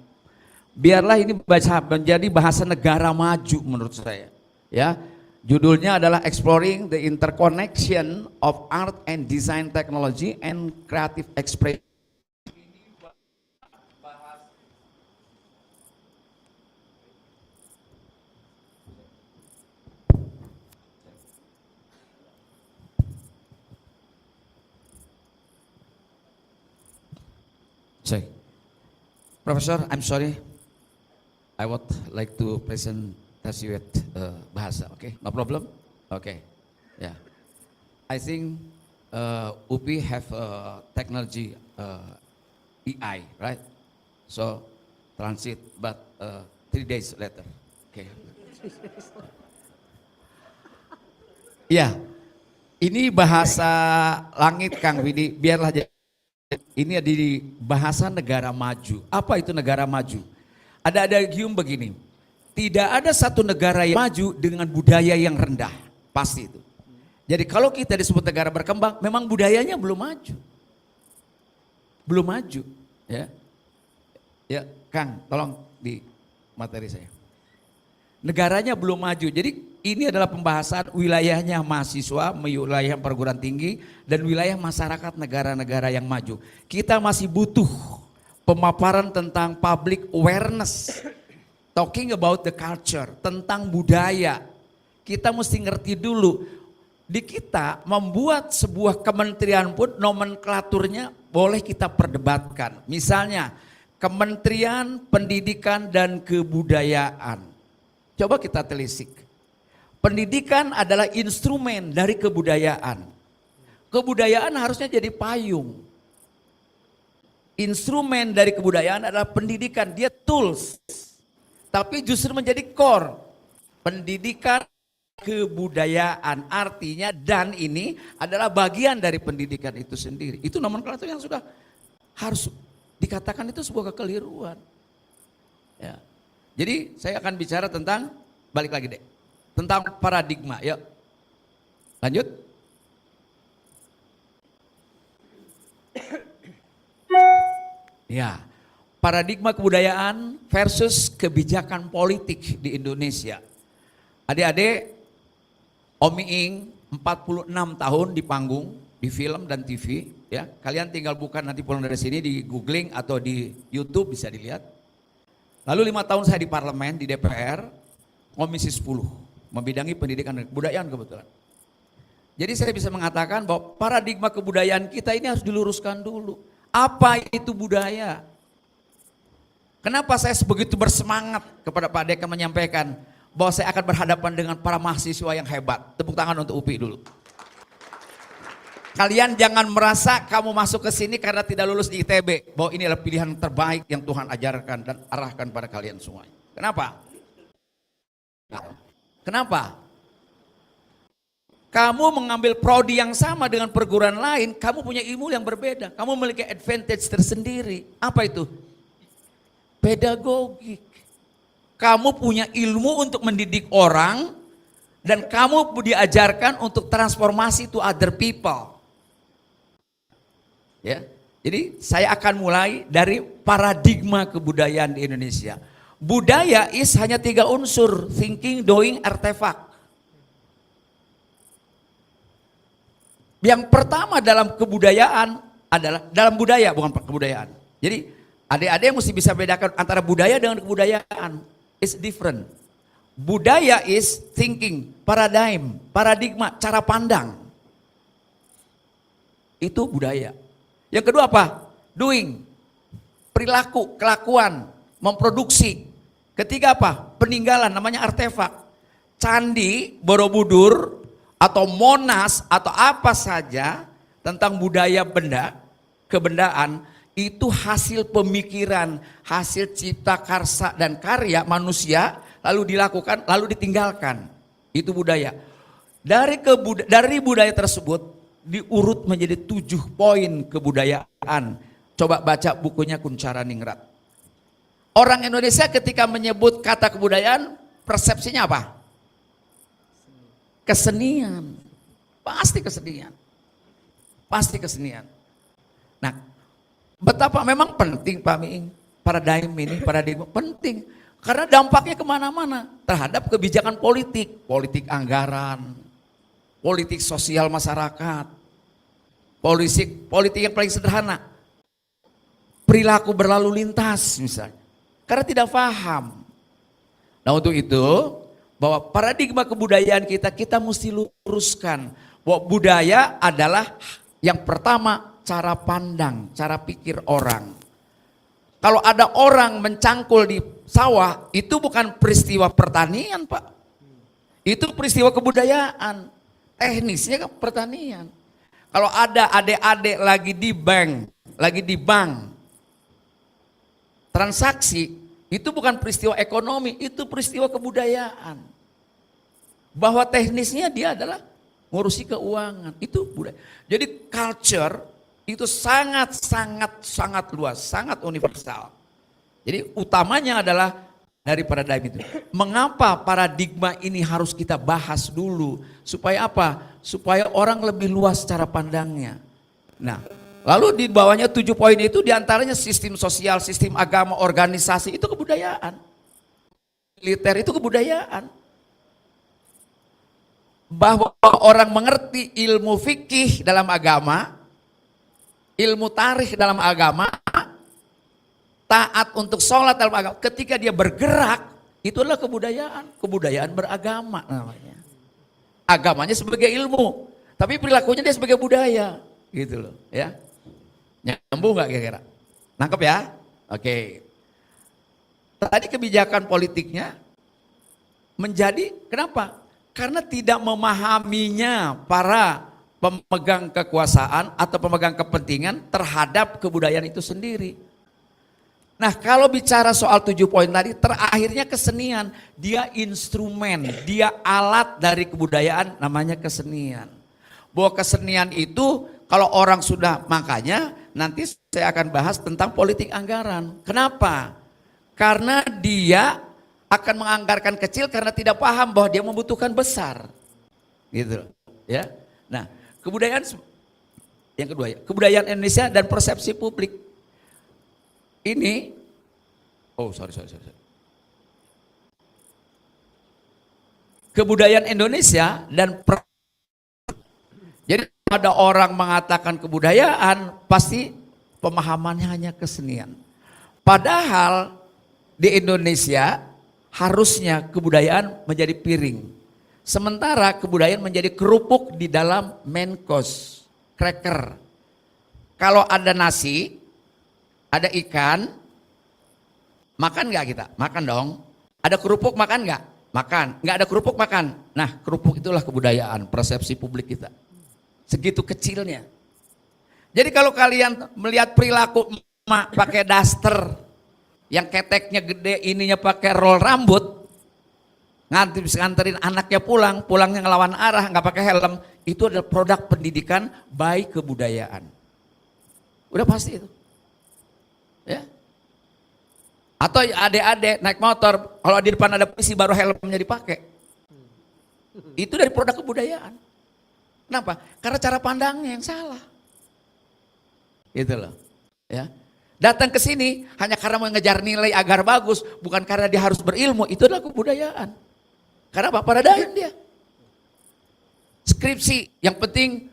Biarlah ini menjadi bahasa negara maju menurut saya. Ya, judulnya adalah Exploring the Interconnection of Art and Design Technology and Creative Expression. Sorry. Professor, I'm sorry. I would like to present you with bahasa, okay? No problem? Okay. Yeah. I think UPI have technology EI, right? So transit, but 3 days later. Okay. Ya, ini bahasa langit Kang Widi, biarlah ini di bahasa negara maju. Apa itu negara maju? Ada adagium begini, tidak ada satu negara yang maju dengan budaya yang rendah, pasti itu. Jadi kalau kita disebut negara berkembang, memang budayanya belum maju. Belum maju, ya. Ya, Kang, tolong di materi saya. Negaranya belum maju. Jadi ini adalah pembahasan wilayahnya mahasiswa, wilayah perguruan tinggi, dan wilayah masyarakat negara-negara yang maju. Kita masih butuh pemaparan tentang public awareness, talking about the culture, tentang budaya. Kita mesti ngerti dulu. Di kita membuat sebuah kementerian pun nomenklaturnya boleh kita perdebatkan. Misalnya Kementerian Pendidikan dan Kebudayaan. Coba kita telisik. Pendidikan adalah instrumen dari kebudayaan. Kebudayaan harusnya jadi payung. Instrumen dari kebudayaan adalah pendidikan, dia tools. Tapi justru menjadi core. Pendidikan kebudayaan artinya dan ini adalah bagian dari pendidikan itu sendiri. Itu nomenklatur yang sudah harus dikatakan itu sebuah kekeliruan. Ya. Jadi saya akan bicara tentang, balik lagi deh, tentang paradigma. Yuk, lanjut. Ya, paradigma kebudayaan versus kebijakan politik di Indonesia. Adik-adik, Om Iing 46 tahun di panggung, di film dan TV. Ya, kalian tinggal buka nanti pulang dari sini di googling atau di YouTube bisa dilihat. Lalu 5 tahun saya di parlemen, di DPR, Komisi 10, membidangi pendidikan dan kebudayaan kebetulan. Jadi saya bisa mengatakan bahwa paradigma kebudayaan kita ini harus diluruskan dulu. Apa itu budaya? Kenapa saya begitu bersemangat kepada Pak Dekan menyampaikan bahwa saya akan berhadapan dengan para mahasiswa yang hebat. Tepuk tangan untuk UPI dulu. Kalian jangan merasa kamu masuk ke sini karena tidak lulus di ITB. Bahwa ini adalah pilihan terbaik yang Tuhan ajarkan dan arahkan pada kalian semua. Kenapa? Kenapa? Kamu mengambil prodi yang sama dengan perguruan lain, kamu punya ilmu yang berbeda. Kamu memiliki advantage tersendiri. Apa itu? Pedagogik. Kamu punya ilmu untuk mendidik orang dan kamu diajarkan untuk transformasi to other people. Ya. Jadi saya akan mulai dari paradigma kebudayaan di Indonesia. Budaya is hanya 3 unsur, thinking, doing, artefak. Yang pertama dalam kebudayaan adalah, dalam budaya bukan kebudayaan. Jadi adik-adik mesti bisa bedakan antara budaya dengan kebudayaan. It's different. Budaya is thinking, paradigma, cara pandang. Itu budaya. Yang kedua apa? Doing, perilaku, kelakuan, memproduksi. Ketiga apa? Peninggalan, namanya artefak. Candi, Borobudur, atau Monas, atau apa saja tentang budaya benda, kebendaan, itu hasil pemikiran, hasil cipta karsa dan karya manusia, lalu dilakukan, lalu ditinggalkan. Itu budaya. Dari budaya tersebut, diurut menjadi 7 poin kebudayaan. Coba baca bukunya Kunchara Ningrat. Orang Indonesia ketika menyebut kata kebudayaan, persepsinya apa? Kesenian. Pasti kesenian. Pasti kesenian. Nah, betapa memang penting Pak Miing, paradigma penting. Karena dampaknya kemana-mana terhadap kebijakan politik. Politik anggaran, politik sosial masyarakat, politik yang paling sederhana, perilaku berlalu lintas misalnya, karena tidak paham. Nah untuk itu, bahwa paradigma kebudayaan kita mesti luruskan, bahwa budaya adalah yang pertama cara pandang, cara pikir orang. Kalau ada orang mencangkul di sawah, itu bukan peristiwa pertanian Pak, itu peristiwa kebudayaan. Teknisnya kan pertanian. Kalau ada adik-adik lagi di bank, transaksi, itu bukan peristiwa ekonomi, itu peristiwa kebudayaan. Bahwa teknisnya dia adalah ngurusi keuangan. Itu budaya. Jadi culture itu sangat luas, sangat universal. Jadi utamanya adalah dari paradigma itu. Mengapa paradigma ini harus kita bahas dulu? Supaya apa? Supaya orang lebih luas cara pandangnya. Nah, lalu di bawahnya 7 poin itu diantaranya sistem sosial, sistem agama, organisasi, itu kebudayaan. Militer itu kebudayaan. Bahwa orang mengerti ilmu fikih dalam agama, ilmu tarikh dalam agama, taat untuk sholat dalam agama, ketika dia bergerak, itu adalah kebudayaan beragama namanya. Agamanya sebagai ilmu, tapi perilakunya dia sebagai budaya, gitu loh, ya. Nyambung nggak kira-kira? Nangkep ya? Oke. Tadi kebijakan politiknya menjadi, kenapa? Karena tidak memahaminya para pemegang kekuasaan atau pemegang kepentingan terhadap kebudayaan itu sendiri. Nah, kalau bicara soal 7 poin tadi, terakhirnya kesenian. Dia instrumen, dia alat dari kebudayaan, namanya kesenian. Bahwa kesenian itu kalau orang sudah, makanya nanti saya akan bahas tentang politik anggaran. Kenapa? Karena dia akan menganggarkan kecil karena tidak paham bahwa dia membutuhkan besar. Gitu, ya. Nah, kebudayaan yang kedua ya, kebudayaan Indonesia dan persepsi publik. Ini, sorry. Kebudayaan Indonesia dan jadi ada orang mengatakan kebudayaan, pasti pemahamannya hanya kesenian. Padahal di Indonesia harusnya kebudayaan menjadi piring. Sementara kebudayaan menjadi kerupuk di dalam main course, cracker. Kalau ada nasi, ada ikan, makan nggak kita? Makan dong. Ada kerupuk makan nggak? Makan. Nggak ada kerupuk makan. Nah, kerupuk itulah kebudayaan, persepsi publik kita. Segitu kecilnya. Jadi kalau kalian melihat perilaku emak pakai daster, yang keteknya gede, ininya pakai roll rambut, nganterin anaknya pulangnya ngelawan arah, nggak pakai helm, itu adalah produk pendidikan by kebudayaan. Udah pasti itu. Ya. Atau adik-adik naik motor, kalau di depan ada polisi baru helmnya dipakai. Itu dari produk kebudayaan. Kenapa? Karena cara pandangnya yang salah. Gitu loh. Ya. Datang ke sini hanya karena mengejar nilai agar bagus, bukan karena dia harus berilmu, itu adalah kebudayaan. Karena apa? Paradigm dia. Skripsi, yang penting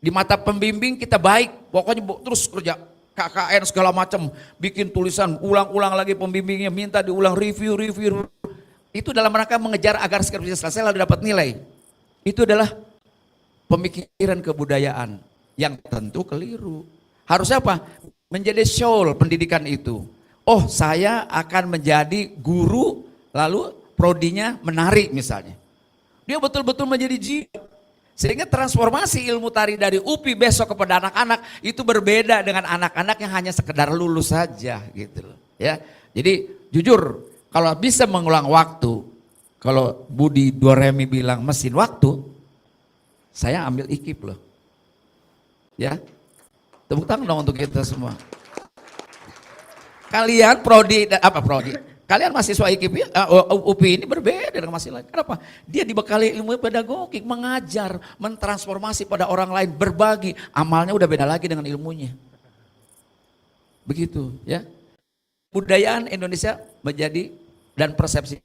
di mata pembimbing kita baik, pokoknya terus kerja. KKN segala macam, bikin tulisan, ulang-ulang lagi pembimbingnya, minta diulang, review. Itu dalam rangka mengejar agar skripsi selesai lalu dapat nilai. Itu adalah pemikiran kebudayaan yang tentu keliru. Harusnya apa? Menjadi soul pendidikan itu. Oh, saya akan menjadi guru, lalu prodinya menari misalnya. Dia betul-betul menjadi jiwa. Sehingga transformasi ilmu tari dari UPI besok kepada anak-anak itu berbeda dengan anak-anak yang hanya sekedar lulus saja gitu loh. Ya. Jadi jujur, kalau bisa mengulang waktu, kalau Budi Doremi bilang mesin waktu, saya ambil IKIP loh. Ya. Tepuk tangan dong untuk kita semua. Kalian prodi, kalian mahasiswa IKIP, UPI ini berbeda dengan mahasiswa lain. Kenapa? Dia dibekali ilmu pedagogik, mengajar, mentransformasi pada orang lain, berbagi. Amalnya udah beda lagi dengan ilmunya. Begitu ya. Budayaan Indonesia menjadi dan persepsi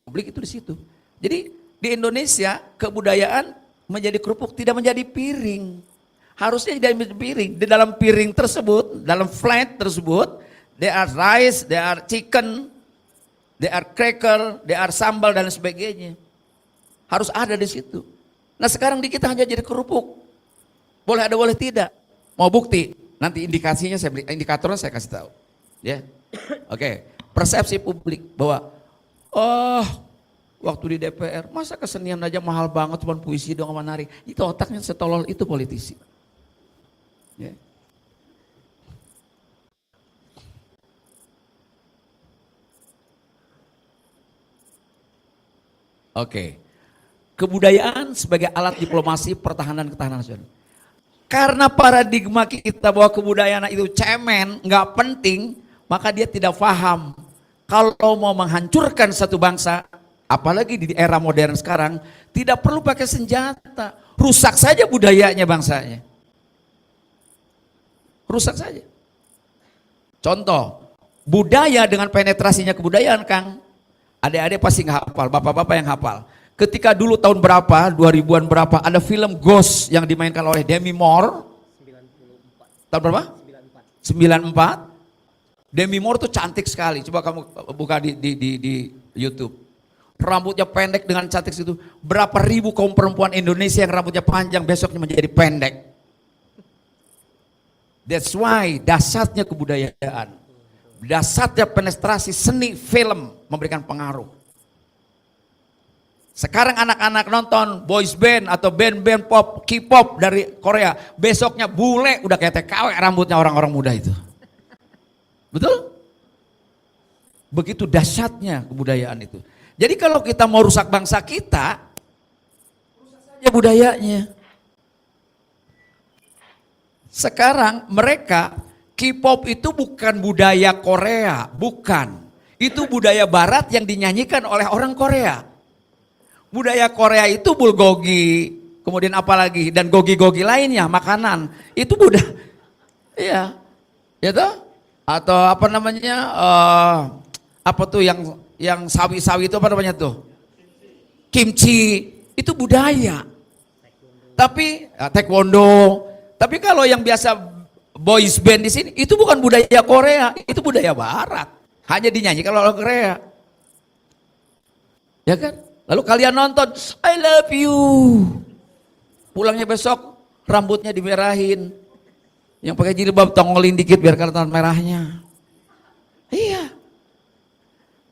publik itu di situ. Jadi di Indonesia kebudayaan menjadi kerupuk, tidak menjadi piring. Harusnya tidak menjadi piring. Di dalam piring tersebut, dalam flat tersebut, there are rice, there are chicken, there are cracker, there are sambal dan sebagainya. Harus ada di situ. Nah sekarang di kita hanya jadi kerupuk. Boleh ada, boleh tidak. Mau bukti? Nanti indikasinya saya beri, indikatornya saya kasih tahu. Ya, oke. Persepsi publik bahwa, waktu di DPR masa kesenian aja mahal banget, cuma puisi doang sama nari. Itu otaknya setolol itu politisi. Ya. Oke, kebudayaan sebagai alat diplomasi pertahanan ketahanan nasional. Karena paradigma kita bahwa kebudayaan itu cemen, nggak penting, maka dia tidak paham. Kalau mau menghancurkan satu bangsa, apalagi di era modern sekarang, tidak perlu pakai senjata. Rusak saja budayanya bangsanya. Rusak saja. Contoh, budaya dengan penetrasinya kebudayaan, Kang. Adik-adik pasti nggak hafal, bapak-bapak yang hafal. Ketika dulu tahun berapa, 2000-an berapa, ada film Ghost yang dimainkan oleh Demi Moore. Tahun berapa? 94. Demi Moore tuh cantik sekali. Coba kamu buka di YouTube. Rambutnya pendek dengan cantik itu. Berapa ribu kaum perempuan Indonesia yang rambutnya panjang besoknya menjadi pendek. That's why dasarnya kebudayaan. Dasarnya penetrasi seni film memberikan pengaruh. Sekarang anak-anak nonton boys band atau band-band pop, K-pop dari Korea. Besoknya bule udah kayak TKW rambutnya orang-orang muda itu. Betul? Begitu dahsyatnya kebudayaan itu. Jadi kalau kita mau rusak bangsa kita, rusak saja budayanya. Sekarang mereka, K-pop itu bukan budaya Korea, bukan. Itu budaya barat yang dinyanyikan oleh orang Korea. Budaya Korea itu bulgogi, kemudian apalagi, dan gogi-gogi lainnya, makanan. Itu budaya, iya, ya toh? Atau apa namanya, apa tuh yang sawi-sawi itu apa namanya tuh? Kimchi, itu budaya. Tapi taekwondo. Tapi kalau yang biasa boys band di sini itu bukan budaya Korea, itu budaya Barat. Hanya dinyanyikan oleh Korea. Ya kan? Lalu kalian nonton, I love you. Pulangnya besok rambutnya dimerahin. Yang pakai jilbab tongolin dikit biar kelihatan merahnya. Iya.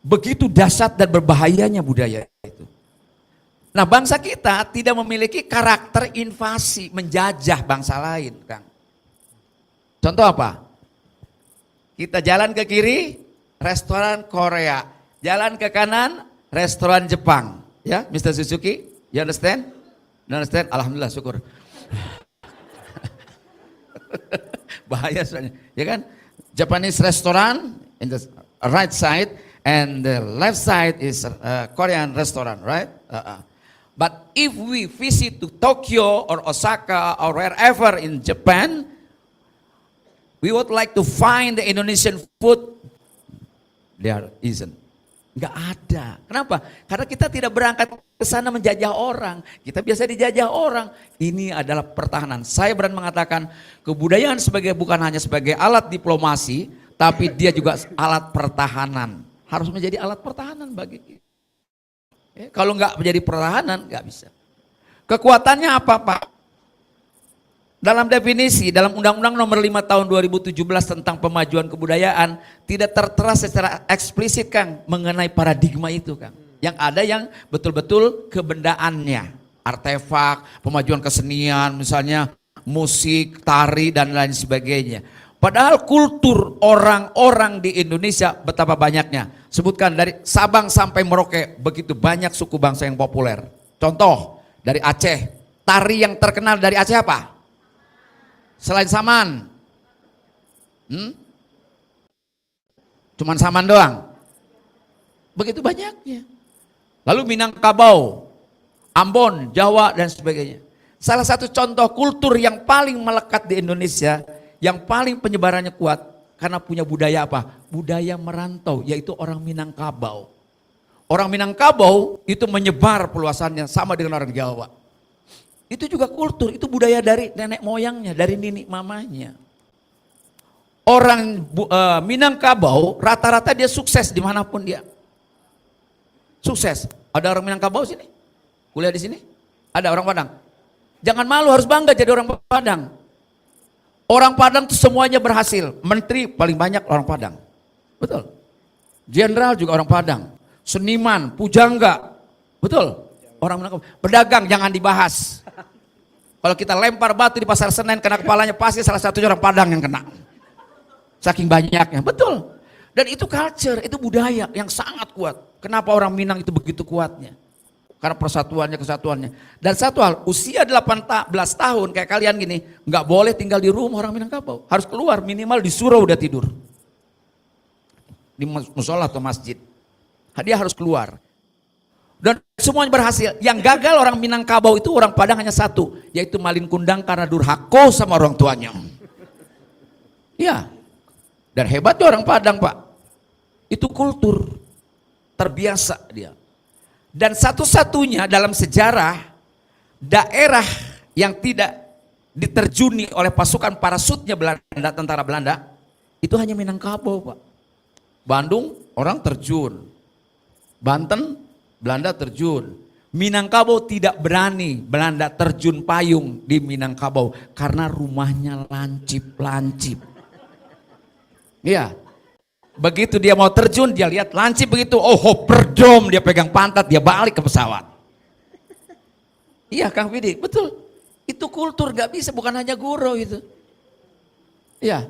Begitu dahsyat dan berbahayanya budaya itu. Nah, bangsa kita tidak memiliki karakter invasi, menjajah bangsa lain, Kang. Contoh apa? Kita jalan ke kiri, restoran Korea. Jalan ke kanan, restoran Jepang. Ya, Mr. Suzuki, you understand? You understand? Alhamdulillah, syukur. Bahaya soalnya, ya kan? Japanese restaurant in the right side and the left side is Korean restaurant, right? But if we visit to Tokyo or Osaka or wherever in Japan, we would like to find the Indonesian food. There isn't. Nggak ada. Kenapa? Karena kita tidak berangkat ke sana menjajah orang. Kita biasa dijajah orang. Ini adalah pertahanan. Saya berani mengatakan kebudayaan bukan hanya sebagai alat diplomasi, tapi dia juga alat pertahanan. Harus menjadi alat pertahanan bagi kita. Kalau nggak menjadi pertahanan, nggak bisa. Kekuatannya apa, Pak? Dalam definisi, dalam Undang-Undang Nomor 5 Tahun 2017 tentang pemajuan kebudayaan, tidak tertera secara eksplisit, Kang, mengenai paradigma itu, Kang. Yang ada yang betul-betul kebendaannya, artefak, pemajuan kesenian, misalnya musik, tari, dan lain sebagainya. Padahal kultur orang-orang di Indonesia betapa banyaknya. Sebutkan dari Sabang sampai Merauke, begitu banyak suku bangsa yang populer. Contoh, dari Aceh, tari yang terkenal dari Aceh apa? Selain saman, cuman saman doang. Begitu banyaknya. Lalu Minangkabau, Ambon, Jawa dan sebagainya. Salah satu contoh kultur yang paling melekat di Indonesia, yang paling penyebarannya kuat karena punya budaya apa? Budaya merantau, yaitu orang Minangkabau. Orang Minangkabau itu menyebar peluasannya sama dengan orang Jawa. Itu juga kultur, itu budaya dari nenek moyangnya, dari nenek mamanya. Orang Minangkabau rata-rata dia sukses dimanapun dia. Sukses. Ada orang Minangkabau sini? Kuliah di sini? Ada orang Padang? Jangan malu, harus bangga jadi orang Padang. Orang Padang itu semuanya berhasil. Menteri paling banyak orang Padang. Betul. Jenderal juga orang Padang. Seniman, pujangga. Betul. Orang Minangkabau. Pedagang jangan dibahas. Kalau kita lempar batu di pasar Senen kena kepalanya, pasti salah satunya orang Padang yang kena. Saking banyaknya, betul. Dan itu culture, itu budaya yang sangat kuat. Kenapa orang Minang itu begitu kuatnya? Karena persatuannya, kesatuannya. Dan satu hal, usia 18 tahun kayak kalian gini, nggak boleh tinggal di rumah orang Minangkabau. Harus keluar, minimal di surau udah tidur. Di musola atau masjid. Dia harus keluar. Dan semuanya berhasil. Yang gagal orang Minangkabau itu orang Padang hanya satu, yaitu malin kundang karena durhaka sama orang tuanya. Iya. Dan hebatnya orang Padang, Pak. Itu kultur. Terbiasa dia. Dan satu-satunya dalam sejarah daerah yang tidak diterjuni oleh pasukan parasutnya Belanda, tentara Belanda, itu hanya Minangkabau, Pak. Bandung orang terjun. Banten Belanda terjun. Minangkabau tidak berani Belanda terjun payung di Minangkabau karena rumahnya lancip-lancip. Iya. Begitu dia mau terjun, dia lihat lancip begitu, oh hoperdom, dia pegang pantat, dia balik ke pesawat. Iya Kang Fidi, betul. Itu kultur, gak bisa, bukan hanya guru itu. Iya.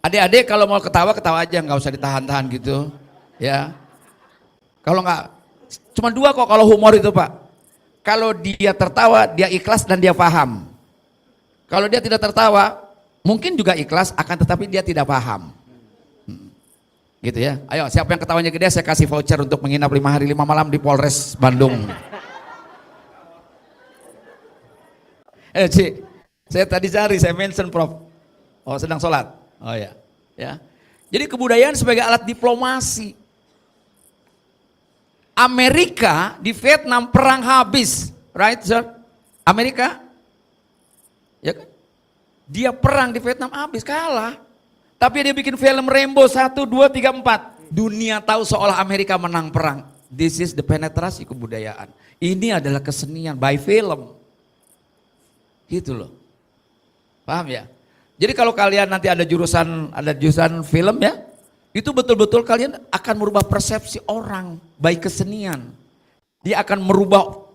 Adik-adik kalau mau ketawa, ketawa aja, nggak usah ditahan-tahan gitu. Ya. Kalau nggak, cuma dua kok kalau humor itu Pak. Kalau dia tertawa, dia ikhlas dan dia paham. Kalau dia tidak tertawa, mungkin juga ikhlas, akan tetapi dia tidak paham. Gitu ya. Ayo, siapa yang ketawanya gede saya kasih voucher untuk menginap 5 hari 5 malam di Polres Bandung. Cik, saya tadi cari, saya mention Prof. Oh, sedang sholat. Oh ya. Ya. Jadi kebudayaan sebagai alat diplomasi. Amerika di Vietnam perang habis, right sir? Amerika, ya kan? Dia perang di Vietnam habis, kalah. Tapi dia bikin film Rambo 1, 2, 3, 4. Dunia tahu seolah Amerika menang perang. This is the penetrasi kebudayaan. Ini adalah kesenian by film. Gitu loh. Paham ya? Jadi kalau kalian nanti ada jurusan film ya, itu betul-betul kalian akan merubah persepsi orang by kesenian. Dia akan merubah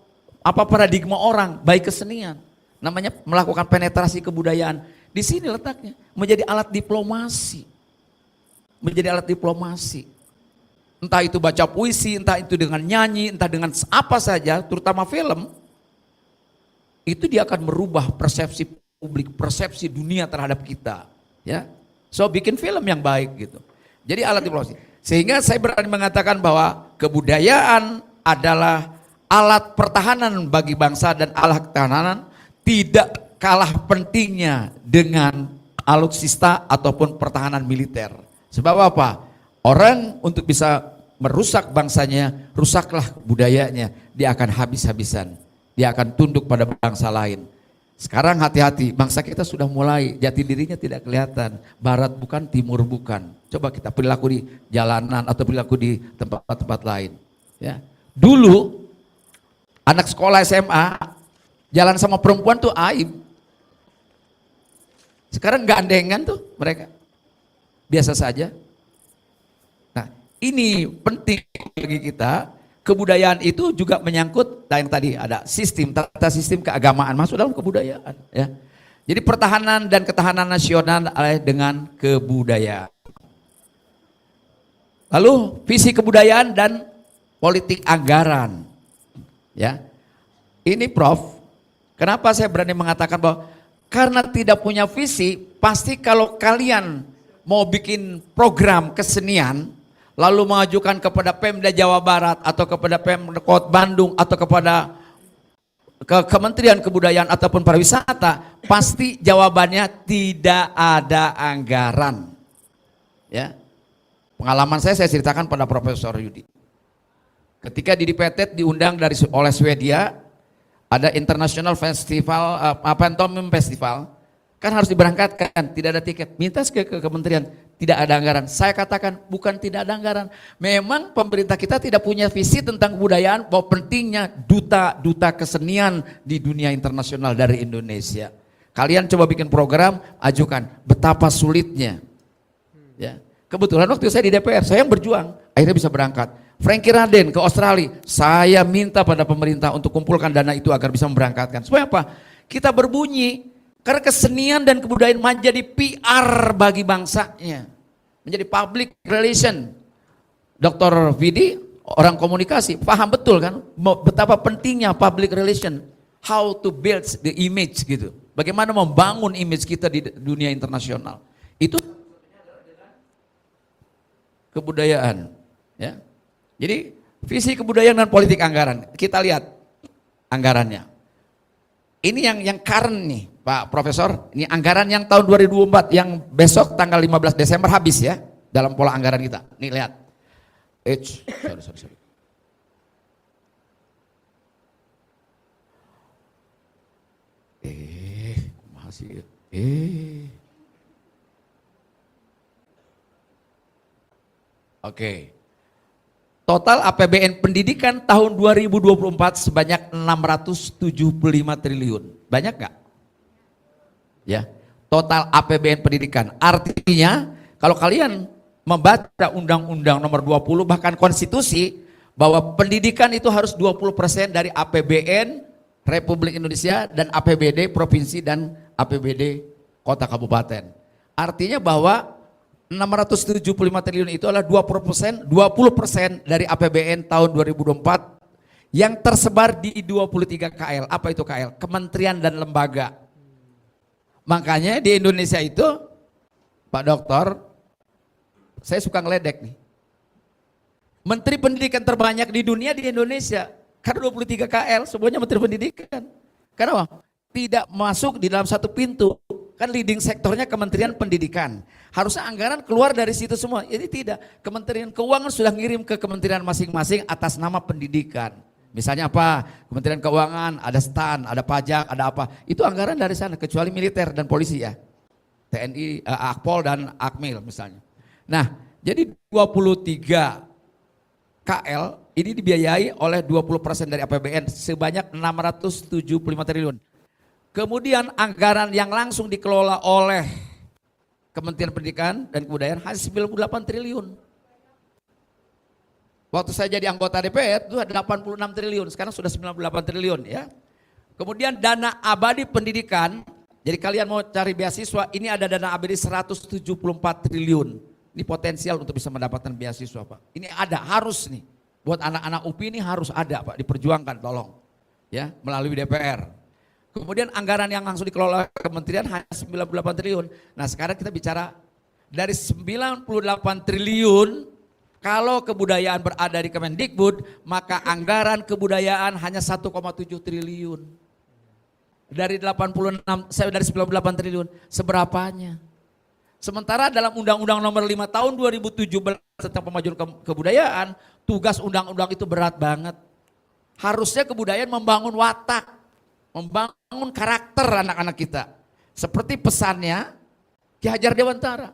paradigma orang by kesenian. Namanya melakukan penetrasi kebudayaan. Di sini letaknya, menjadi alat diplomasi. Menjadi alat diplomasi. Entah itu baca puisi, entah itu dengan nyanyi, entah dengan apa saja, terutama film. Itu dia akan merubah persepsi publik, persepsi dunia terhadap kita. Ya, so bikin film yang baik gitu. Jadi alat diplomasi. Sehingga saya berani mengatakan bahwa kebudayaan adalah alat pertahanan bagi bangsa dan alat pertahanan tidak kalah pentingnya dengan alutsista ataupun pertahanan militer. Sebab apa? Orang untuk bisa merusak bangsanya, rusaklah budayanya, dia akan habis-habisan. Dia akan tunduk pada bangsa lain. Sekarang hati-hati, bangsa kita sudah mulai jati dirinya tidak kelihatan. Barat bukan, timur bukan. Coba kita perilaku di jalanan atau perilaku di tempat-tempat lain. Ya. Dulu anak sekolah SMA jalan sama perempuan tuh aib. Sekarang gandengan tuh mereka. Biasa saja. Nah, ini penting bagi kita. Kebudayaan itu juga menyangkut yang tadi ada sistem, tata sistem keagamaan masuk dalam kebudayaan. Ya. Jadi pertahanan dan ketahanan nasional dengan kebudayaan. Lalu visi kebudayaan dan politik anggaran. Ya. Ini Prof, kenapa saya berani mengatakan bahwa karena tidak punya visi, pasti kalau kalian mau bikin program kesenian, lalu mengajukan kepada Pemda Jawa Barat atau kepada Pemkot Bandung atau kepada Kementerian Kebudayaan ataupun Pariwisata, pasti jawabannya tidak ada anggaran. Ya, pengalaman saya ceritakan pada Profesor Yudi. Ketika di Petet diundang oleh Swedia. Ada International Festival, Pantomim Festival, kan harus diberangkatkan, tidak ada tiket, minta ke kementerian, tidak ada anggaran. Saya katakan bukan tidak ada anggaran, memang pemerintah kita tidak punya visi tentang kebudayaan, bahwa pentingnya duta kesenian di dunia internasional dari Indonesia. Kalian coba bikin program, ajukan, betapa sulitnya. Ya. Kebetulan waktu saya di DPR, saya yang berjuang, akhirnya bisa berangkat. Frankie Raden ke Australia, saya minta pada pemerintah untuk kumpulkan dana itu agar bisa memberangkatkan. Supaya apa? Kita berbunyi, karena kesenian dan kebudayaan menjadi PR bagi bangsanya. Menjadi public relation. Dr. Vidi, orang komunikasi, paham betul kan betapa pentingnya public relation, how to build the image gitu. Bagaimana membangun image kita di dunia internasional. Itu kebudayaan, ya. Jadi visi kebudayaan dan politik anggaran. Kita lihat anggarannya. Ini yang current nih, Pak Profesor. Ini anggaran yang tahun 2024 yang besok tanggal 15 Desember habis ya dalam pola anggaran kita. Nih lihat. Sorry. Masih. Oke. Total APBN pendidikan tahun 2024 sebanyak 675 triliun. Banyak nggak? Ya. Total APBN pendidikan. Artinya kalau kalian membaca Undang-Undang nomor 20 bahkan konstitusi bahwa pendidikan itu harus 20% dari APBN Republik Indonesia dan APBD provinsi dan APBD kota kabupaten. Artinya bahwa 675 triliun itu adalah 20% dari APBN tahun 2024 yang tersebar di 23 KL. Apa itu KL? Kementerian dan lembaga. Makanya di Indonesia itu, Pak Dokter, saya suka ngeledek nih. Menteri pendidikan terbanyak di dunia di Indonesia. Karena 23 KL semuanya menteri pendidikan. Kenapa? Tidak masuk di dalam satu pintu. Kan leading sektornya Kementerian Pendidikan. Harusnya anggaran keluar dari situ semua. Ini tidak. Kementerian Keuangan sudah ngirim ke kementerian masing-masing atas nama pendidikan. Misalnya apa? Kementerian Keuangan, ada STAN, ada pajak, ada apa. Itu anggaran dari sana, kecuali militer dan polisi ya. TNI, Akpol dan Akmil misalnya. Nah, jadi 23 KL ini dibiayai oleh 20% dari APBN sebanyak 675 triliun. Kemudian anggaran yang langsung dikelola oleh Kementerian Pendidikan dan Kebudayaan hanya 98 triliun. Waktu saya jadi anggota DPR itu ada 86 triliun, sekarang sudah 98 triliun ya. Kemudian dana abadi pendidikan, jadi kalian mau cari beasiswa, ini ada dana abadi 174 triliun. Ini potensial untuk bisa mendapatkan beasiswa Pak. Ini ada, harus nih. Buat anak-anak UPI ini harus ada Pak, diperjuangkan tolong. Ya, melalui DPR. Kemudian anggaran yang langsung dikelola kementerian hanya 98 triliun. Nah sekarang kita bicara dari 98 triliun, kalau kebudayaan berada di Kemendikbud, maka anggaran kebudayaan hanya 1,7 triliun. Dari 98 triliun, seberapanya? Sementara dalam Undang-Undang nomor 5 tahun 2017 tentang pemajuan kebudayaan, tugas undang-undang itu berat banget. Harusnya kebudayaan membangun watak, membangun karakter anak-anak kita. Seperti pesannya Ki Hajar Dewantara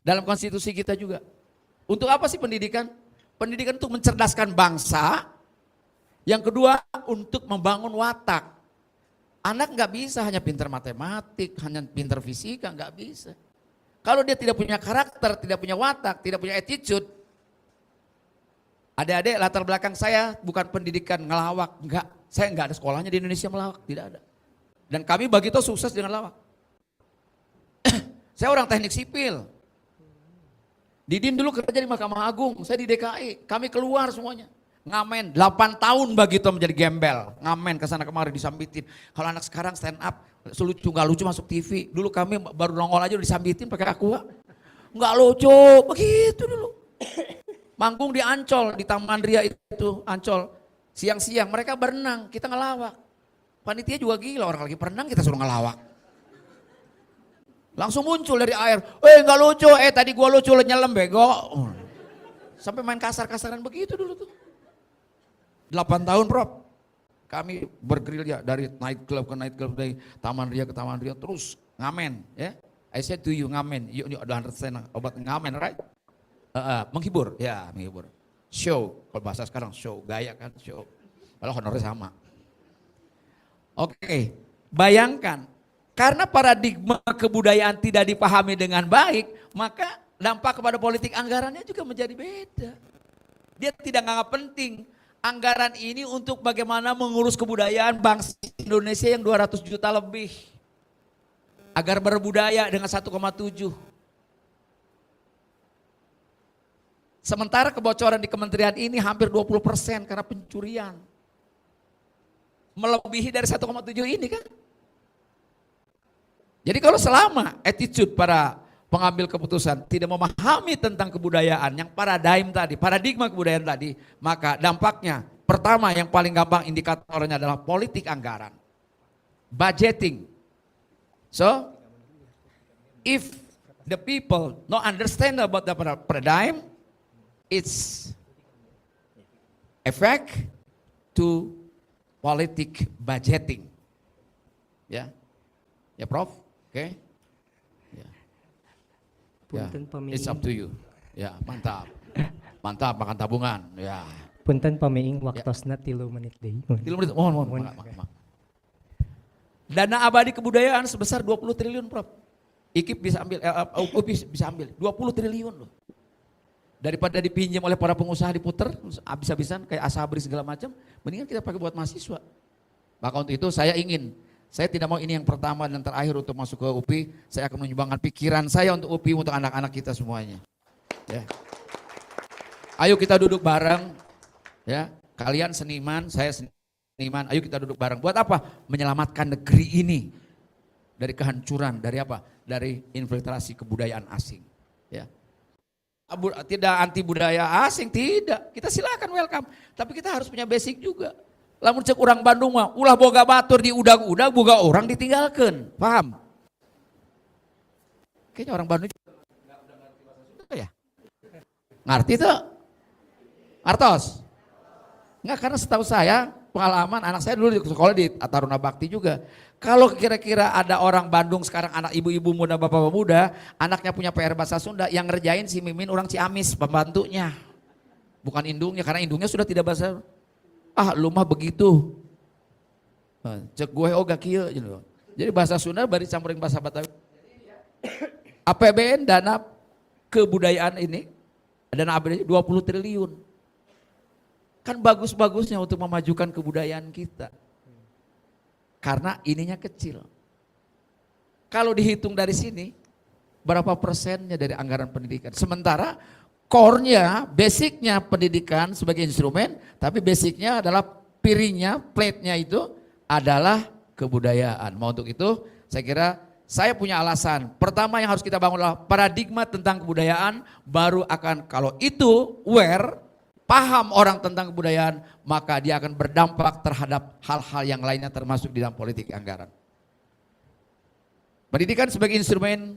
dalam konstitusi kita juga. Untuk apa sih pendidikan? Pendidikan untuk mencerdaskan bangsa. Yang kedua untuk membangun watak. Anak nggak bisa hanya pintar matematik, hanya pintar fisika, nggak bisa. Kalau dia tidak punya karakter, tidak punya watak, tidak punya attitude. Adik-adik latar belakang saya bukan pendidikan ngelawak, enggak. Saya enggak ada sekolahnya di Indonesia melawak, tidak ada. Dan kami begitu sukses dengan lawak. Saya orang teknik sipil. Didin dulu kerja di Mahkamah Agung, saya di DKI, kami keluar semuanya. Ngamen, 8 tahun begitu menjadi gembel. Ngamen kesana kemari disambitin. Kalau anak sekarang stand up, lucu nggak lucu masuk TV. Dulu kami baru nongol aja udah disambitin pakai aqua. Nggak lucu, begitu dulu. Manggung di Ancol, di Taman Ria itu, Ancol. Siang-siang mereka berenang, kita ngelawak. Panitia juga gila, orang lagi berenang kita suruh ngelawak. Langsung muncul dari air, nggak lucu, tadi gua lucu nyelam bego. Sampai main kasar-kasaran begitu dulu tuh. 8 tahun Prof. Kami bergerilya dari night club ke night club, dari Taman Ria ke Taman Ria, terus ngamen ya. I said to you ngamen, you understand obat ngamen right? Menghibur, ya menghibur. Show, kalau bahasa sekarang show, gaya kan show. Padahal honornya sama. Oke, bayangkan. Karena paradigma kebudayaan tidak dipahami dengan baik, maka dampak kepada politik anggarannya juga menjadi beda. Dia tidak menganggap penting anggaran ini untuk bagaimana mengurus kebudayaan bangsa Indonesia yang 200 juta lebih. Agar berbudaya dengan 1,7. Sementara kebocoran di kementerian ini hampir 20% karena pencurian. Melebihi dari 1,7 ini kan. Jadi kalau selama attitude para pengambil keputusan tidak memahami tentang kebudayaan, yang paradigma kebudayaan tadi, maka dampaknya pertama yang paling gampang indikatornya adalah politik anggaran. Budgeting. So, if the people not understand about the paradigm, its effect to politik budgeting. Ya. Ya, Prof. Oke. Ya. Punten pamiing. It's up to you. Ya, mantap. Mantap makan tabungan. Ya. Punten pamiing waktosna 3 menit deui. 3 menit. Mohon. Dana abadi kebudayaan sebesar 20 triliun, Prof. IKIP bisa ambil, UPI bisa ambil 20 triliun loh. Daripada dipinjam oleh para pengusaha diputer habis-habisan kayak asabri segala macam, mendingan kita pakai buat mahasiswa. Maka untuk itu saya tidak mau ini yang pertama dan terakhir untuk masuk ke UPI, saya akan menyumbangkan pikiran saya untuk UPI, untuk anak-anak kita semuanya. Ya. Ayo kita duduk bareng, ya. Kalian seniman, saya seniman, ayo kita duduk bareng. Buat apa? Menyelamatkan negeri ini dari kehancuran, dari apa? Dari infiltrasi kebudayaan asing. Ya. Tidak anti budaya asing, tidak. Kita silakan welcome, tapi kita harus punya basic juga. Lamun cek orang Bandung mah, ulah boga batur di udag-udag, boga orang ditinggalkan, paham? Kayaknya orang Bandung juga ngerti bahasa Sunda ya? Ngerti tuh? Artos? Enggak, karena setahu saya, pengalaman anak saya dulu di sekolah di Taruna Bakti juga. Kalau kira-kira ada orang Bandung sekarang, anak ibu-ibu muda, bapak-bapak muda, anaknya punya PR bahasa Sunda, yang ngerjain si Mimin orang Ciamis, pembantunya. Bukan indungnya, karena indungnya sudah tidak bahasa. Ah, lu mah begitu. Cek gue oga kieu gitu. Jadi bahasa Sunda bari campurin bahasa Betawi. APBN dana kebudayaan ini, dana APBN 20 triliun. Kan bagus-bagusnya untuk memajukan kebudayaan kita. Karena ininya kecil. Kalau dihitung dari sini, berapa persennya dari anggaran pendidikan? Sementara core-nya, basicnya pendidikan sebagai instrumen, tapi basicnya adalah piringnya, plate-nya itu adalah kebudayaan. Mau untuk itu, saya kira saya punya alasan. Pertama yang harus kita bangun adalah paradigma tentang kebudayaan, baru akan kalau itu paham orang tentang kebudayaan, maka dia akan berdampak terhadap hal-hal yang lainnya termasuk di dalam politik anggaran. Pendidikan sebagai instrumen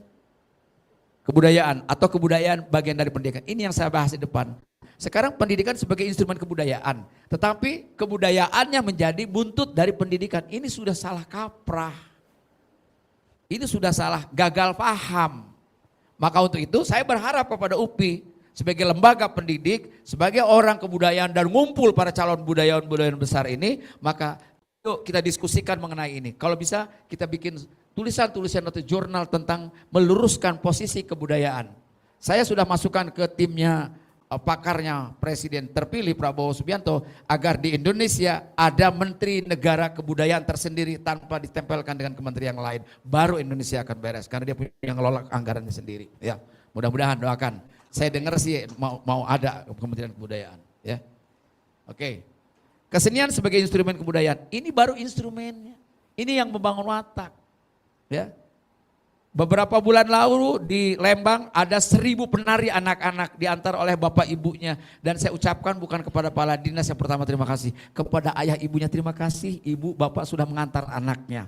kebudayaan atau kebudayaan bagian dari pendidikan. Ini yang saya bahas di depan. Sekarang pendidikan sebagai instrumen kebudayaan, tetapi kebudayaannya menjadi buntut dari pendidikan. Ini sudah salah kaprah. Ini sudah salah, gagal paham. Maka untuk itu saya berharap kepada UPI sebagai lembaga pendidik, sebagai orang kebudayaan dan ngumpul para calon budayawan-budayawan besar ini, maka yuk kita diskusikan mengenai ini. Kalau bisa kita bikin tulisan-tulisan atau jurnal tentang meluruskan posisi kebudayaan. Saya sudah masukkan ke timnya pakarnya Presiden terpilih Prabowo Subianto agar di Indonesia ada Menteri Negara Kebudayaan tersendiri tanpa ditempelkan dengan kementerian lain. Baru Indonesia akan beres karena dia punya ngelola anggarannya sendiri. Ya, mudah-mudahan doakan. Saya dengar sih mau ada Kementerian Kebudayaan, ya. Oke. Kesenian sebagai instrumen kebudayaan, ini baru instrumennya. Ini yang membangun watak, ya. Beberapa bulan lalu di Lembang ada 1.000 penari anak-anak diantar oleh bapak ibunya, dan saya ucapkan bukan kepada kepala dinas yang pertama terima kasih, kepada ayah ibunya terima kasih, ibu bapak sudah mengantar anaknya.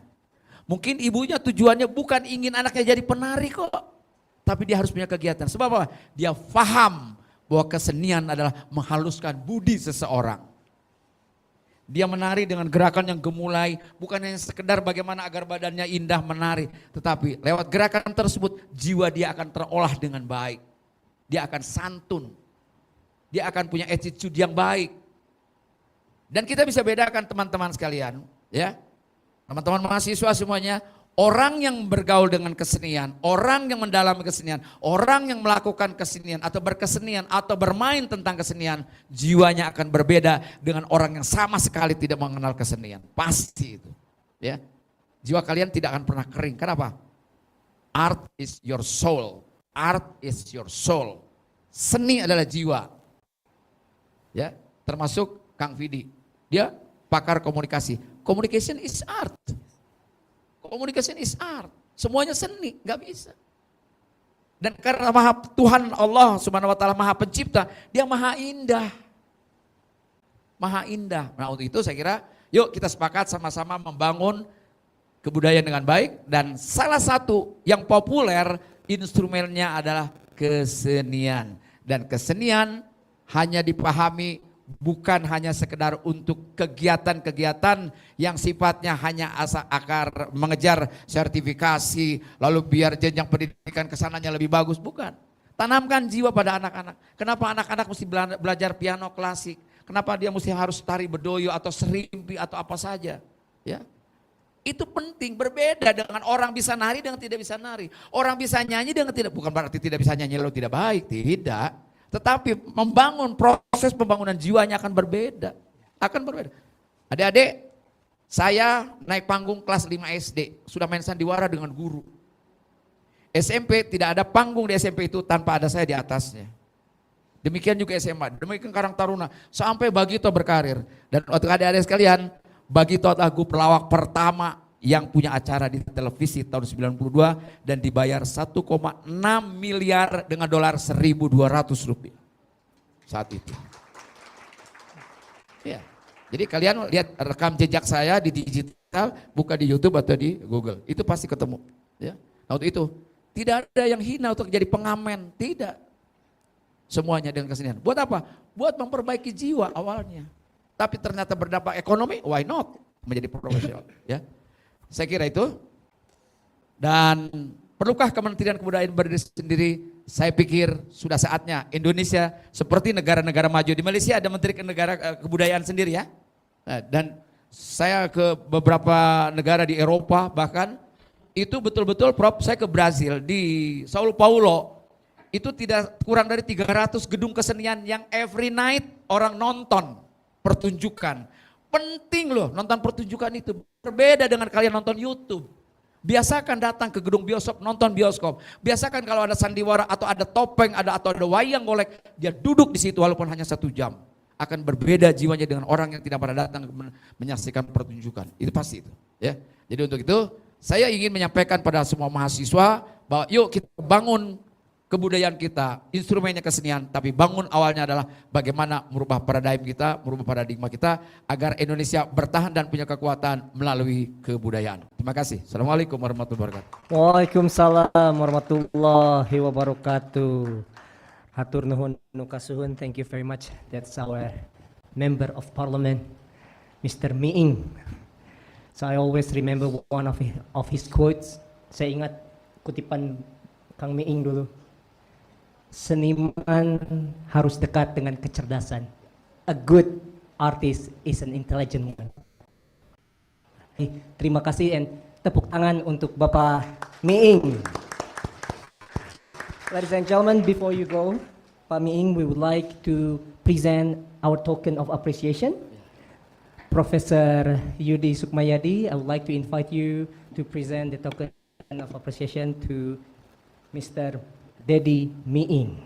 Mungkin ibunya tujuannya bukan ingin anaknya jadi penari kok. Tapi dia harus punya kegiatan. Sebab apa? Dia paham bahwa kesenian adalah menghaluskan budi seseorang. Dia menari dengan gerakan yang gemulai, bukan hanya sekedar bagaimana agar badannya indah menari, tetapi lewat gerakan tersebut jiwa dia akan terolah dengan baik. Dia akan santun. Dia akan punya attitude yang baik. Dan kita bisa bedakan teman-teman sekalian, ya. Teman-teman mahasiswa semuanya, orang yang bergaul dengan kesenian, orang yang mendalami kesenian, orang yang melakukan kesenian atau berkesenian atau bermain tentang kesenian, jiwanya akan berbeda dengan orang yang sama sekali tidak mengenal kesenian. Pasti itu. Ya. Jiwa kalian tidak akan pernah kering. Kenapa? Art is your soul. Art is your soul. Seni adalah jiwa. Ya, termasuk Kang Vidi. Dia pakar komunikasi. Communication is art. Communication is art. Semuanya seni, nggak bisa. Dan karena Tuhan Allah Subhanahu wa taala Maha Pencipta, dia Maha Indah. Maha indah. Nah, untuk itu saya kira yuk kita sepakat sama-sama membangun kebudayaan dengan baik, dan salah satu yang populer instrumennya adalah kesenian. Dan kesenian hanya dipahami bukan hanya sekedar untuk kegiatan-kegiatan yang sifatnya hanya akar mengejar sertifikasi, lalu biar jenjang pendidikan kesananya lebih bagus, bukan. Tanamkan jiwa pada anak-anak. Kenapa anak-anak mesti belajar piano klasik? Kenapa dia mesti harus tari bedoyo atau serimpi atau apa saja? Ya, itu penting. Berbeda dengan orang bisa nari dengan tidak bisa nari. Orang bisa nyanyi dengan tidak, bukan berarti tidak bisa nyanyi lalu tidak baik, tidak. Tetapi membangun proses pembangunan jiwanya akan berbeda. Akan berbeda. Adik-adik, saya naik panggung kelas 5 SD, sudah main sandiwara dengan guru. SMP tidak ada panggung di SMP itu tanpa ada saya di atasnya. Demikian juga SMA, demikian Karang Taruna, sampai Bagito berkarir. Dan untuk adik-adik sekalian, Bagito adalah grup pelawak pertama yang punya acara di televisi tahun 92 dan dibayar 1,6 miliar dengan dolar 1.200 rupiah saat itu. Ya, jadi kalian lihat rekam jejak saya di digital, buka di YouTube atau di Google, itu pasti ketemu. Ya, nah untuk itu tidak ada yang hina untuk jadi pengamen, tidak. Semuanya dengan kesenian. Buat apa? Buat memperbaiki jiwa awalnya. Tapi ternyata berdampak ekonomi, why not? Menjadi profesional. Ya, saya kira itu. Dan perlukah Kementerian Kebudayaan berdiri sendiri? Saya pikir sudah saatnya Indonesia seperti negara-negara maju. Di Malaysia ada Menteri Kebudayaan sendiri ya. Dan saya ke beberapa negara di Eropa bahkan, itu betul-betul Prof, saya ke Brazil, di Sao Paulo. Itu tidak kurang dari 300 gedung kesenian yang every night orang nonton pertunjukan. Penting loh nonton pertunjukan itu. Berbeda dengan kalian nonton YouTube. Biasakan datang ke gedung bioskop, nonton bioskop. Biasakan kalau ada sandiwara atau ada topeng, atau ada wayang golek, dia duduk di situ walaupun hanya 1 jam. Akan berbeda jiwanya dengan orang yang tidak pernah datang menyaksikan pertunjukan. Itu pasti itu. Ya. Jadi untuk itu saya ingin menyampaikan pada semua mahasiswa bahwa yuk kita bangun kebudayaan kita, instrumennya kesenian, tapi bangun awalnya adalah bagaimana merubah paradigma kita agar Indonesia bertahan dan punya kekuatan melalui kebudayaan. Terima kasih. Assalamualaikum warahmatullahi wabarakatuh. Waalaikumsalam warahmatullahi wabarakatuh. Hatur nuhun nukasuhun. Thank you very much. That's our member of parliament, Mr. Miing. So I always remember one of his quotes. Saya ingat kutipan Kang Miing dulu. Seniman harus dekat dengan kecerdasan. A good artist is an intelligent one. Terima kasih dan tepuk tangan untuk Bapak Miing. Ladies and gentlemen, before you go, Pak Miing, we would like to present our token of appreciation. Professor Yudi Sukmayadi, I would like to invite you to present the token of appreciation to Mr. Dedi Miing.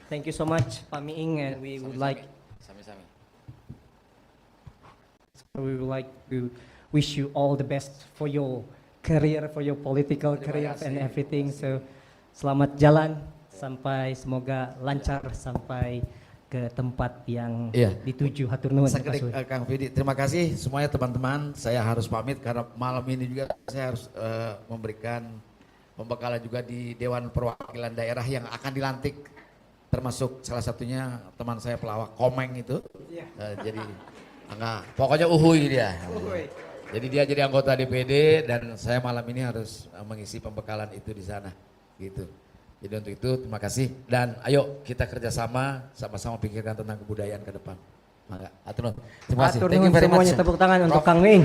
Thank you so much, Pak Miing, and we would like to wish you all the best for your career, for your political career and everything. So, selamat jalan sampai semoga lancar sampai ke tempat yang dituju. Hatur nuhun. Kang Vidi, terima kasih semuanya teman-teman. Saya harus pamit karena malam ini juga saya harus memberikan pembekalan juga di Dewan Perwakilan Daerah yang akan dilantik termasuk salah satunya teman saya pelawak Komeng itu. Iya. Jadi enggak, pokoknya uhuy dia. Uhuy. Jadi dia jadi anggota DPD dan saya malam ini harus mengisi pembekalan itu di sana, gitu. Jadi untuk itu terima kasih dan ayo kita kerjasama, sama-sama pikirkan tentang kebudayaan ke depan. Maka, atur nuhun. Terima kasih. Atur Thank you nuhun very semuanya, much. tepuk tangan untuk Prof. Kang Ming.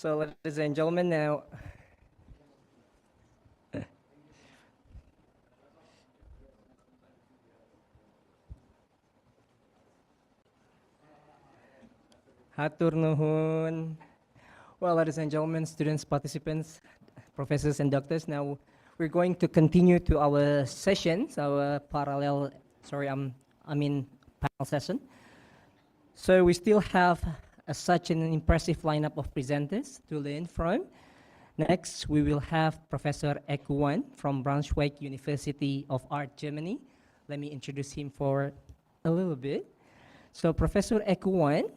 So, ladies and gentlemen, now hatur nuhun. Well, ladies and gentlemen, students, participants, professors and doctors, now we're going to continue to our sessions, our parallel, I mean panel session. So we still have such an impressive lineup of presenters to learn from. Next, we will have Professor Ekuwan from Braunschweig University of Art, Germany. Let me introduce him for a little bit. So Professor Ekuwan,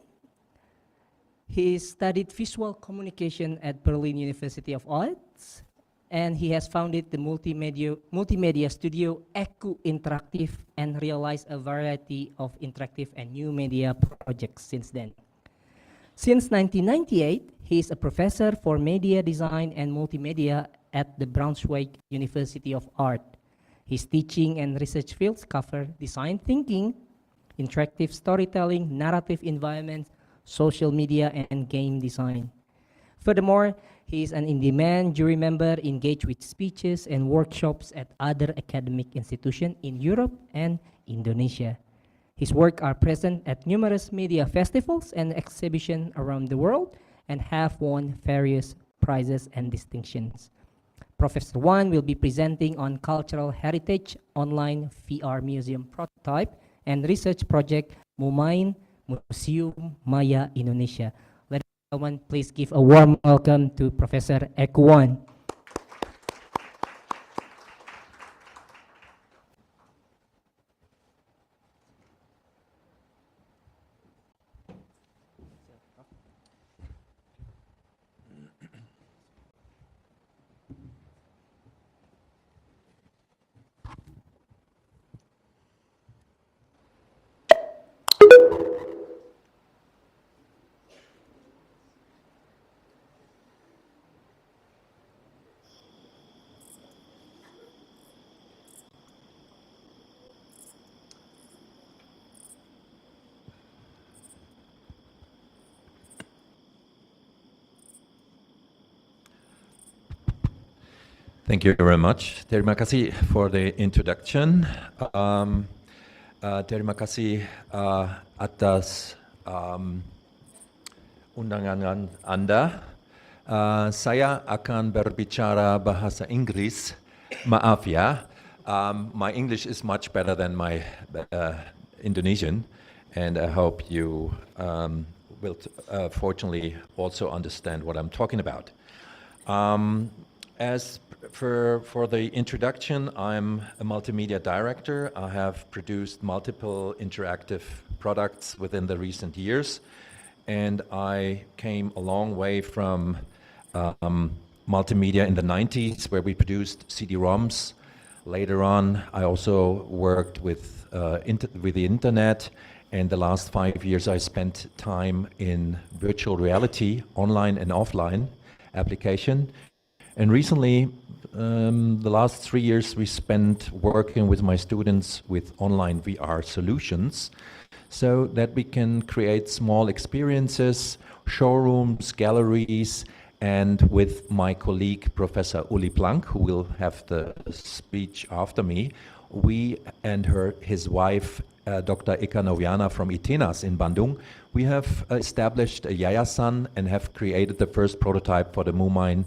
he studied visual communication at Berlin University of Arts, and he has founded the multimedia studio Eku Interactive and realized a variety of interactive and new media projects since then. Since 1998, he is a professor for media design and multimedia at the Braunschweig University of Art. His teaching and research fields cover design thinking, interactive storytelling, narrative environments, social media, and game design. Furthermore, he is an in-demand jury member engaged with speeches and workshops at other academic institutions in Europe and Indonesia. His work are present at numerous media festivals and exhibitions around the world and have won various prizes and distinctions. Professor Wan will be presenting on cultural heritage, online VR museum prototype, and research project Mumain Museum Maya Indonesia. Ladies and gentlemen, please give a warm welcome to Professor Ekuwan. Thank you very much. Terima kasih for the introduction. Terima kasih atas undangan Anda. Saya akan berbicara bahasa Inggris. Maaf ya. My English is much better than my Indonesian, and I hope you will fortunately also understand what I'm talking about. As for the introduction, I'm a multimedia director. I have produced multiple interactive products within the recent years, and I came a long way from multimedia in the 90s, where we produced CD-ROMs. Later on, I also worked with the internet, and the last 5 years I spent time in virtual reality, online and offline application. And recently, the last 3 years we spent working with my students with online VR solutions so that we can create small experiences, showrooms, galleries, and with my colleague, Professor Uli Planck, who will have the speech after me, we and his wife Dr. Eka Noviana from ITENAS in Bandung, we have established a yayasan and have created the first prototype for the Mumine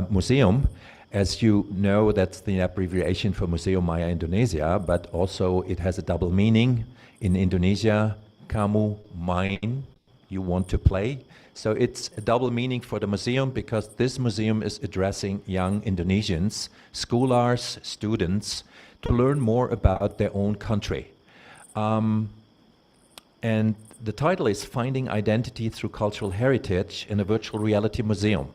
Museum. As you know, that's the abbreviation for Museo Maya Indonesia, but also it has a double meaning. In Indonesia, kamu main, you want to play. So it's a double meaning for the museum because this museum is addressing young Indonesians, scholars, students, to learn more about their own country. And the title is Finding Identity Through Cultural Heritage in a Virtual Reality Museum.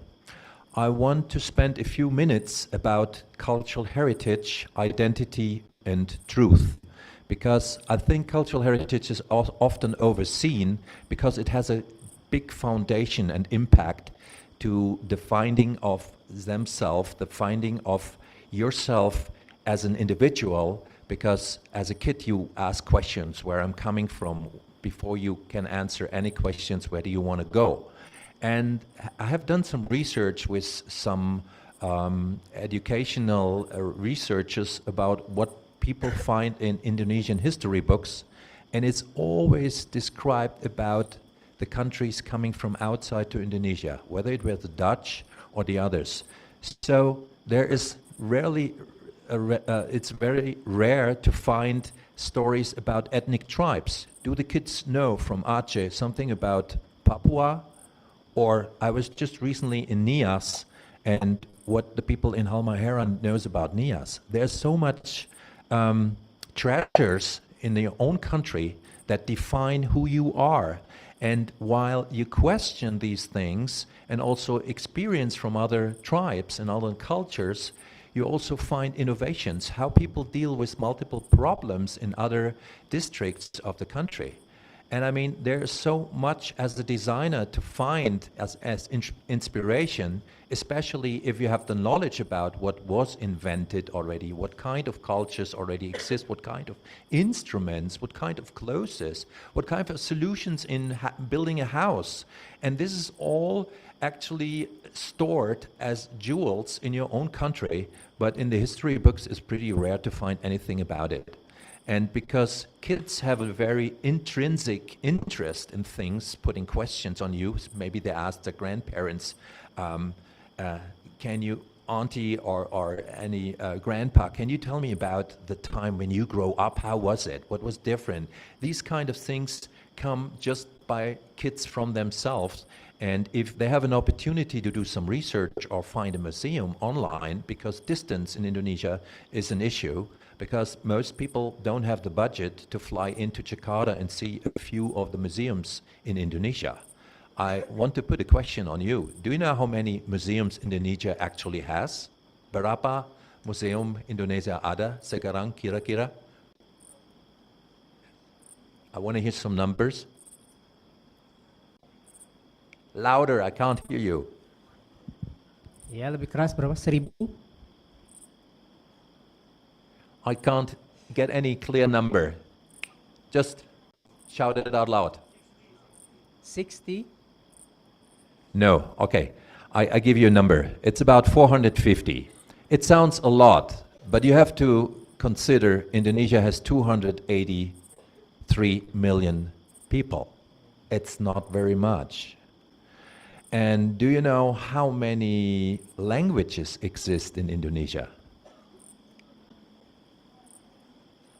I want to spend a few minutes about cultural heritage, identity, and truth, because I think cultural heritage is often overseen because it has a big foundation and impact to the finding of themselves, the finding of yourself as an individual, because as a kid you ask questions, where I'm coming from, before you can answer any questions, where do you want to go? And I have done some research with some educational researchers about what people find in Indonesian history books, and it's always described about the countries coming from outside to Indonesia, whether it was the Dutch or the others. So there is rarely, it's very rare to find stories about ethnic tribes. Do the kids know from Aceh something about Papua? Or I was just recently in Nias, and what the people in Halmahera knows about Nias. There's so much treasures in your own country that define who you are. And while you question these things and also experience from other tribes and other cultures, you also find innovations, how people deal with multiple problems in other districts of the country. And I mean, there's so much as a designer to find as inspiration, especially if you have the knowledge about what was invented already, what kind of cultures already exist, what kind of instruments, what kind of clothes, what kind of solutions in building a house. And this is all actually stored as jewels in your own country, but in the history books it's pretty rare to find anything about it. And because kids have a very intrinsic interest in things, putting questions on you, maybe they ask their grandparents, can you, auntie or any grandpa, can you tell me about the time when you grow up? How was it? What was different? These kind of things come just by kids from themselves. And if they have an opportunity to do some research or find a museum online, because distance in Indonesia is an issue, because most people don't have the budget to fly into Jakarta and see a few of the museums in Indonesia. I want to put a question on you. Do you know how many museums Indonesia actually has? Berapa museum Indonesia ada sekarang kira-kira? I want to hear some numbers. Louder, I can't hear you. Ya, lebih keras, berapa? 1.000? I can't get any clear number. Just shout it out loud. 60? No, okay. I give you a number. It's about 450. It sounds a lot, but you have to consider Indonesia has 283 million people. It's not very much. And do you know how many languages exist in Indonesia?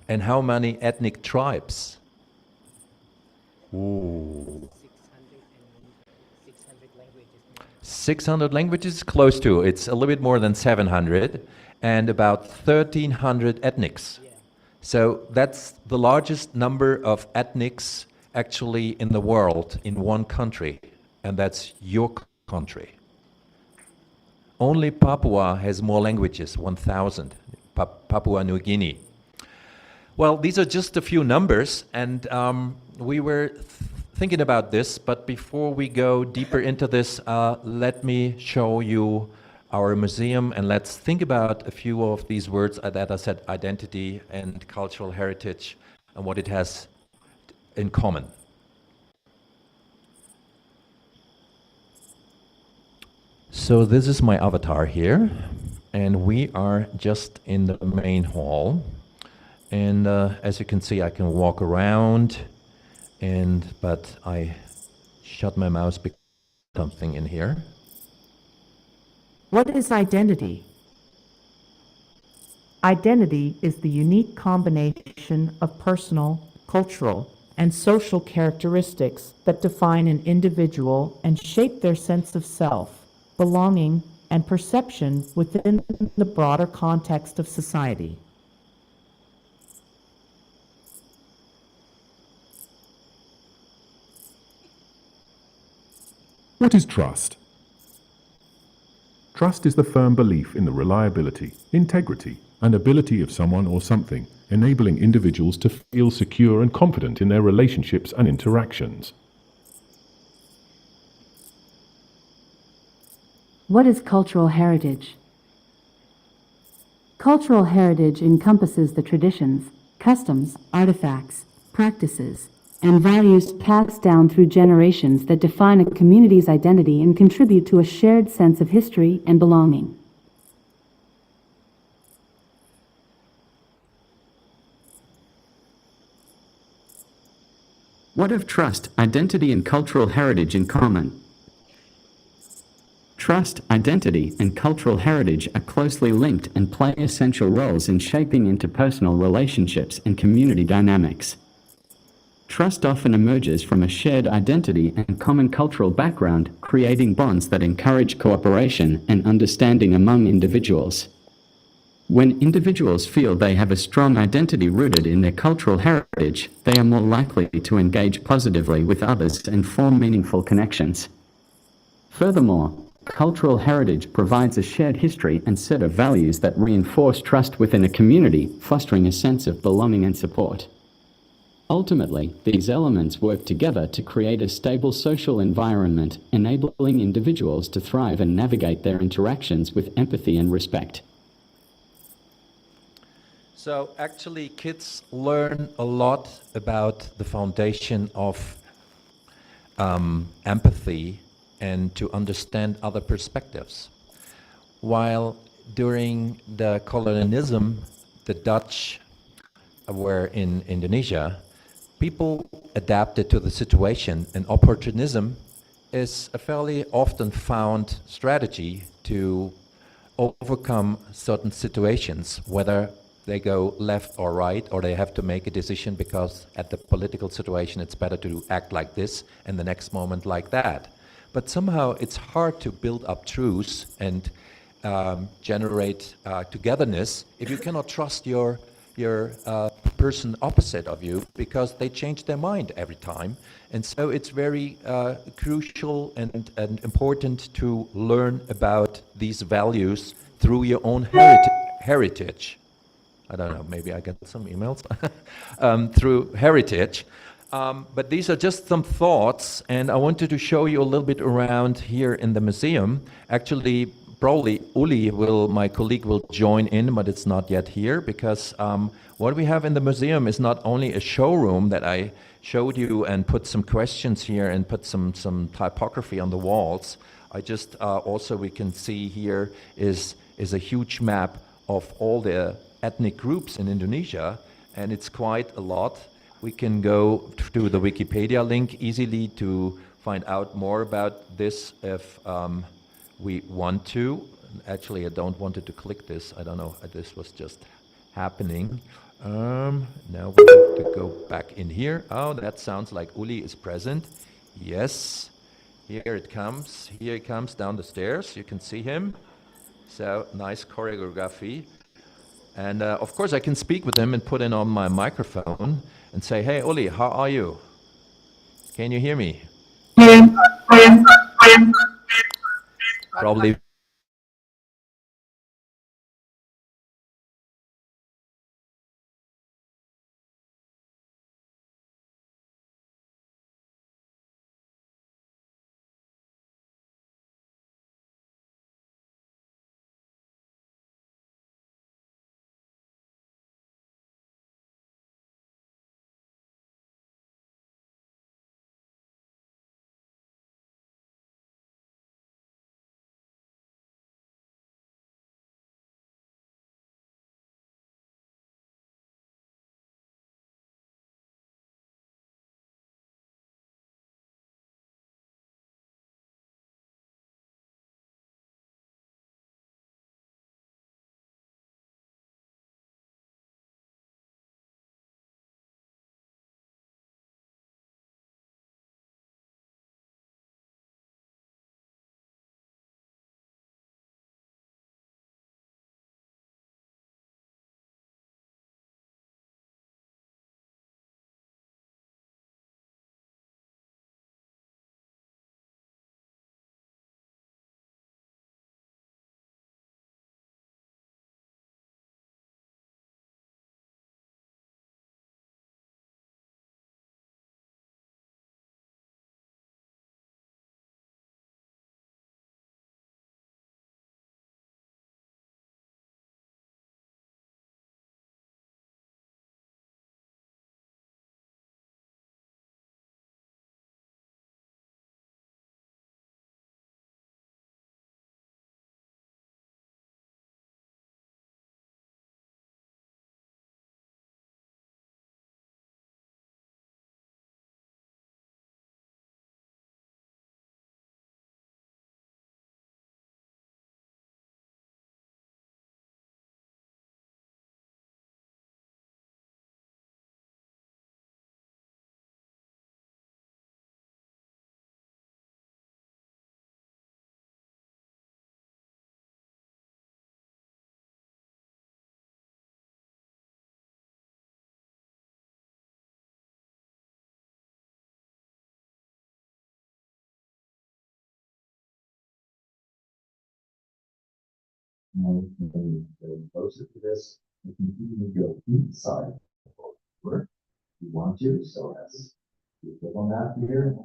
And how many ethnic tribes? Ooh. 600 languages, close to. It's a little bit more than 700, and about 1,300 ethnics. So that's the largest number of ethnics actually in the world in one country, and that's your country. Only Papua has more languages, 1,000, Papua New Guinea. Well, these are just a few numbers, and we were thinking about this, but before we go deeper into this, let me show you our museum, and let's think about a few of these words that I said, identity and cultural heritage, and what it has in common. So this is my avatar here, and we are just in the main hall. And as you can see, I can walk around, but I shut my mouse because something in here. What is identity? Identity is the unique combination of personal, cultural, and social characteristics that define an individual and shape their sense of self, belonging, and perception within the broader context of society. What is trust? Trust is the firm belief in the reliability, integrity, and ability of someone or something, enabling individuals to feel secure and confident in their relationships and interactions. What is cultural heritage? Cultural heritage encompasses the traditions, customs, artifacts, practices, and values passed down through generations that define a community's identity and contribute to a shared sense of history and belonging. What have trust, identity, and cultural heritage in common? Trust, identity, and cultural heritage are closely linked and play essential roles in shaping interpersonal relationships and community dynamics. Trust often emerges from a shared identity and common cultural background, creating bonds that encourage cooperation and understanding among individuals. When individuals feel they have a strong identity rooted in their cultural heritage, they are more likely to engage positively with others and form meaningful connections. Furthermore, cultural heritage provides a shared history and set of values that reinforce trust within a community, fostering a sense of belonging and support. Ultimately, these elements work together to create a stable social environment, enabling individuals to thrive and navigate their interactions with empathy and respect. So actually, kids learn a lot about the foundation of empathy and to understand other perspectives. While during the colonialism, the Dutch were in Indonesia, people adapted to the situation, and opportunism is a fairly often found strategy to overcome certain situations, whether they go left or right, or they have to make a decision because at the political situation it's better to act like this and the next moment like that. But somehow it's hard to build up truths and generate togetherness if you cannot trust your person opposite of you, because they change their mind every time. And so it's very crucial and important to learn about these values through your own heritage. I don't know, maybe I get some emails through heritage. But these are just some thoughts, and I wanted to show you a little bit around here in the museum. Actually, probably Uli my colleague will join in, but it's not yet here, because what we have in the museum is not only a showroom that I showed you and put some questions here and put some typography on the walls. I just also, we can see here is a huge map of all the ethnic groups in Indonesia, and it's quite a lot. We can go to the Wikipedia link easily to find out more about this if we want to. Actually, I don't want to click this. I don't know, this was just happening. Now we have to go back in here. Oh, that sounds like Uli is present. Yes, here it comes. Here he comes down the stairs. You can see him. So, nice choreography. And of course I can speak with him and put in on my microphone and say, hey Uli, how are you? Can you hear me? Probably And when you're closer to this, you can even go inside the board if you want to. So as you click on that here,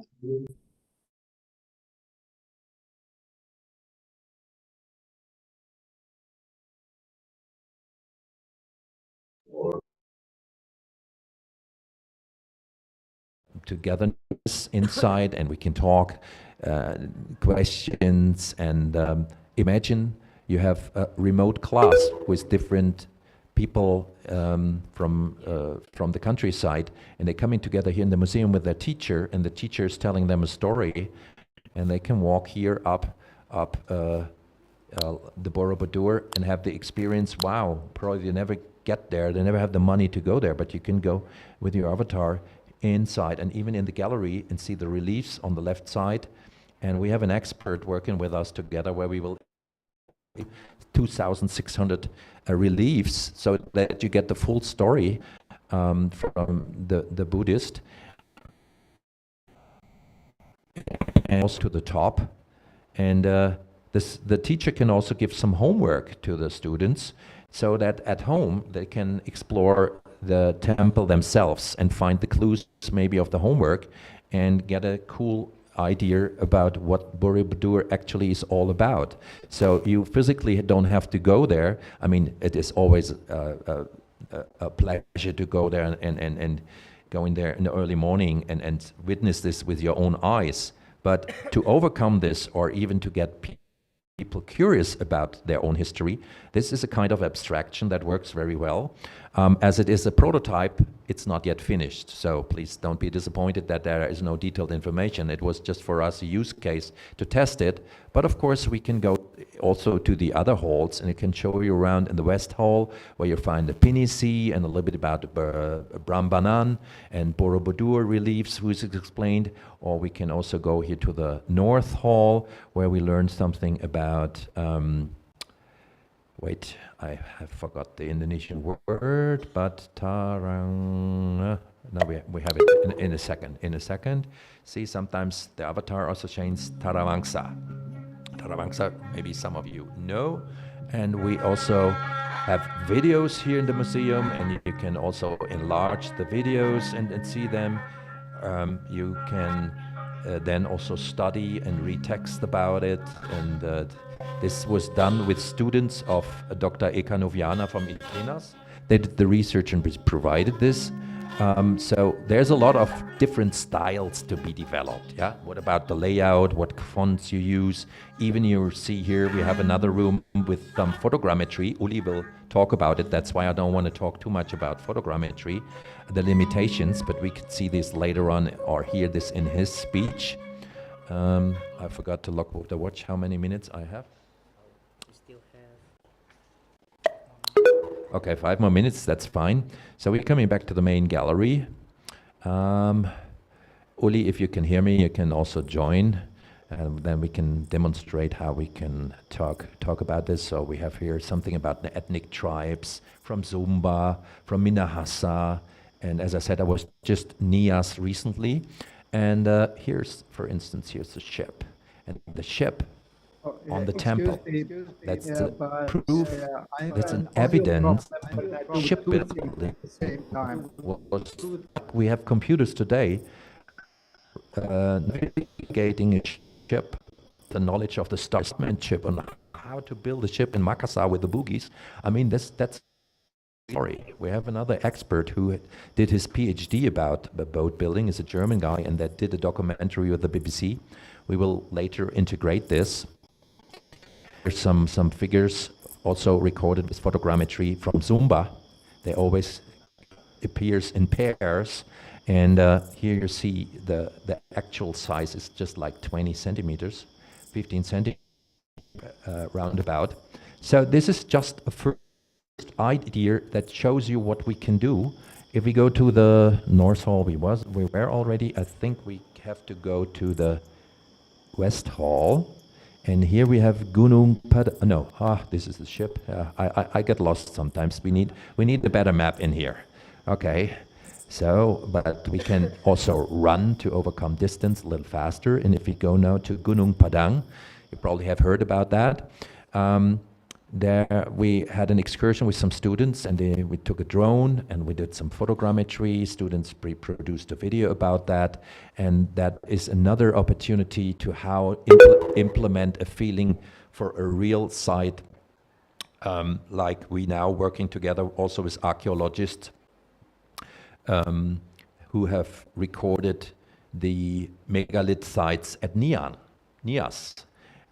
or togetherness inside, and we can talk, questions, and imagine you have a remote class with different people from the countryside, and they're coming together here in the museum with their teacher, and the teacher is telling them a story, and they can walk here up the Borobudur and have the experience. Wow, probably they never get there, they never have the money to go there, but you can go with your avatar inside and even in the gallery and see the reliefs on the left side. And we have an expert working with us together where we will 2,600 reliefs so that you get the full story from the Buddhist. And also to the top. And the teacher can also give some homework to the students so that at home they can explore the temple themselves and find the clues maybe of the homework and get a cool idea about what Borobudur actually is all about. So you physically don't have to go there. I mean, it is always a pleasure to go there and go in there in the early morning and witness this with your own eyes. But to overcome this, or even to get people curious about their own history, this is a kind of abstraction that works very well. As it is a prototype, it's not yet finished. So please don't be disappointed that there is no detailed information. It was just for us a use case to test it. But of course, we can go also to the other halls, and it can show you around in the West Hall, where you find the Pinisi and a little bit about Prambanan and Borobudur reliefs, who is explained. Or we can also go here to the North Hall, where we learn something about wait, I have forgot the Indonesian word, but tarang. No, we have it in a second. In a second. See, sometimes the avatar also changes Tarawangsa. Tarawangsa, maybe some of you know. And we also have videos here in the museum, and you can also enlarge the videos and see them. You can then also study and read text about it. And this was done with students of Dr. Eka Noviana from Icade. They did the research and provided this. So there's a lot of different styles to be developed. Yeah. What about the layout? What fonts you use? Even you see here, we have another room with photogrammetry. Uli will talk about it. That's why I don't want to talk too much about photogrammetry, the limitations, but we could see this later on or hear this in his speech. I forgot to look the watch how many minutes I have. Okay, 5 more minutes, that's fine. So we're coming back to the main gallery. Uli, if you can hear me, you can also join. And then we can demonstrate how we can talk about this. So we have here something about the ethnic tribes from Zumba, from Minahasa. And as I said, I was just Nias recently. And here's, for instance, here's the ship. And the ship on the temple. That's the proof, that's an evidence shipbuilding. We have computers today navigating a ship, the knowledge of the starship on how to build a ship in Makassar with the boogies. I mean, that's story. We have another expert who did his PhD about boat building. Is a German guy, and that did a documentary with the BBC. We will later integrate this. There's some figures also recorded with photogrammetry from Zumba. They always appears in pairs, and here you see the actual size is just like 20 centimeters, 15 centimeters roundabout. So this is just a first idea that shows you what we can do. If we go to the North Hall, we were already. I think we have to go to the West Hall. And here we have Gunung this is the ship. I get lost sometimes. We need a better map in here. Okay, so, but we can also run to overcome distance a little faster. And if we go now to Gunung Padang, you probably have heard about that. there we had an excursion with some students, and we took a drone and we did some photogrammetry. Students produced a video about that, and that is another opportunity to how implement a feeling for a real site, like we now working together also with archaeologists who have recorded the megalith sites at Nias.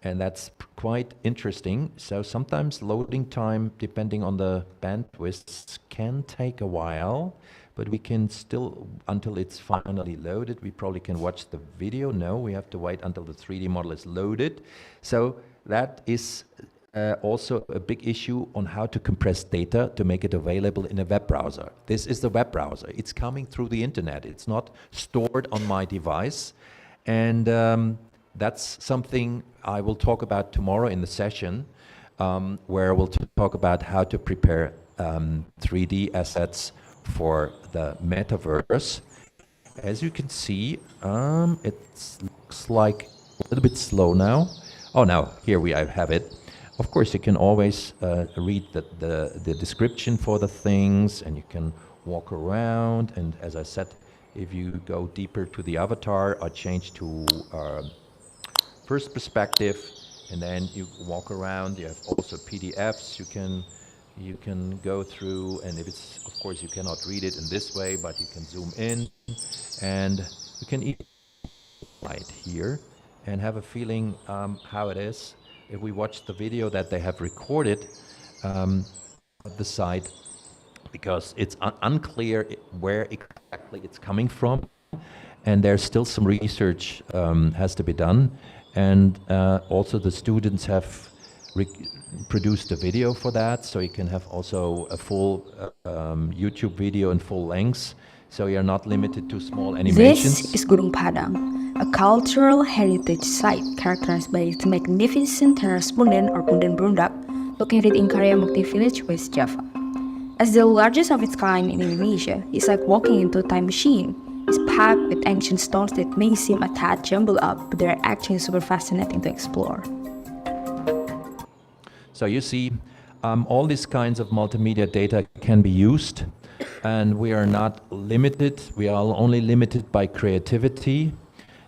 And that's quite interesting. So sometimes loading time, depending on the bandwidth, can take a while, but we can still, until it's finally loaded, we probably can watch the video. No, we have to wait until the 3D model is loaded. So that is also a big issue on how to compress data to make it available in a web browser. This is the web browser. It's coming through the internet. It's not stored on my device. And that's something I will talk about tomorrow in the session, where we'll talk about how to prepare 3D assets for the metaverse. As you can see, it looks like a little bit slow now. Oh, now here I have it. Of course, you can always read the description for the things, and you can walk around. And as I said, if you go deeper to the avatar, I change to first perspective, and then you walk around. You have also PDFs you can go through, and if it's, of course, you cannot read it in this way, but you can zoom in, and you can even right here and have a feeling how it is. If we watch the video that they have recorded at the site, because it's unclear where exactly it's coming from, and there's still some research has to be done. And also the students have produced a video for that, so you can have also a full YouTube video in full length, so you're not limited to small animations. This is Gunung Padang, a cultural heritage site characterized by its magnificent terrace Punden or Punden Brundak, located in Karyamukti village, West Java. As the largest of its kind in Indonesia, it's like walking into a time machine. It's packed with ancient stones that may seem a tad jumbled up, but they're actually super fascinating to explore. So you see, all these kinds of multimedia data can be used, and we are not limited. We are only limited by creativity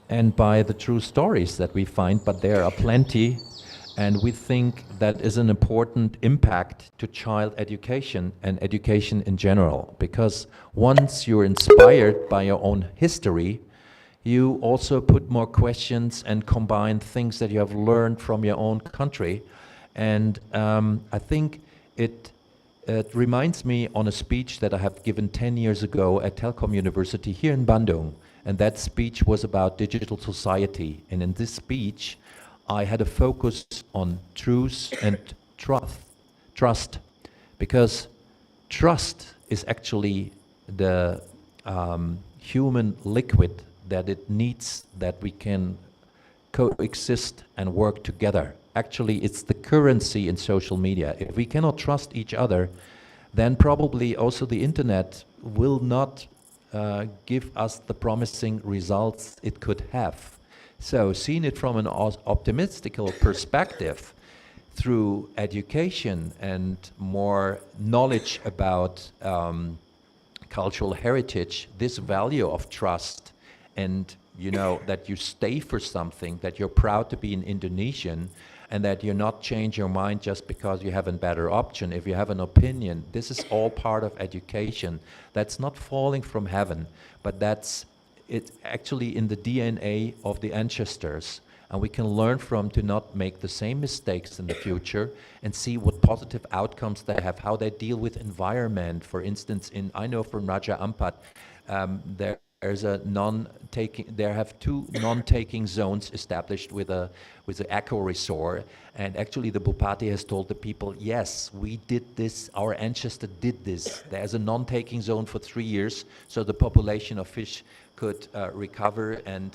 and by the true stories that we find, but there are plenty, and we think that is an important impact to child education and education in general, because once you're inspired by your own history, you also put more questions and combine things that you have learned from your own country. And I think it reminds me on a speech that I have given 10 years ago at Telkom University here in Bandung, and that speech was about digital society. And in this speech, I had a focus on truth and trust, because trust is actually the human liquid that it needs, that we can coexist and work together. Actually, it's the currency in social media. If we cannot trust each other, then probably also the internet will not give us the promising results it could have. So seeing it from an optimistical perspective, through education and more knowledge about cultural heritage, this value of trust, and you know that you stay for something, that you're proud to be an Indonesian, and that you not change your mind just because you have a better option. If you have an opinion, this is all part of education. That's not falling from heaven, but that's it's actually in the DNA of the ancestors, and we can learn from to not make the same mistakes in the future and see what positive outcomes they have, how they deal with environment. For instance, I know from Raja Ampat, there's a there have two non-taking zones established with the eco resort, and actually the Bupati has told the people, yes, we did this, our ancestor did this. There's a non-taking zone for 3 years, so the population of fish could recover, and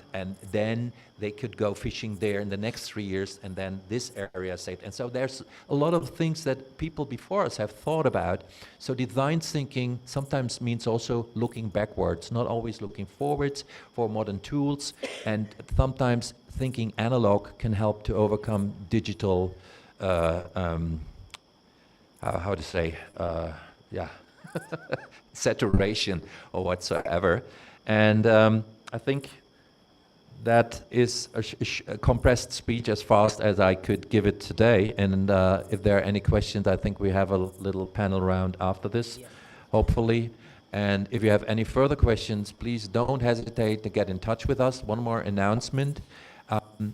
then they could go fishing there in the next 3 years, and then this area saved. And so there's a lot of things that people before us have thought about. So design thinking sometimes means also looking backwards, not always looking forwards for modern tools, and sometimes thinking analog can help to overcome digital how to say, yeah, saturation or whatsoever. And I think that is a compressed speech as fast as I could give it today. And if there are any questions, I think we have a little panel round after this, hopefully. And if you have any further questions, please don't hesitate to get in touch with us. One more announcement.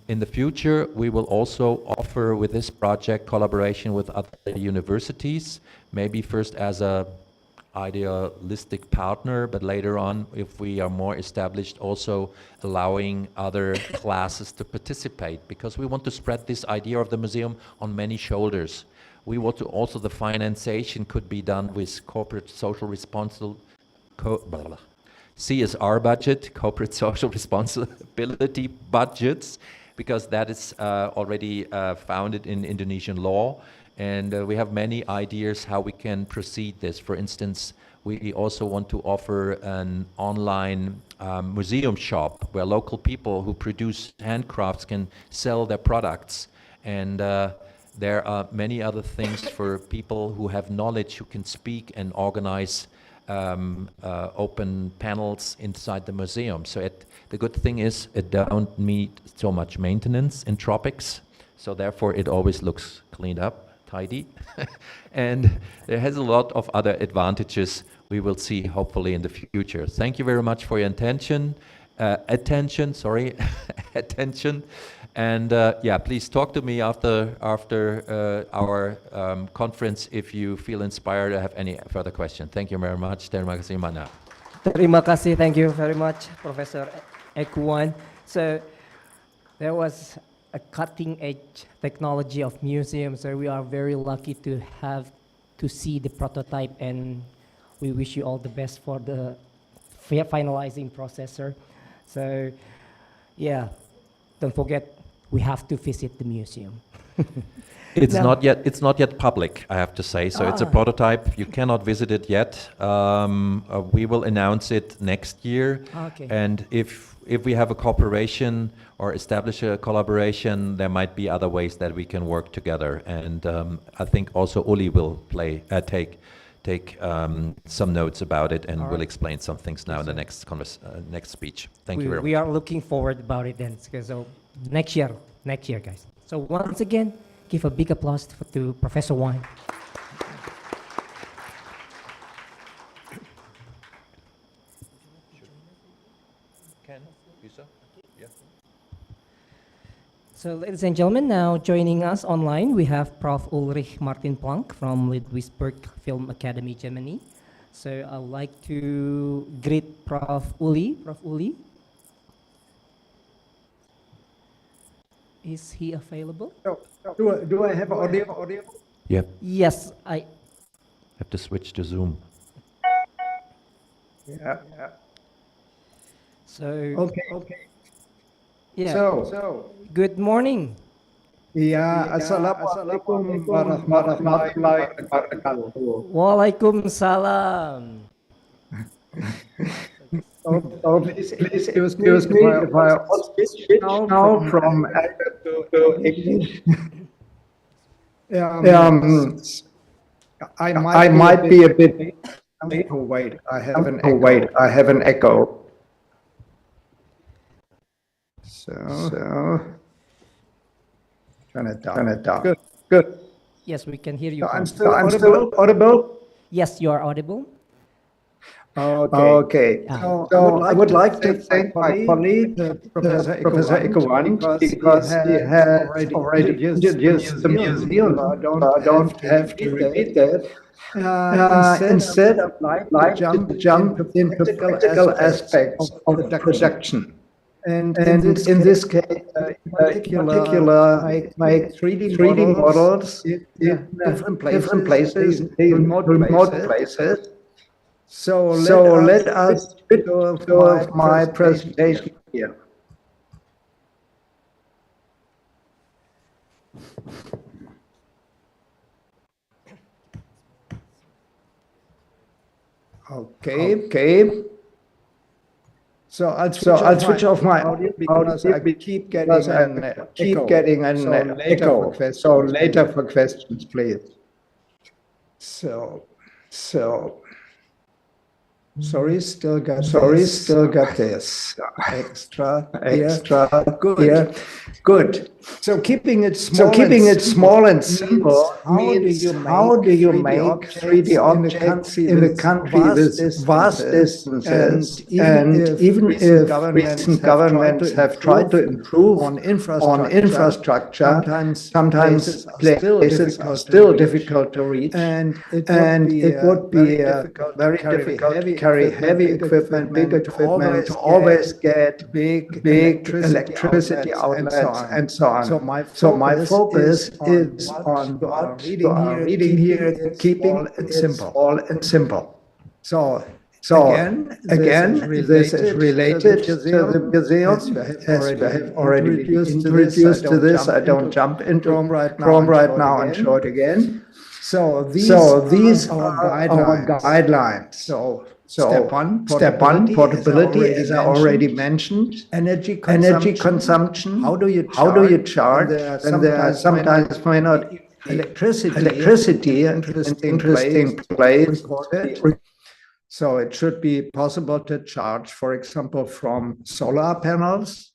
In the future, we will also offer with this project collaboration with other universities, maybe first as a idealistic partner, but later on, if we are more established, also allowing other classes to participate, because we want to spread this idea of the museum on many shoulders. We want to also, the financiation could be done with corporate social responsibility, CSR budget, corporate social responsibility budgets, because that is already founded in Indonesian law. And we have many ideas how we can proceed this. For instance, we also want to offer an online museum shop where local people who produce handcrafts can sell their products. And there are many other things for people who have knowledge, who can speak and organize open panels inside the museum. So the good thing is it don't need so much maintenance in tropics. So therefore it always looks cleaned up, tidy. And there has a lot of other advantages we will see hopefully in the future. Thank you very much for your attention. And yeah, please talk to me after our conference if you feel inspired or have any further question. Thank you very much. Terima kasih banyak. Terima kasih. Thank you very much, Professor Ekuan. So there was a cutting-edge technology of museums. So we are very lucky to see the prototype, and we wish you all the best for the finalizing processor. So yeah, don't forget, we have to visit the museum. It's not yet public, I have to say. So it's a prototype. You cannot visit it yet. We will announce it next year. Okay. And if we have a cooperation or establish a collaboration, there might be other ways that we can work together. And I think also Uli will take some notes about it, and will explain some things now in the next speech. Thank you very much. We are looking forward about it then. So next year, guys. So once again, give a big applause to Professor Wang. So ladies and gentlemen, now joining us online, we have Prof. Ulrich Martin Planck from Ludwigsburg Film Academy, Germany. So I would like to greet Prof. Uli. Prof. Uli. Is he available? Do I have audio? Yep. Yes, I have to switch to Zoom. Yeah. So Okay. yeah. So Good morning. ya, assalamualaikum warahmatullahi wabarakatuh. Waalaikumsalam. Please excuse me if I switch now from Arabic to English. I might be a bit. Wait, I have an echo. So turn it down. Good. Yes, we can hear you. I'm still audible. Yes, you are audible. Okay. So I would like to thank my colleague, Professor Ikuan, because he has already introduced the museum. I don't have to repeat that. Instead, I'd like to jump into practical aspects of the production. And in this case, in particular, I make 3D models in different places, remote places. So let us go my presentation here. Okay. So I'll switch off my audio because I keep getting an echo. So later for questions, please. So, sorry, still got this extra here. Good. So keeping it small and simple means how do you make 3D objects in the country with vast distances? And even if recent governments have tried to improve on infrastructure, sometimes places are still difficult to reach. And it would be very difficult to carry heavy equipment, big equipment, to always get big electricity outlets and so on. So my focus is on what you are reading here, keeping it small and simple. So again, this is related to the museum, as we have already been introduced to this. I don't jump into Chrome right now and show it again. So these are our guidelines. So step one, portability, as I already mentioned. Energy consumption. How do you charge? And there sometimes may not electricity, an interesting place. So it should be possible to charge, for example, from solar panels.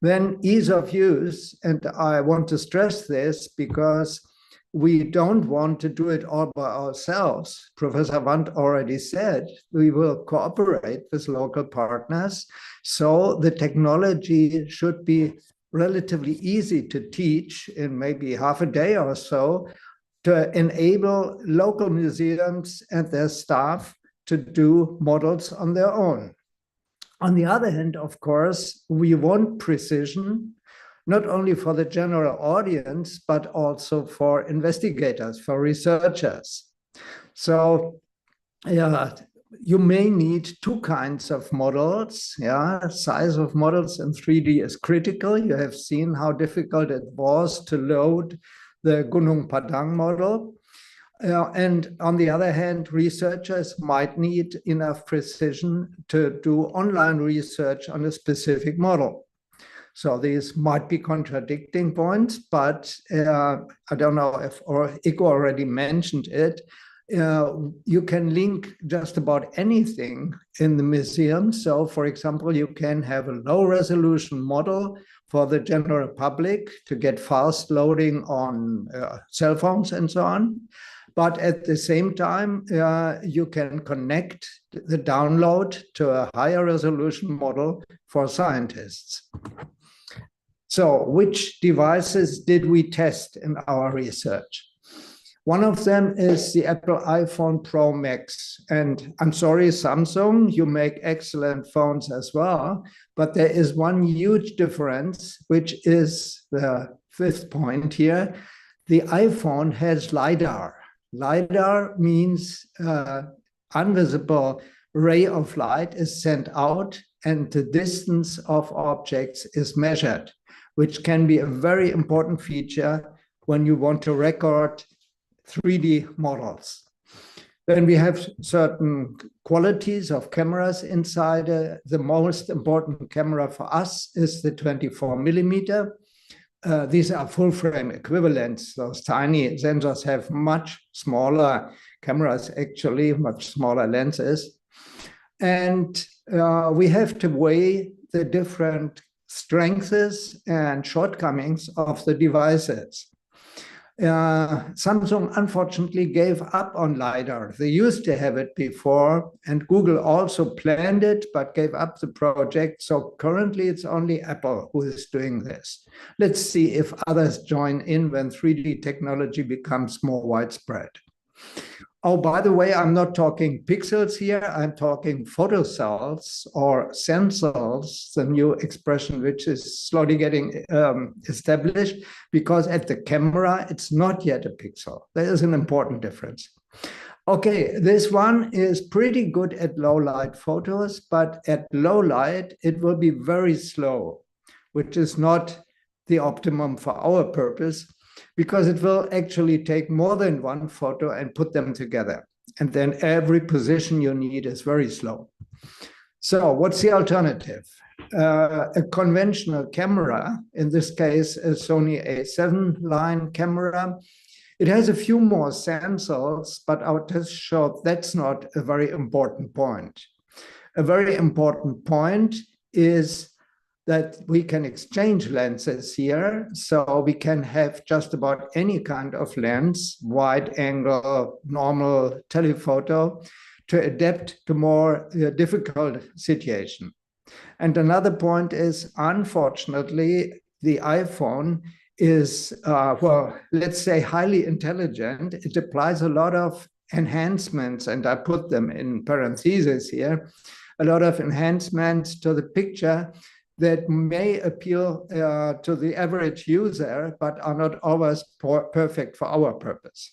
Then ease of use, and I want to stress this because we don't want to do it all by ourselves. Professor Wandt already said we will cooperate with local partners. So the technology should be relatively easy to teach in maybe half a day or so to enable local museums and their staff to do models on their own. On the other hand, of course, we want precision, not only for the general audience, but also for investigators, for researchers. So you may need two kinds of models. Size of models in 3D is critical. You have seen how difficult it was to load the Gunung Padang model. And on the other hand, researchers might need enough precision to do online research on a specific model. So these might be contradicting points, but I don't know if Iko already mentioned it. You can link just about anything in the museum. So for example, you can have a low resolution model for the general public to get fast loading on cell phones and so on. But at the same time, you can connect the download to a higher resolution model for scientists. So which devices did we test in our research? One of them is the Apple iPhone Pro Max. And I'm sorry, Samsung, you make excellent phones as well. But there is one huge difference, which is the fifth point here. The iPhone has LiDAR. LiDAR means invisible ray of light is sent out and the distance of objects is measured, which can be a very important feature when you want to record 3D models. Then we have certain qualities of cameras inside. The most important camera for us is the 24 millimeter. These are full frame equivalents. Those tiny sensors have much smaller cameras, actually, much smaller lenses. And we have to weigh the different strengths and shortcomings of the devices. Samsung unfortunately gave up on LiDAR. They used to have it before, and Google also planned it, but gave up the project. So currently it's only Apple who is doing this. Let's see if others join in when 3D technology becomes more widespread. Oh, by the way, I'm not talking pixels here. I'm talking photocells or sensors, the new expression which is slowly getting established, because at the camera, it's not yet a pixel. There is an important difference. Okay, this one is pretty good at low light photos, but at low light, it will be very slow, which is not the optimum for our purpose, because it will actually take more than one photo and put them together. And then every position you need is very slow. So what's the alternative? A conventional camera, in this case, a Sony A7 line camera, It has a few more sensors, but I'll just show that's not a very important point. A very important point is that we can exchange lenses here. So we can have just about any kind of lens, wide angle, normal, telephoto, to adapt to more difficult situation. And another point is, unfortunately, the iPhone is, well, let's say highly intelligent. It applies a lot of enhancements, and I put them in parentheses here, a lot of enhancements to the picture that may appeal to the average user, but are not always perfect for our purpose.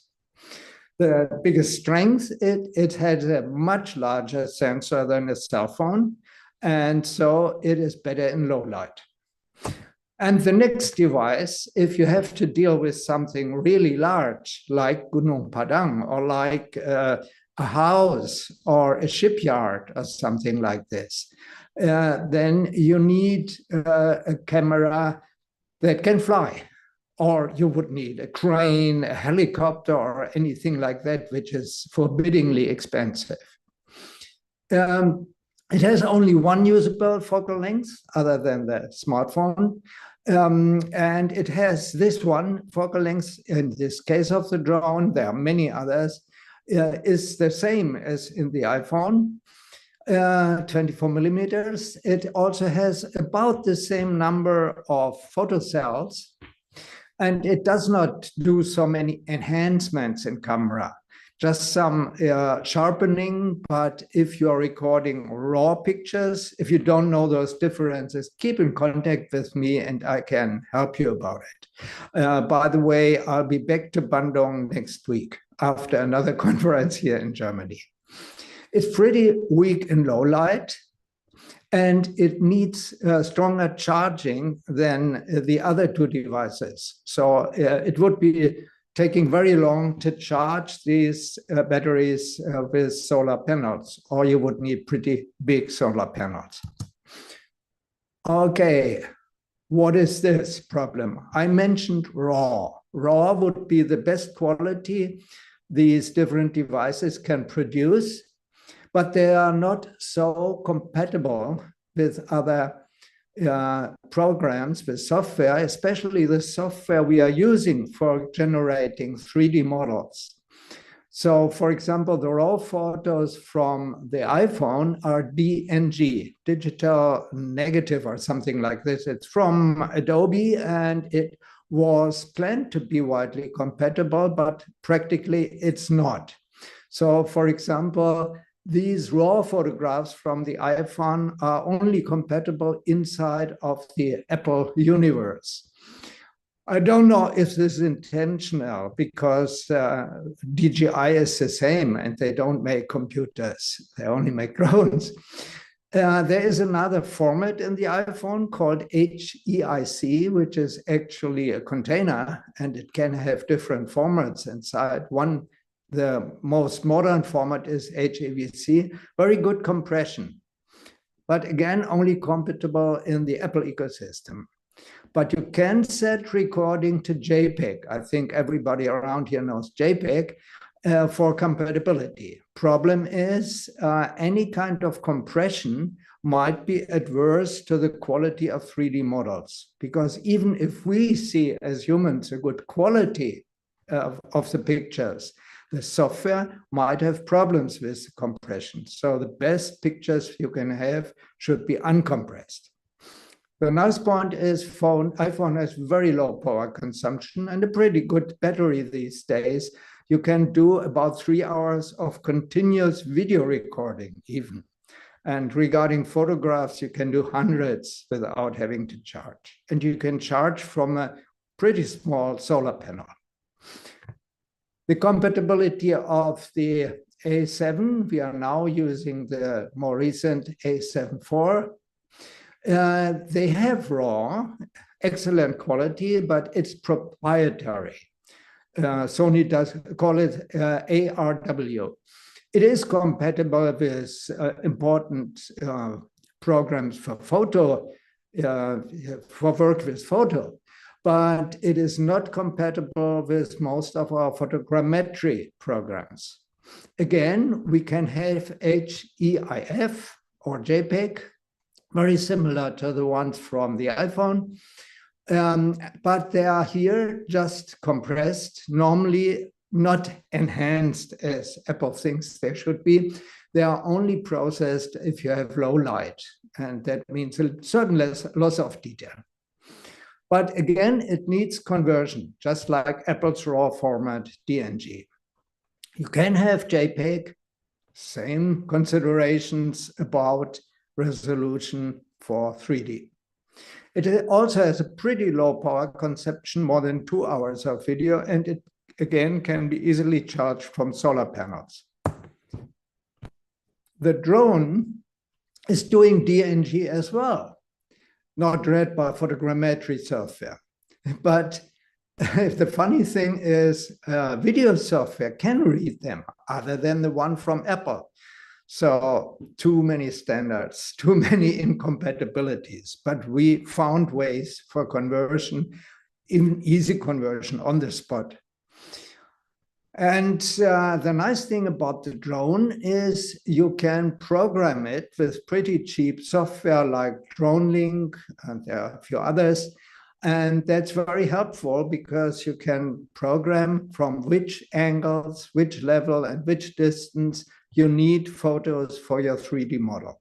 The biggest strength, it has a much larger sensor than a cell phone, and so it is better in low light. And the next device, if you have to deal with something really large, like Gunung Padang, or like a house or a shipyard or something like this, then you need a camera that can fly, or you would need a crane, a helicopter, or anything like that, which is forbiddingly expensive. It has only one usable focal length other than the smartphone. And it has this one focal length, in this case of the drone, there are many others, is the same as in the iPhone, 24 millimeters. It also has about the same number of photocells, and it does not do so many enhancements in camera, just some sharpening. But if you're recording raw pictures, if you don't know those differences, keep in contact with me and I can help you about it. By the way, I'll be back to Bandung next week after another conference here in Germany. It's pretty weak in low light, and it needs stronger charging than the other two devices. So it would be taking very long to charge these batteries with solar panels, or you would need pretty big solar panels. Okay, what is this problem? I mentioned RAW. RAW would be the best quality these different devices can produce, but they are not so compatible with other programs, with software, especially the software we are using for generating 3D models. So, for example, the raw photos from the iPhone are DNG, digital negative or something like this. It's from Adobe, and it was planned to be widely compatible, but practically it's not. So, for example, these raw photographs from the iPhone are only compatible inside of the Apple universe. I don't know if this is intentional, because DJI is the same and they don't make computers, they only make drones. There is another format in the iPhone called HEIC, which is actually a container, and it can have different formats inside. The most modern format is HEVC, very good compression, but again, only compatible in the Apple ecosystem. But you can set recording to JPEG. I think everybody around here knows JPEG for compatibility. Problem is any kind of compression might be adverse to the quality of 3D models, because even if we see as humans a good quality of the pictures, the software might have problems with compression. So the best pictures you can have should be uncompressed. The nice point is iPhone has very low power consumption and a pretty good battery these days. You can do about 3 hours of continuous video recording even. And regarding photographs, you can do hundreds without having to charge. And you can charge from a pretty small solar panel. The compatibility of the A7, we are now using the more recent A7 IV. They have RAW, excellent quality, but it's proprietary. Sony does call it ARW. It is compatible with important programs for photo, for work with photo, but it is not compatible with most of our photogrammetry programs. Again, we can have HEIF or JPEG, very similar to the ones from the iPhone, but they are here just compressed, normally not enhanced as Apple thinks they should be. They are only processed if you have low light, and that means a certain loss of detail. But again, it needs conversion, just like Apple's RAW format, DNG. You can have JPEG, same considerations about resolution for 3D. It also has a pretty low power consumption, more than 2 hours of video, and it again can be easily charged from solar panels. The drone is doing DNG as well, not read by photogrammetry software. But the funny thing is video software can read them other than the one from Apple. So too many standards, too many incompatibilities, but we found ways for conversion, even easy conversion on the spot. And the nice thing about the drone is you can program it with pretty cheap software like DroneLink, and there are a few others. And that's very helpful because you can program from which angles, which level, and which distance you need photos for your 3D model.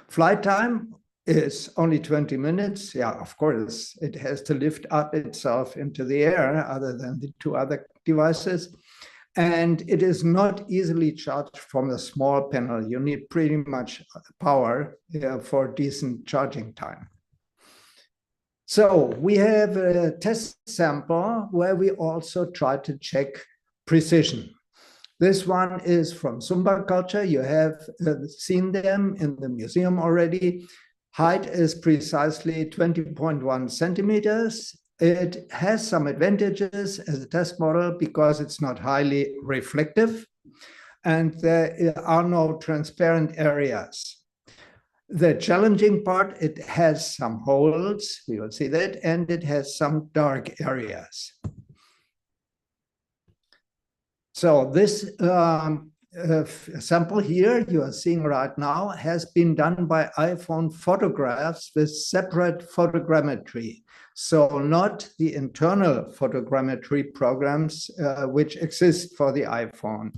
Flight time is only 20 minutes. Yeah, of course, it has to lift up itself into the air other than the 2 other devices. And it is not easily charged from a small panel. You need pretty much power for decent charging time. So we have a test sample where we also try to check precision. This one is from Sumba culture. You have seen them in the museum already. Height is precisely 20.1 centimeters. It has some advantages as a test model because it's not highly reflective and there are no transparent areas. The challenging part, it has some holes, we will see that, and it has some dark areas. So this sample here you are seeing right now has been done by iPhone photographs with separate photogrammetry. So not the internal photogrammetry programs which exist for the iPhone.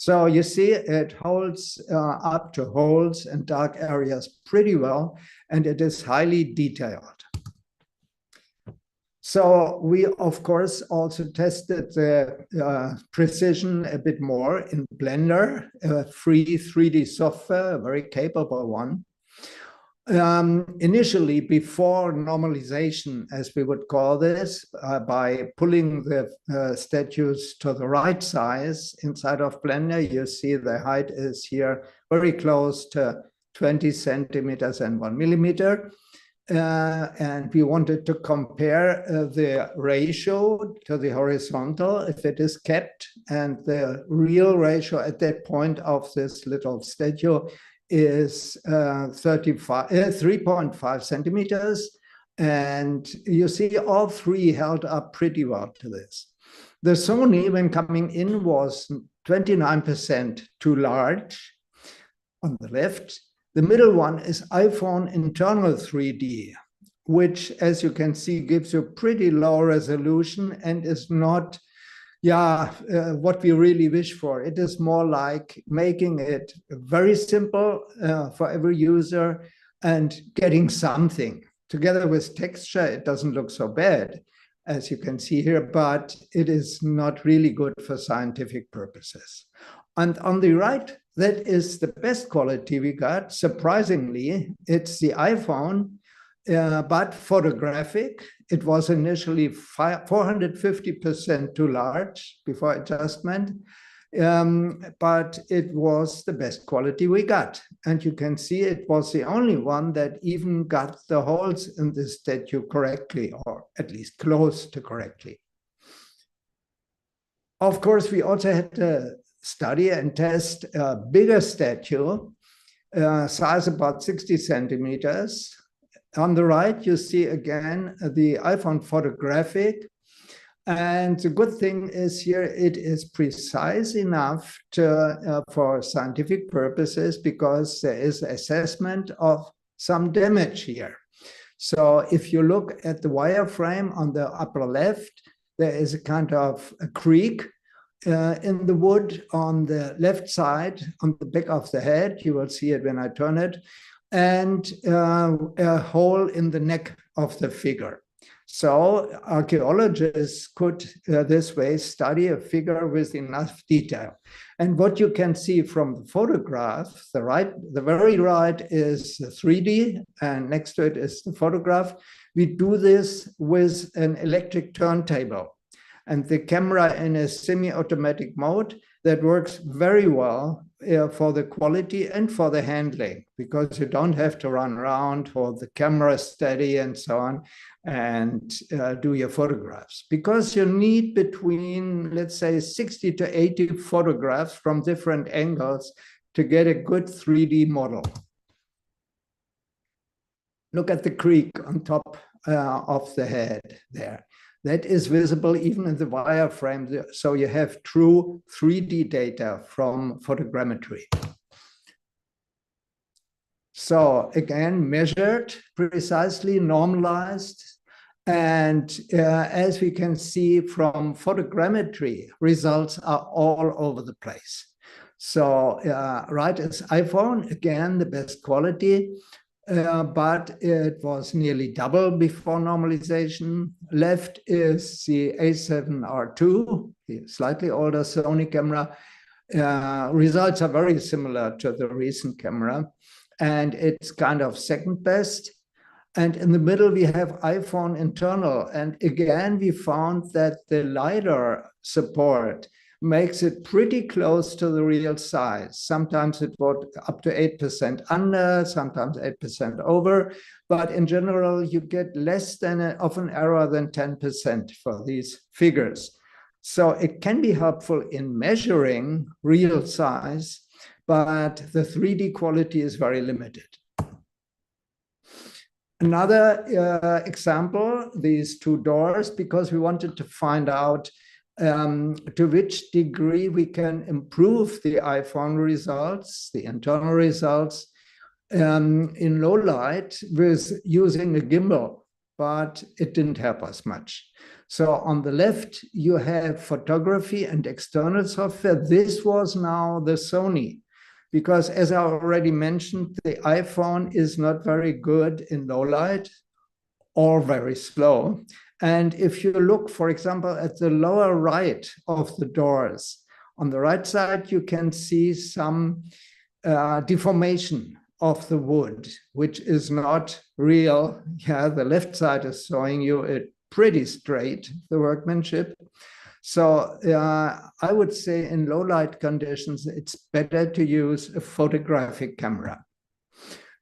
So you see it holds up to holes and dark areas pretty well, and it is highly detailed. So we, of course, also tested the precision a bit more in Blender, a free 3D software, a very capable one. Initially, before normalization, as we would call this, by pulling the statues to the right size inside of Blender, you see the height is here very close to 20 centimeters and 1 millimeter. And we wanted to compare the ratio to the horizontal, if it is kept, and the real ratio at that point of this little statue is 3.5 centimeters. And you see all 3 held up pretty well to this. The Sony, when coming in, was 29% too large on the left. The middle one is iPhone internal 3D, which, as you can see, gives you pretty low resolution and is not what we really wish for. It is more like making it very simple for every user and getting something. Together with texture, it doesn't look so bad, as you can see here, but it is not really good for scientific purposes. And on the right, that is the best quality we got. Surprisingly, it's the iPhone, but photographic. It was initially 450% too large before adjustment, but it was the best quality we got. And you can see it was the only one that even got the holes in the statue correctly, or at least close to correctly. Of course, we also had to study and test a bigger statue, size about 60 centimeters, On the right, you see again the iPhone photographic. And the good thing is here, it is precise enough for scientific purposes because there is assessment of some damage here. So if you look at the wireframe on the upper left, there is a kind of a creak in the wood on the left side, on the back of the head. You will see it when I turn it, and a hole in the neck of the figure. So archaeologists could this way study a figure with enough detail. And what you can see from the photograph, the very right is 3D, and next to it is the photograph. We do this with an electric turntable, and the camera in a semi-automatic mode that works very well for the quality and for the handling, because you don't have to run around, hold the camera steady and so on, and do your photographs. Because you need between, let's say, 60 to 80 photographs from different angles to get a good 3D model. Look at the creak on top of the head there. That is visible even in the wireframe, so you have true 3D data from photogrammetry. So again, measured, precisely normalized, and as we can see from photogrammetry, results are all over the place. So right is iPhone, again, the best quality. But it was nearly double before normalization. Left is the A7R2, the slightly older Sony camera. Results are very similar to the recent camera, and it's kind of second best. And in the middle, we have iPhone internal. And again, we found that the LiDAR support makes it pretty close to the real size. Sometimes it was up to 8% under, sometimes 8% over, but in general, you get less than of an error than 10% for these figures. So it can be helpful in measuring real size, but the 3D quality is very limited. Another example, these two doors, because we wanted to find out to which degree we can improve the iPhone results, the internal results, in low light with using a gimbal, but it didn't help us much. So on the left, you have photography and external software. This was now the Sony, because as I already mentioned, the iPhone is not very good in low light or very slow. And if you look, for example, at the lower right of the doors, on the right side, you can see some deformation of the wood, which is not real. Yeah, the left side is showing you it pretty straight, the workmanship. So I would say in low light conditions, it's better to use a photographic camera.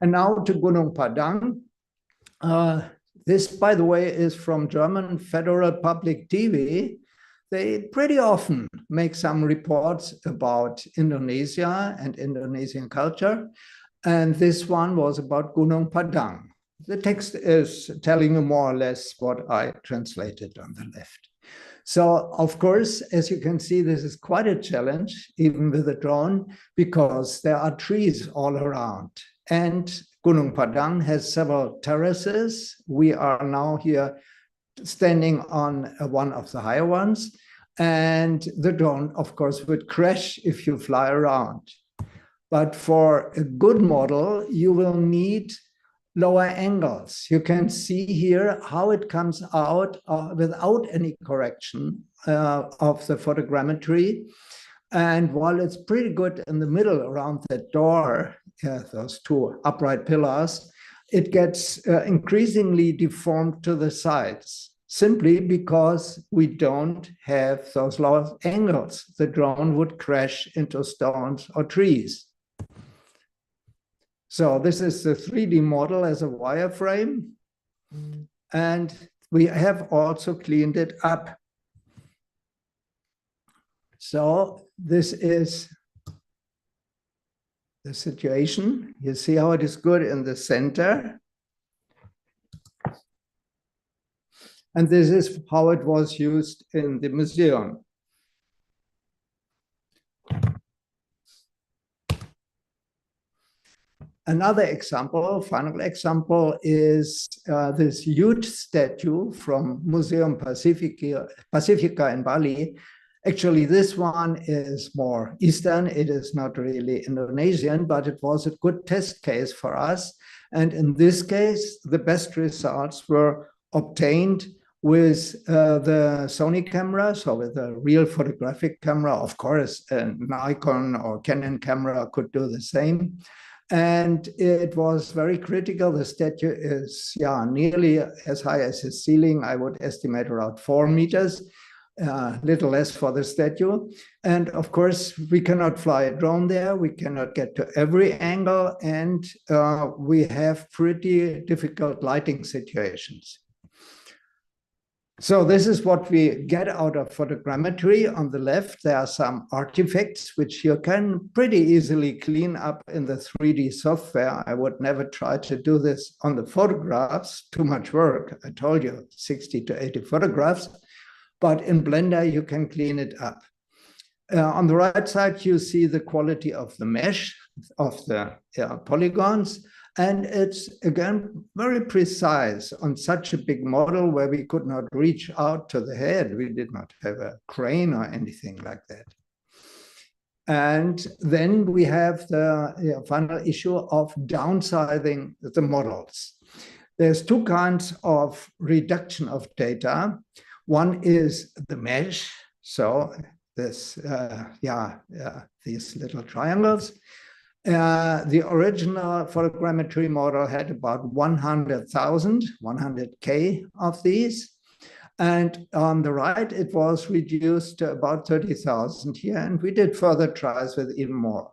And now to Gunung Padang. This, by the way, is from German Federal Public TV. They pretty often make some reports about Indonesia and Indonesian culture. And this one was about Gunung Padang. The text is telling you more or less what I translated on the left. So, of course, as you can see, this is quite a challenge, even with a drone, because there are trees all around. And Gunung Padang has several terraces. We are now here standing on one of the higher ones. And the drone, of course, would crash if you fly around. But for a good model, you will need lower angles. You can see here how it comes out without any correction of the photogrammetry. And while it's pretty good in the middle around that door, those two upright pillars, it gets increasingly deformed to the sides, simply because we don't have those lower angles. The drone would crash into stones or trees. So this is the 3D model as a wireframe. And we have also cleaned it up. So this is the situation. You see how it is good in the center. And this is how it was used in the museum. Another example, final example, is this huge statue from Museum Pacifica in Bali. Actually, this one is more Eastern. It is not really Indonesian, but it was a good test case for us. And in this case, the best results were obtained with the Sony camera, so with a real photographic camera. Of course, a Nikon or Canon camera could do the same. And it was very critical. The statue is nearly as high as the ceiling. I would estimate around 4 meters, little less for the statue. And of course, we cannot fly a drone there. We cannot get to every angle. And we have pretty difficult lighting situations. So this is what we get out of photogrammetry. On the left, there are some artifacts which you can pretty easily clean up in the 3D software. I would never try to do this on the photographs, too much work. I told you 60 to 80 photographs, but in Blender, you can clean it up. On the right side, you see the quality of the mesh of the polygons. And it's, again, very precise on such a big model where we could not reach out to the head. We did not have a crane or anything like that. And then we have the final issue of downsizing the models. There's two kinds of reduction of data. One is the mesh. So this, these little triangles. The original photogrammetry model had about 100,000, 100K of these. And on the right, it was reduced to about 30,000 here. And we did further tries with even more.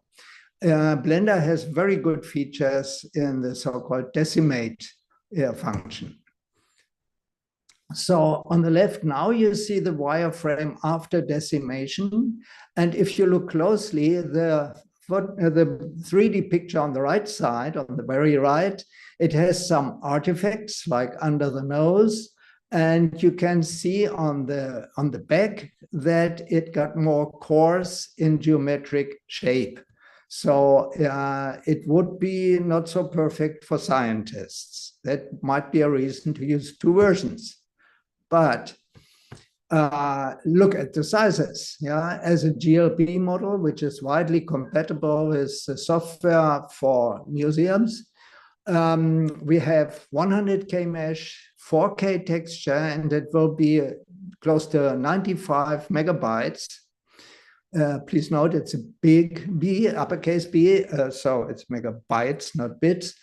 Blender has very good features in the so-called decimate function. So on the left now, you see the wireframe after decimation. And if you look closely, the 3D picture on the right side, on the very right, it has some artifacts like under the nose. And you can see on the back that it got more coarse in geometric shape. So it would be not so perfect for scientists. That might be a reason to use two versions. But look at the sizes. As a GLB model, which is widely compatible with the software for museums, we have 100K mesh, 4K texture, and it will be close to 95 megabytes. Please note it's a big B, uppercase B, so it's megabytes, not bits.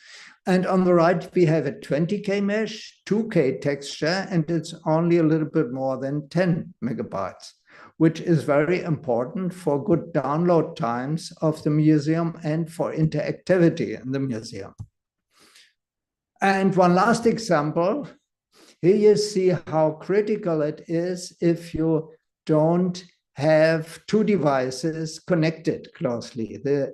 And on the right, we have a 20K mesh, 2K texture, and it's only a little bit more than 10 megabytes, which is very important for good download times of the museum and for interactivity in the museum. And one last example, here you see how critical it is if you don't have two devices connected closely. The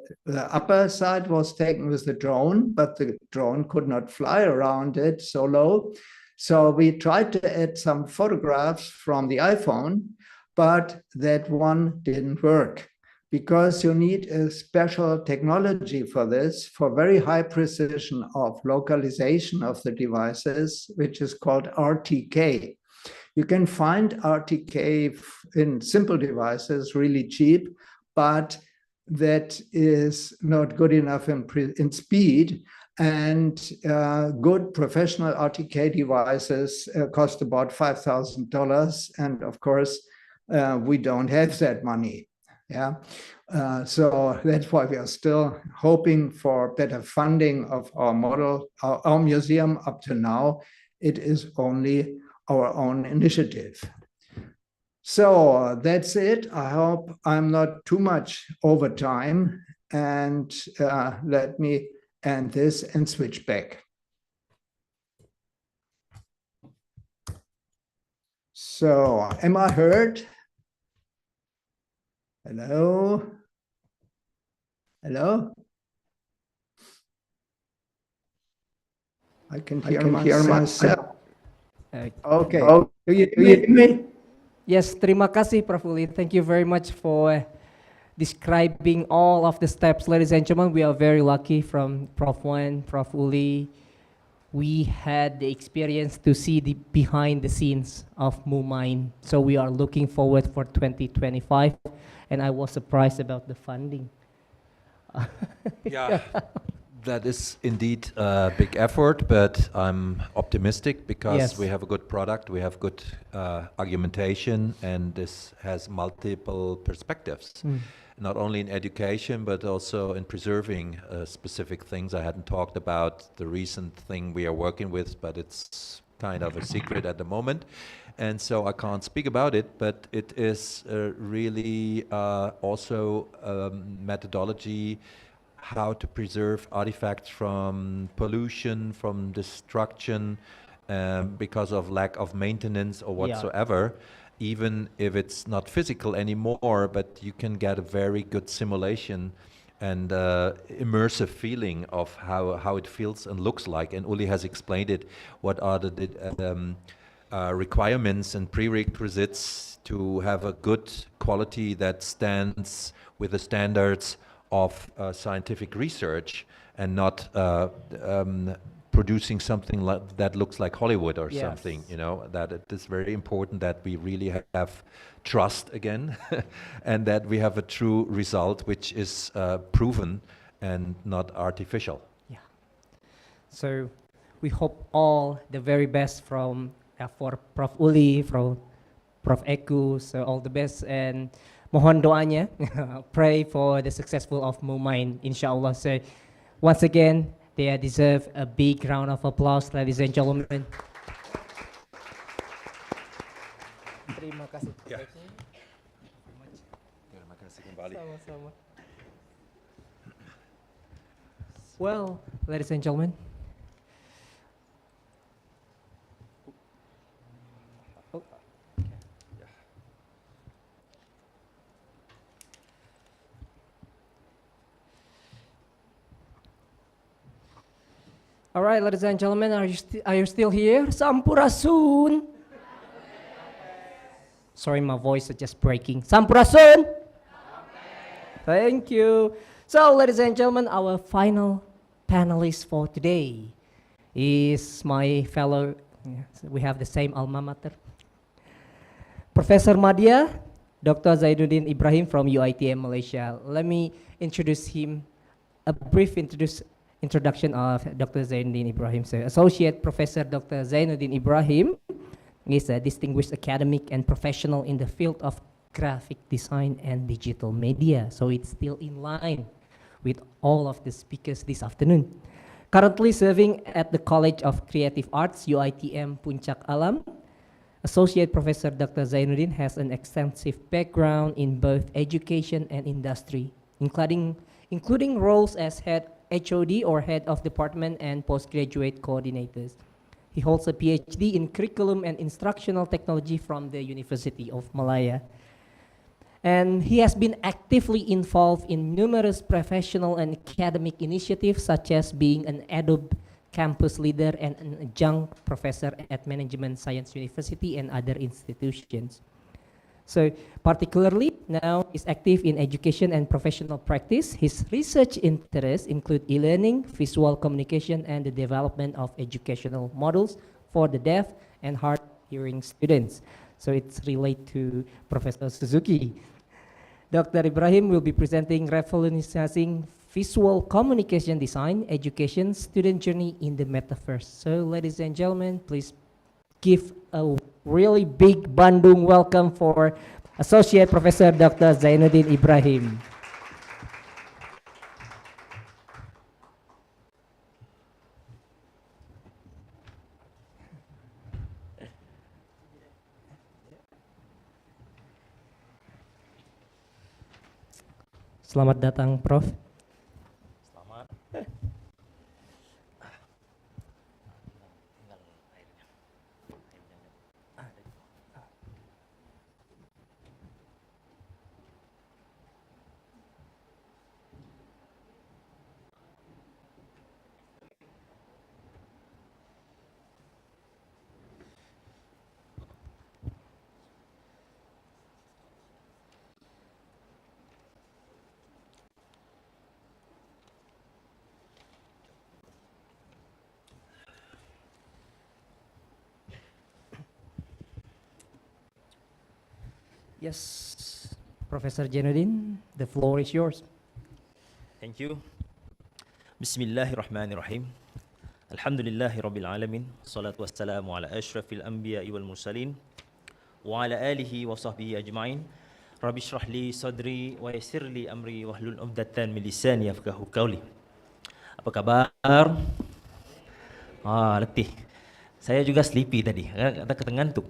upper side was taken with the drone, but the drone could not fly around it so low. So we tried to add some photographs from the iPhone, but that one didn't work because you need a special technology for this, for very high precision of localization of the devices, which is called RTK. You can find RTK in simple devices really cheap, but that is not good enough in speed. And good professional RTK devices cost about $5,000. And of course, we don't have that money. So that's why we are still hoping for better funding of our model, our museum. Up to now, it is only our own initiative. So that's it. I hope I'm not too much over time, and let me end this and switch back. So am I heard? Hello? Hello? I can hear myself. Okay. Do you hear me? Yes, terima kasih, Prof. Uli. Thank you very much for describing all of the steps. Ladies and gentlemen, we are very lucky from Prof. Wan, Prof. Uli. We had the experience to see the behind the scenes of MUMIND. So we are looking forward for 2025. And I was surprised about the funding. Yeah, that is indeed a big effort, but I'm optimistic because Yes. we have a good product, we have good argumentation, and this has multiple perspectives. Mm. Not only in education, but also in preserving specific things. I hadn't talked about the recent thing we are working with, but it's kind of a secret at the moment. And so I can't speak about it, but it is really also methodology how to preserve artifacts from pollution, from destruction, because of lack of maintenance or Yeah. whatsoever. Even if it's not physical anymore, but you can get a very good simulation and immersive feeling of how it feels and looks like. And Uli has explained it. What are the requirements and prerequisites to have a good quality that stands with the standards of scientific research and not producing something that looks like Hollywood or Yes. something, you know, that it is very important that we really have trust again and that we have a true result which is proven and not artificial. Yeah. So we hope all the very best from for Prof. Uli, from Prof. Eku, so all the best and mohon doanya, pray for the successful of MUMIND, inshallah. So once again, they deserve a big round of applause, ladies and gentlemen. Terima kasih. Ya. Terima kasih kembali. Sama-sama. Well, ladies and gentlemen, all right, ladies and gentlemen, are you still here? Sampurasun. Sorry, my voice is just breaking. Sampurasun. Thank you. So, ladies and gentlemen, our final panelist for today is my fellow, we have the same alma mater, Professor Madya, Dr. Zainuddin Ibrahim from UITM Malaysia. Let me introduce him, a brief introduction of Dr. Zainuddin Ibrahim. So, Associate Professor Dr. Zainuddin Ibrahim is a distinguished academic and professional in the field of graphic design and digital media. So it's still in line with all of the speakers this afternoon. Currently serving at the College of Creative Arts, UITM Puncak Alam, Associate Professor Dr. Zainuddin has an extensive background in both education and industry, including roles as head HOD or head of department and postgraduate coordinators. He holds a PhD in curriculum and instructional technology from the University of Malaya. And he has been actively involved in numerous professional and academic initiatives, such as being an Adobe campus leader and an adjunct professor at Management Science University and other institutions. So particularly now is active in education and professional practice. His research interests include e-learning, visual communication, and the development of educational models for the deaf and hard hearing students. So it's related to Professor Suzuki. Dr. Ibrahim will be presenting Revolutionizing Visual Communication Design, Education, Student Journey in the Metaverse. So ladies and gentlemen, please give a really big Bandung welcome for Associate Professor Dr. Zainuddin Ibrahim. Selamat datang, Prof. Selamat. Yes, Professor Jainuddin, the floor is yours. Thank you. Bismillahirrahmanirrahim. Alhamdulillahi Rabbil Alamin. Salatu wassalamu ala ashrafil anbiya wal mursalin. Wa ala alihi wa sahbihi ajma'in. Rabbi shrah li sadri wa yassir li amri wahlul 'uqdatan min lisani yafqahu qawli. Apa kabar? Letih. Saya juga sleepy tadi, kata ketengantuk.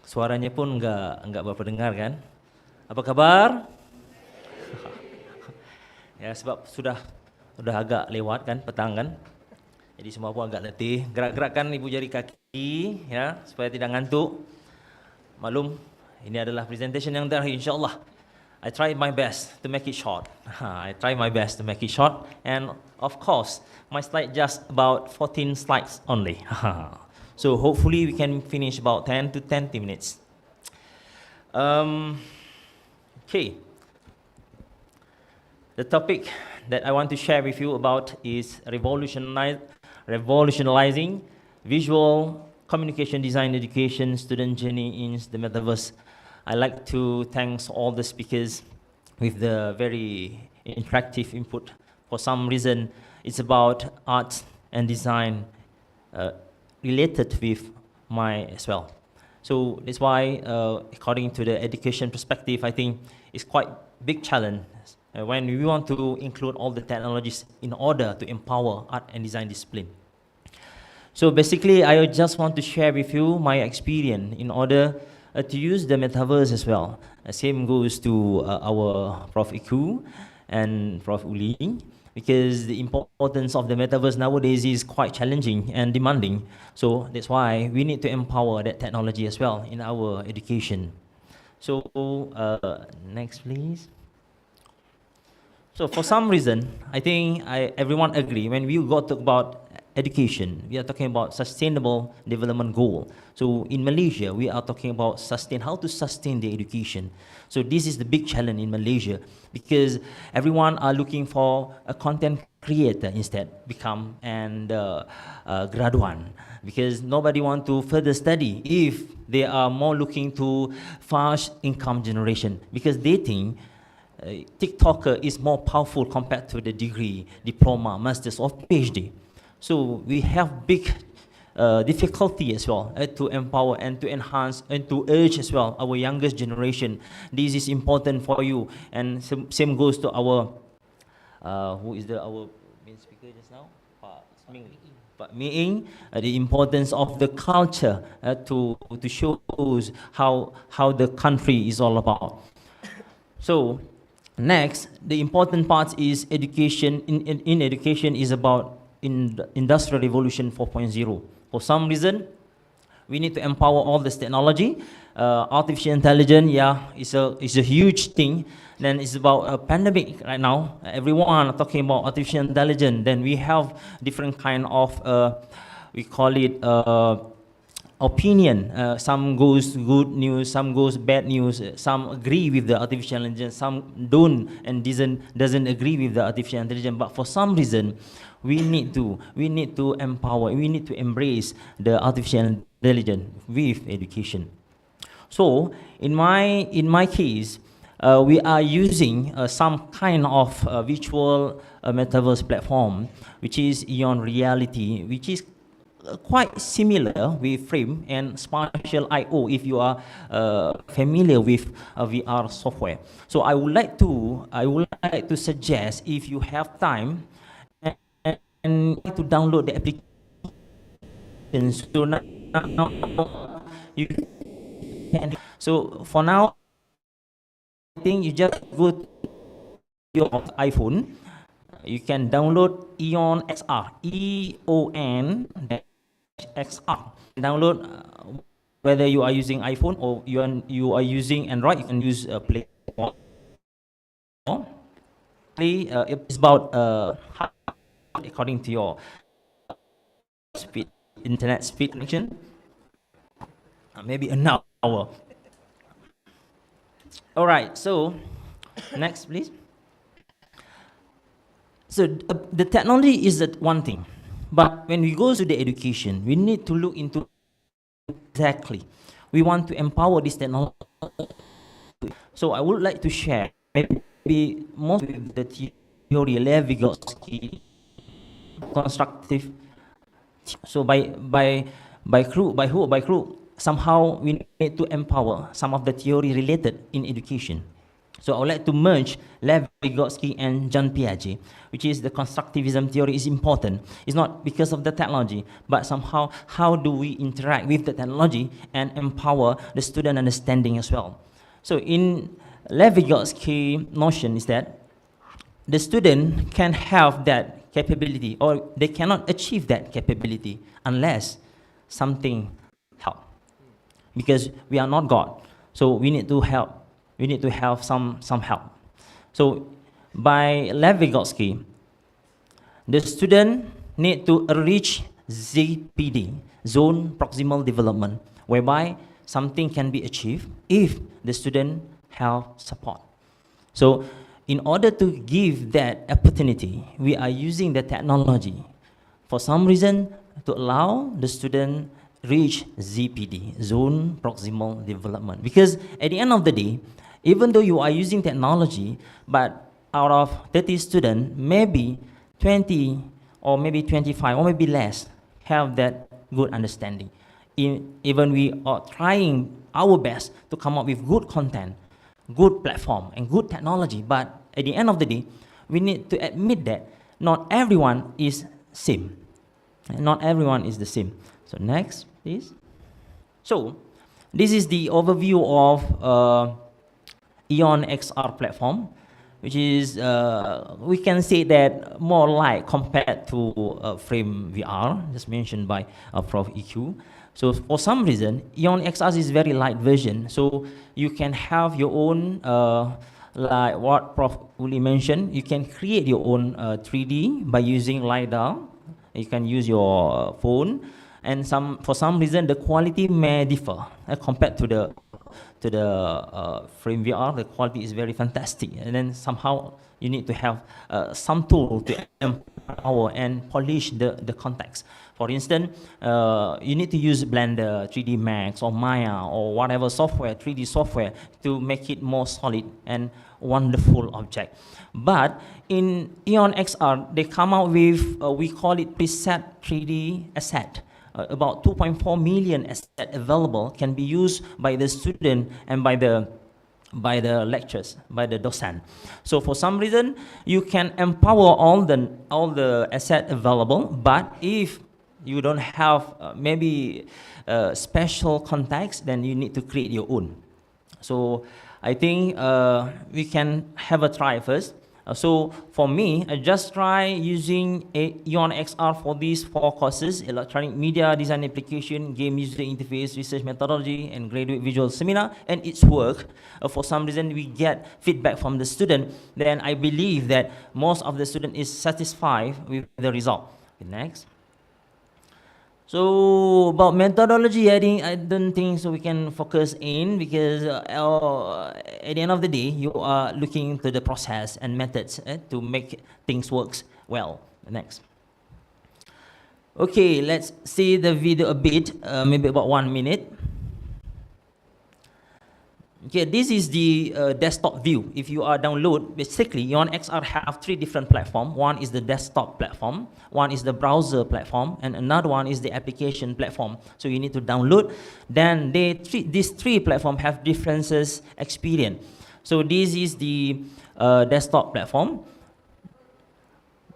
Suaranya pun enggak berapa dengar kan? Apa kabar? Ya sebab sudah agak lewat kan petang kan. Jadi semua pun agak letih. Gerak-gerakkan ibu jari kaki ya supaya tidak ngantuk. Maklum ini adalah presentation yang terakhir insyaallah. I try my best to make it short. And of course, my slide just about 14 slides only. So hopefully we can finish about 10 to 20 minutes. Okay. The topic that I want to share with you about is revolutionizing visual communication design education student journey in the metaverse. I like to thank all the speakers with the very interactive input. For some reason, it's about art and design related with my as well. So that's why, according to the education perspective, I think it's quite big challenge when we want to include all the technologies in order to empower art and design discipline. So basically, I just want to share with you my experience in order to use the metaverse as well. Same goes to our Prof. Iku and Prof. Uli, because the importance of the metaverse nowadays is quite challenging and demanding. So that's why we need to empower that technology as well in our education. So next please. So for some reason, I think everyone agree when we got to about education, we are talking about sustainable development goal. So in Malaysia, we are talking about how to sustain the education. So this is the big challenge in Malaysia because everyone are looking for a content creator instead, become and graduate, because nobody want to further study if they are more looking to fast income generation because they think TikToker is more powerful compared to the degree, diploma, masters or PhD. So we have big difficulty as well to empower and to enhance and to urge as well our youngest generation. This is important for you, and same goes to our who is our main speaker just now, Pak Miing, the importance of the culture to show how the country is all about. So next, the important part is education. In education is about Industrial Revolution 4.0. For some reason, we need to empower all this technology. Artificial intelligence, is a huge thing. Then it's about a pandemic right now. Everyone are talking about artificial intelligence. Then we have different kind of, we call it opinion. Some goes good news, some goes bad news. Some agree with the artificial intelligence, some don't and doesn't agree with the artificial intelligence. But for some reason, we need to empower, we need to embrace the artificial intelligence with education. So in my case, we are using some kind of virtual metaverse platform, which is Eon Reality, which is quite similar with Frame and Spatial I/O if you are familiar with VR software. So I would like to suggest, if you have time, and to download the application. So now you can. So for now, I think you just go to your iPhone. You can download Eon XR, EON XR. Download whether you are using iPhone or you are using Android. You can use Play. It's about according to your internet speed connection, maybe an hour. All right, so next please. So the technology is one thing, but when we go to the education, we need to look into exactly we want to empower this technology. So I would like to share maybe most of the theory Levi-Vygotsky constructive. So by crew, somehow we need to empower some of the theory related in education. So I would like to merge Levi-Vygotsky and Jean Piaget, which is the constructivism theory is important. It's not because of the technology, but somehow how do we interact with the technology and empower the student understanding as well. So in Levi-Vygotsky notion is that the student can have that capability, or they cannot achieve that capability unless something help. Because we are not God, so we need to help. We need to have some help. So by Levi-Vygotsky, the student need to reach ZPD, zone proximal development, whereby something can be achieved if the student have support. So in order to give that opportunity, we are using the technology for some reason to allow the student reach ZPD, zone proximal development. Because at the end of the day, even though you are using technology, but out of 30 students, maybe 20 or maybe 25 or maybe less have that good understanding. Even we are trying our best to come up with good content, good platform, and good technology, but at the end of the day, we need to admit that not everyone is same. Not everyone is the same. So next, please. So this is the overview of Eon XR platform, which is, we can say that more like compared to Frame VR, just mentioned by Prof. EQ. So for some reason, Eon XR is very light version. So you can have your own, like what Prof. Uli mentioned, you can create your own 3D by using LiDAR. You can use your phone, and for some reason the quality may differ compared to the Frame VR. The quality is very fantastic, and then somehow you need to have some tool to empower and polish the context. For instance, you need to use Blender, 3D Max, or Maya, or whatever software, 3D software, to make it more solid and wonderful object. But in Eon XR, they come out with, we call it preset 3D asset. About 2.4 million assets available can be used by the student and by the lecturers, by the docent. So for some reason, you can empower all the assets available, but if you don't have maybe special context, then you need to create your own. So I think we can have a try first. So for me, I just try using Eon XR for these 4 courses: electronic media design application, game user interface, research methodology, and graduate visual seminar, and its work. For some reason, we get feedback from the student. Then I believe that most of the student is satisfied with the result. Okay, next. So about methodology, I don't think so we can focus in, because at the end of the day, you are looking to the process and methods to make things work well. Next. Okay, let's see the video a bit, maybe about 1 minute. Okay, this is the desktop view. If you are download, basically, Eon XR have 3 different platforms. One is the desktop platform, one is the browser platform, and another one is the application platform. So you need to download. Then these 3 platforms have differences experience. So this is the desktop platform.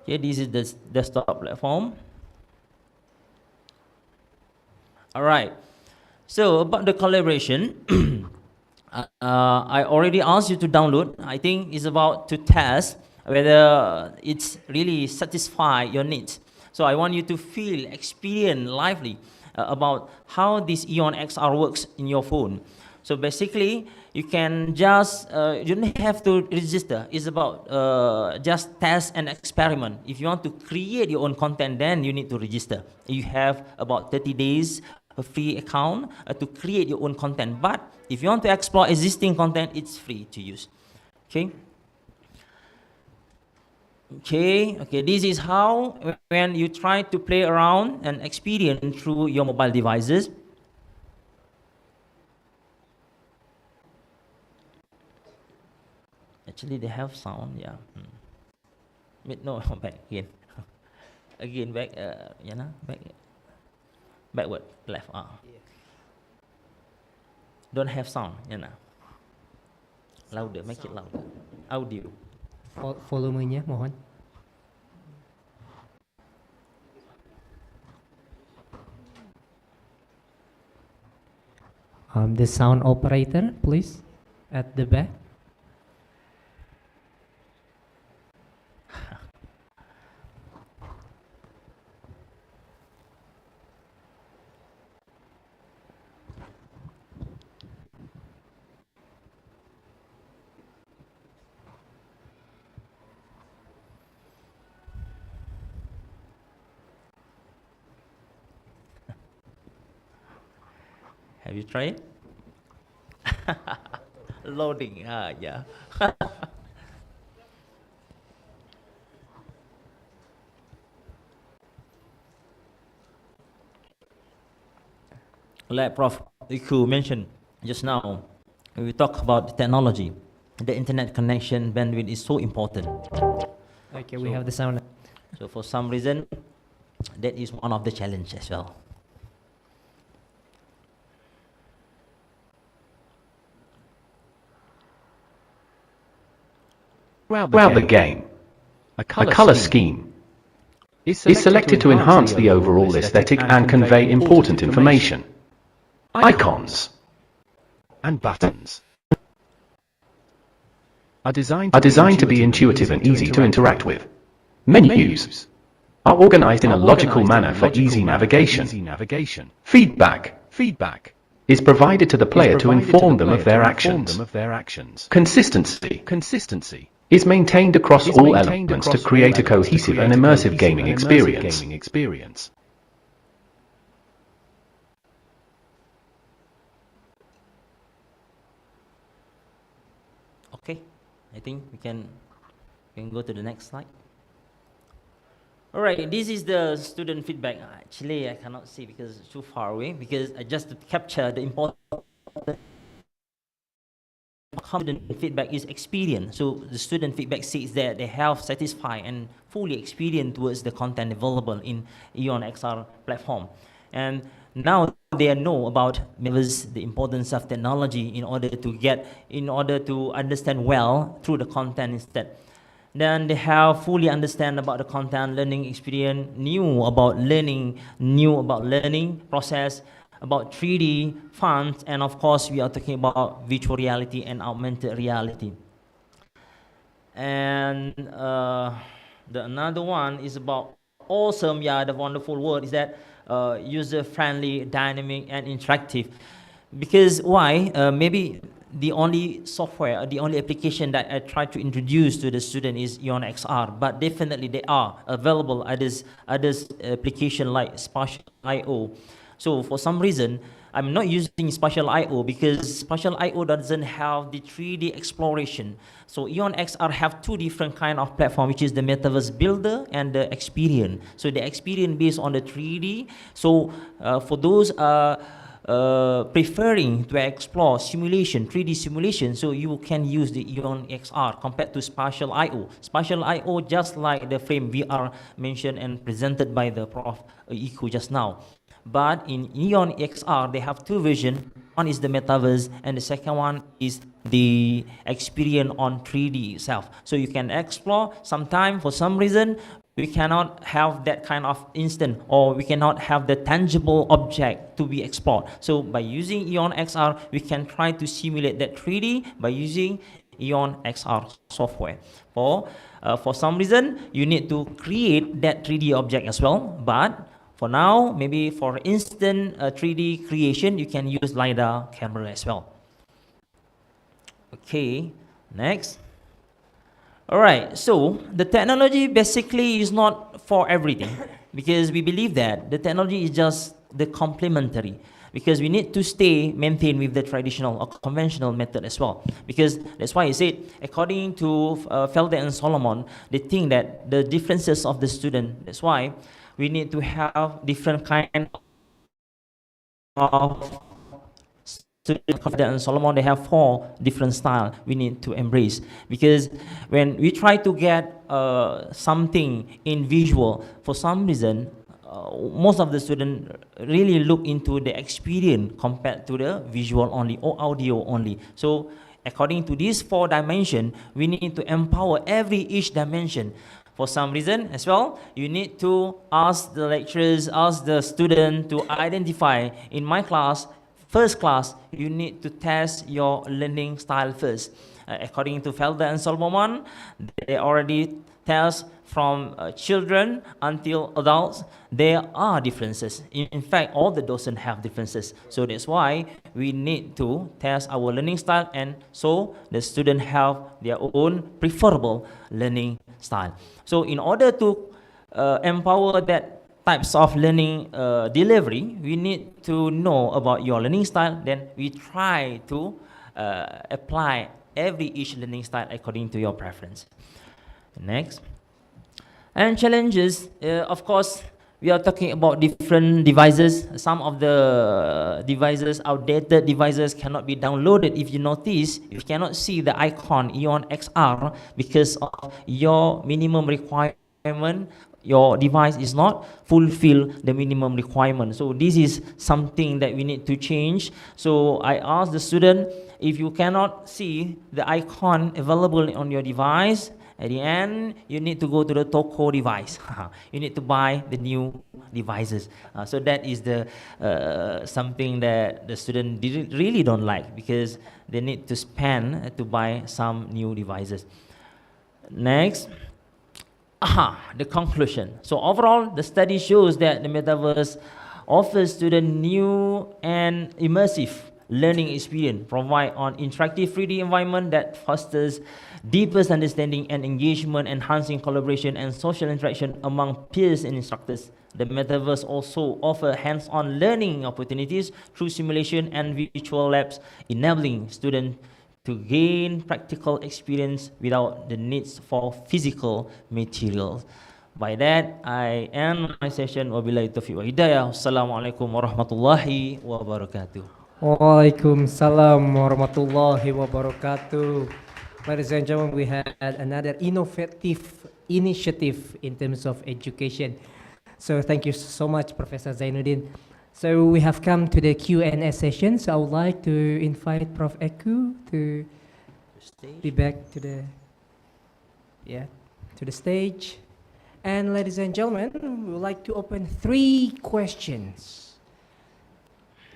Okay, this is the desktop platform. All right. So about the collaboration. I already asked you to download. I think it's about to test whether it's really satisfy your needs. So I want you to feel, experience lively about how this Eon XR works in your phone. So basically, you can just, you don't have to register. It's about just test and experiment. If you want to create your own content, then you need to register. You have about 30 days a free account to create your own content. But if you want to explore existing content, it's free to use. Okay. Okay, this is how when you try to play around and experience through your mobile devices. Actually, they have sound, yeah. Wait, no, back again. Again, back, back, backward, left. Don't have sound, Louder, make it louder. Audio. Volumenya, mohon. The sound operator, please, at the back. Have you tried? Loading, yeah. Like Prof. Iku mentioned just now, when we talk about technology, the internet connection bandwidth is so important. Okay, we have the sound. So for some reason, that is one of the challenges as well. Throughout the game, a color scheme is selected to enhance the overall aesthetic and convey important information. Icons and buttons are designed to be intuitive and easy to interact with. Menus are organized in a logical manner for easy navigation. Feedback is provided to the player to inform them of their actions. Consistency is maintained across all elements to create a cohesive and immersive gaming experience. Okay, I think we can go to the next slide. All right, this is the student feedback. Actually, I cannot see because it's too far away, because I just to capture the important student feedback is experience. So the student feedback says that they have satisfied and fully experienced towards the content available in Eon XR platform. And now they know about the importance of technology in order to understand well through the content instead. Then they have fully understand about the content learning experience, knew about learning process, about 3D fonts, and of course we are talking about virtual reality and augmented reality. And the another one is about awesome, the wonderful word is that user-friendly, dynamic, and interactive. Because why? Maybe the only software, the only application that I try to introduce to the student is Eon XR, but definitely they are available others application like Spatial I/O. So for some reason, I'm not using Spatial I/O because Spatial I/O doesn't have the 3D exploration. So Eon XR have two different kind of platform, which is the Metaverse Builder and the Experience. So the Experience based on the 3D. So for those preferring to explore simulation, 3D simulation, so you can use the Eon XR compared to Spatial I/O. Spatial I/O, just like the frame VR mentioned and presented by the Prof. Iku just now. But in Eon XR, they have two versions. One is the Metaverse, and the second one is the Experience on 3D itself. So you can explore. Sometime, for some reason, we cannot have that kind of instant, or we cannot have the tangible object to be explored. So by using Eon XR, we can try to simulate that 3D by using Eon XR software. For some reason, you need to create that 3D object as well, but for now, maybe for instant 3D creation, you can use LiDAR camera as well. Okay, next. All right, so the technology basically is not for everything, because we believe that the technology is just the complementary, because we need to maintain with the traditional or conventional method as well. Because that's why I said, according to Felder and Solomon, they think that the differences of the student, that's why we need to have different kind of students and Solomon, they have 4 different styles we need to embrace. Because when we try to get something in visual, for some reason, most of the students really look into the experience compared to the visual only or audio only. So according to these 4 dimensions, we need to empower each dimension. For some reason as well, you need to ask the lecturers, ask the student to identify. In my class, first class, you need to test your learning style first. According to Felder and Solomon, they already test from children until adults. There are differences. In fact, all the docents have differences. So that's why we need to test our learning style, and so the student have their own preferable learning style. So in order to empower that types of learning delivery, we need to know about your learning style. Then we try to apply each learning style according to your preference. Next. And challenges, of course, we are talking about different devices. Some of the devices, outdated devices, cannot be downloaded. If you notice, you cannot see the icon Eon XR because of your minimum requirement. Your device is not fulfill the minimum requirement. So this is something that we need to change. So I ask the student, if you cannot see the icon available on your device, at the end, you need to go to the toko device. You need to buy the new devices. So that is the something that the student really don't like, because they need to spend to buy some new devices. Next. The conclusion. So overall, the study shows that the metaverse offers students new and immersive learning experience, provide an interactive 3D environment that fosters deepest understanding and engagement, enhancing collaboration and social interaction among peers and instructors. The metaverse also offers hands-on learning opportunities through simulation and virtual labs, enabling students to gain practical experience without the needs for physical materials. By that, I end my session. Wabillahi taufiq wa hidayah. Wassalamualaikum warahmatullahi wabarakatuh. Waalaikumsalam warahmatullahi wabarakatuh. Ladies and gentlemen, we had another innovative initiative in terms of education. So thank you so much, Professor Zainuddin. So we have come to the Q&A session. So I would like to invite Prof. Eku to be back to the stage. And ladies and gentlemen, we would like to open 3 questions.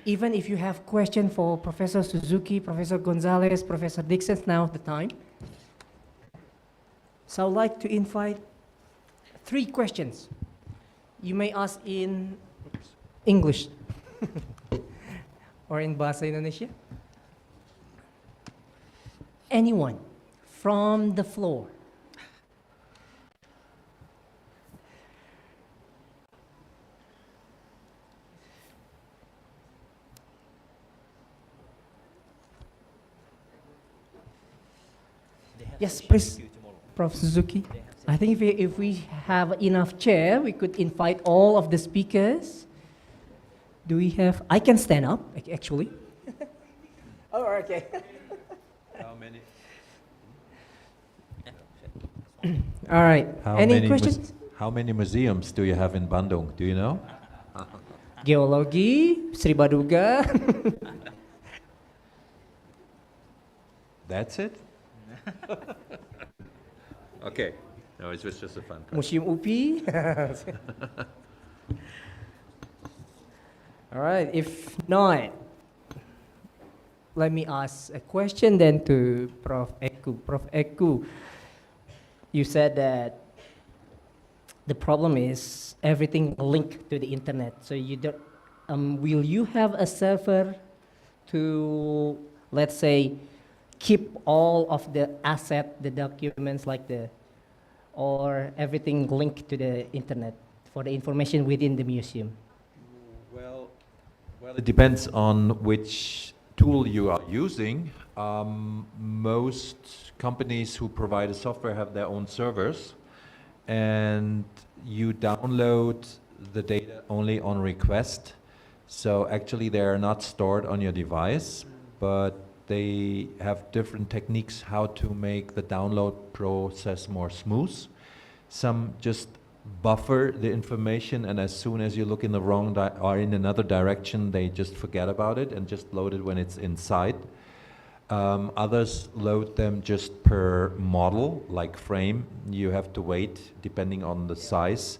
Even if you have questions for Professor Suzuki, Professor Gonzalez, Professor Dixon, now the time. So I would like to invite 3 questions. You may ask in English or in Bahasa Indonesia. Anyone from the floor. Yes, please, Prof. Suzuki. I think if we have enough chair, we could invite all of the speakers. Do we have? I can stand up, actually. Oh, okay. How many? All right. Any questions? How many museums do you have in Bandung? Do you know? Geologi, Sri Baduga. That's it? Okay. No, it was just a fun question. Museum UPI. All right. If not, let me ask a question then to Prof. Eku. Prof. Eku, you said that the problem is everything linked to the internet. So you don't, will you have a server to, let's say, keep all of the asset, the documents like or everything linked to the internet for the information within the museum? Well, it depends on which tool you are using. Most companies who provide a software have their own servers, and you download the data only on request. So actually they are not stored on your device. but they have different techniques how to make the download process more smooth. Some just buffer the information, and as soon as you look in the wrong or in another direction, they just forget about it and just load it when it's inside. Others load them just per model, like frame. You have to wait depending on the size,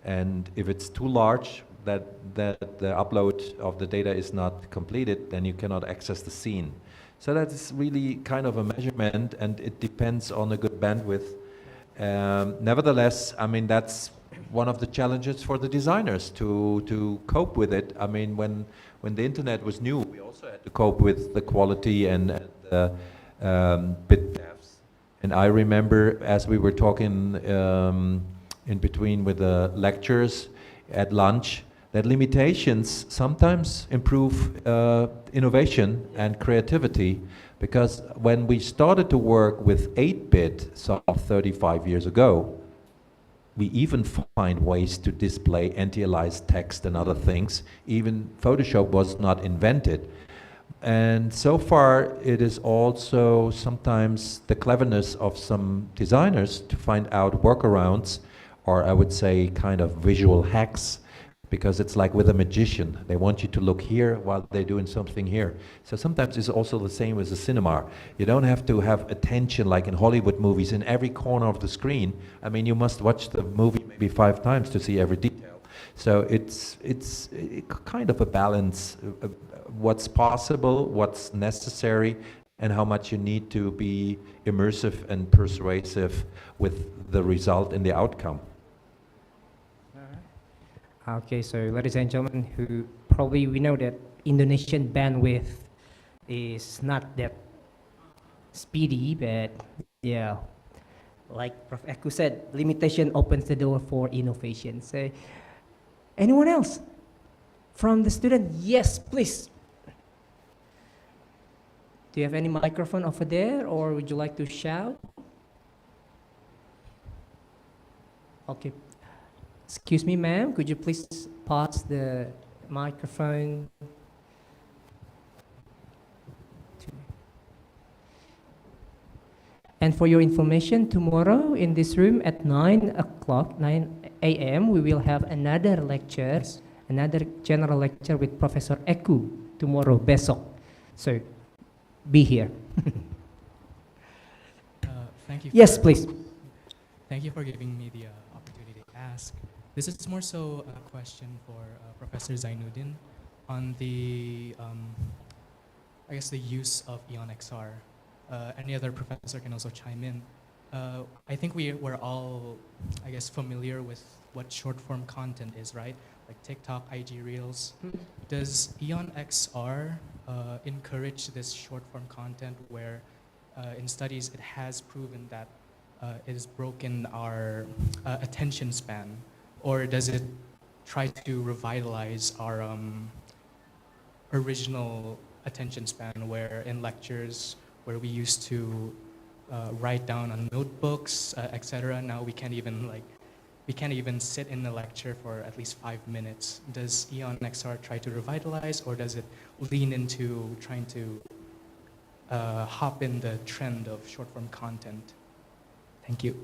and if it's too large, that the upload of the data is not completed, then you cannot access the scene. So that is really kind of a measurement, and it depends on a good bandwidth. Nevertheless, I mean, that's one of the challenges for the designers to cope with it. I mean, when the internet was new, we also had to cope with the quality and bit depths. And I remember, as we were talking in between with the lectures at lunch, that limitations sometimes improve innovation and creativity, because when we started to work with 8-bit some 35 years ago, we even find ways to display anti-aliased text and other things. Even Photoshop was not invented. And so far, it is also sometimes the cleverness of some designers to find out workarounds, or I would say kind of visual hacks, because it's like with a magician. They want you to look here while they're doing something here. So sometimes it's also the same as a cinema. You don't have to have attention like in Hollywood movies in every corner of the screen. I mean, you must watch the movie maybe 5 times to see every detail. So it's kind of a balance, what's possible, what's necessary, and how much you need to be immersive and persuasive with the result and the outcome. Okay, so ladies and gentlemen, who probably we know that Indonesian bandwidth is not that speedy, but yeah, like Prof. Eku said, limitation opens the door for innovation. So, anyone else from the student? Yes, please. Do you have any microphone over there, or would you like to shout? Okay. Excuse me, ma'am, could you please pass the microphone to me? And for your information, tomorrow in this room at 9 a.m., we will have another lecture, another general lecture with Professor Eku tomorrow, besok. So, be here. Thank you. Yes, please. Thank you for giving me the opportunity to ask. This is more so a question for Professor Zainuddin on the, I guess, the use of EonXR. Any other professor can also chime in. I think we're all, I guess, familiar with what short form content is, right? Like TikTok, IG Reels. Does EonXR encourage this short form content where in studies it has proven that it has broken our attention span? Or does it try to revitalize our original attention span, where in lectures where we used to write down on notebooks, etc. Now we can't even sit in the lecture for at least 5 minutes. Does EonXR try to revitalize, or does it lean into trying to hop in the trend of short form content? Thank you.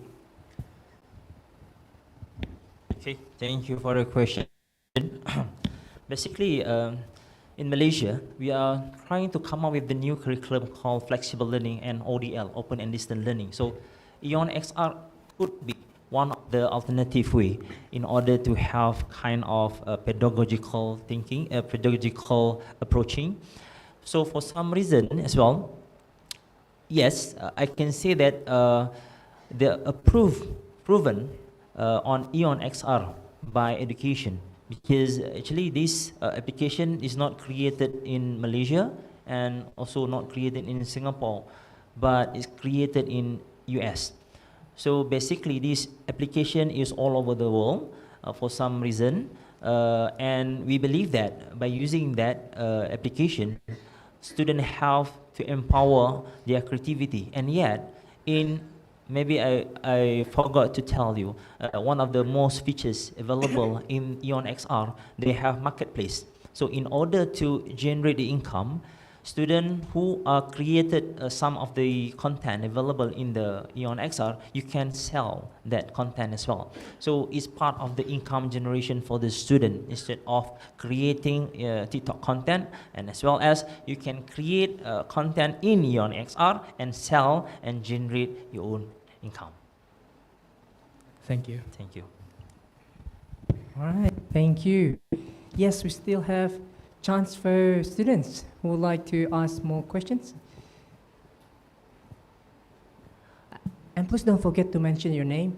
Okay, thank you for the question. Basically, in Malaysia, we are trying to come up with the new curriculum called flexible learning and ODL, open and distance learning. So, EonXR could be one of the alternative way in order to have kind of pedagogical thinking, pedagogical approaching. So, for some reason as well, yes, I can say that the proven on EonXR by education, because actually this application is not created in Malaysia and also not created in Singapore, but it's created in US. So basically this application is all over the world for some reason, and we believe that by using that application, students have to empower their creativity. And yet, maybe I forgot to tell you, one of the most features available in EonXR, they have marketplace. So in order to generate the income, students who created some of the content available in the Eon XR, you can sell that content as well. So it's part of the income generation for the student instead of creating TikTok content, and as well as you can create content in Eon XR and sell and generate your own income. Thank you. Thank you. All right, thank you. Yes, we still have chance for students who would like to ask more questions. And please don't forget to mention your name.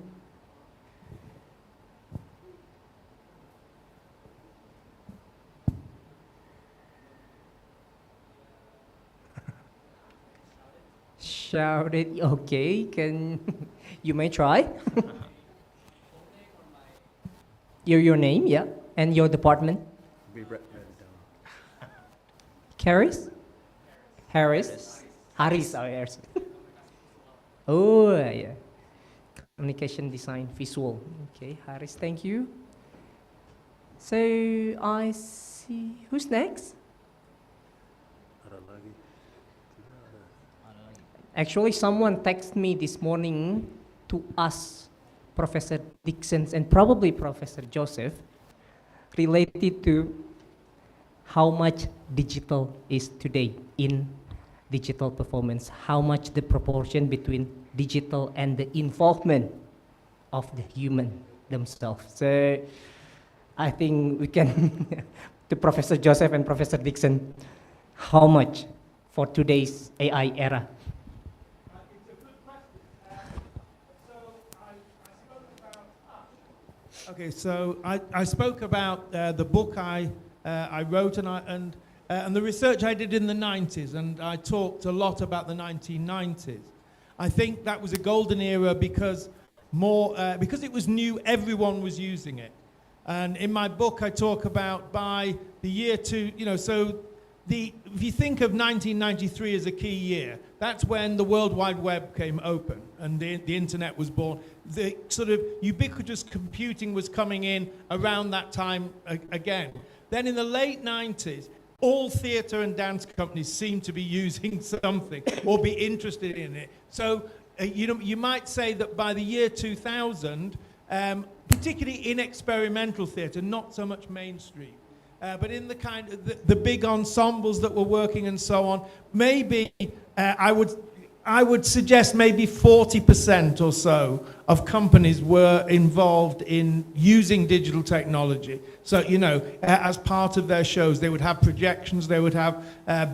Shout it, okay, you may try. Your name, yeah, and your department. Harris? Harris? Harris, oh, Harris. Oh, yeah. Communication design, visual. Okay, Harris, thank you. So, I see, who's next? Actually, someone texted me this morning to ask Professor Dixon and probably Professor Joseph related to how much digital is today in digital performance, how much the proportion between digital and the involvement of the human themselves. So I think we can, to Professor Joseph and Professor Dixon, how much for today's AI era? Okay, so I spoke about the book I wrote and the research I did in the 90s, and I talked a lot about the 1990s. I think that was a golden era because it was new, everyone was using it. And in my book, I talk about by the year if you think of 1993 as a key year, that's when the World Wide Web came open and the internet was born. The sort of ubiquitous computing was coming in around that time again. Then in the late 90s, all theater and dance companies seemed to be using something or be interested in it. So you might say that by the year 2000, particularly in experimental theater, not so much mainstream, but in the kind of the big ensembles that were working and so on, maybe I would suggest maybe 40% or so of companies were involved in using digital technology. So, as part of their shows, they would have projections, they would have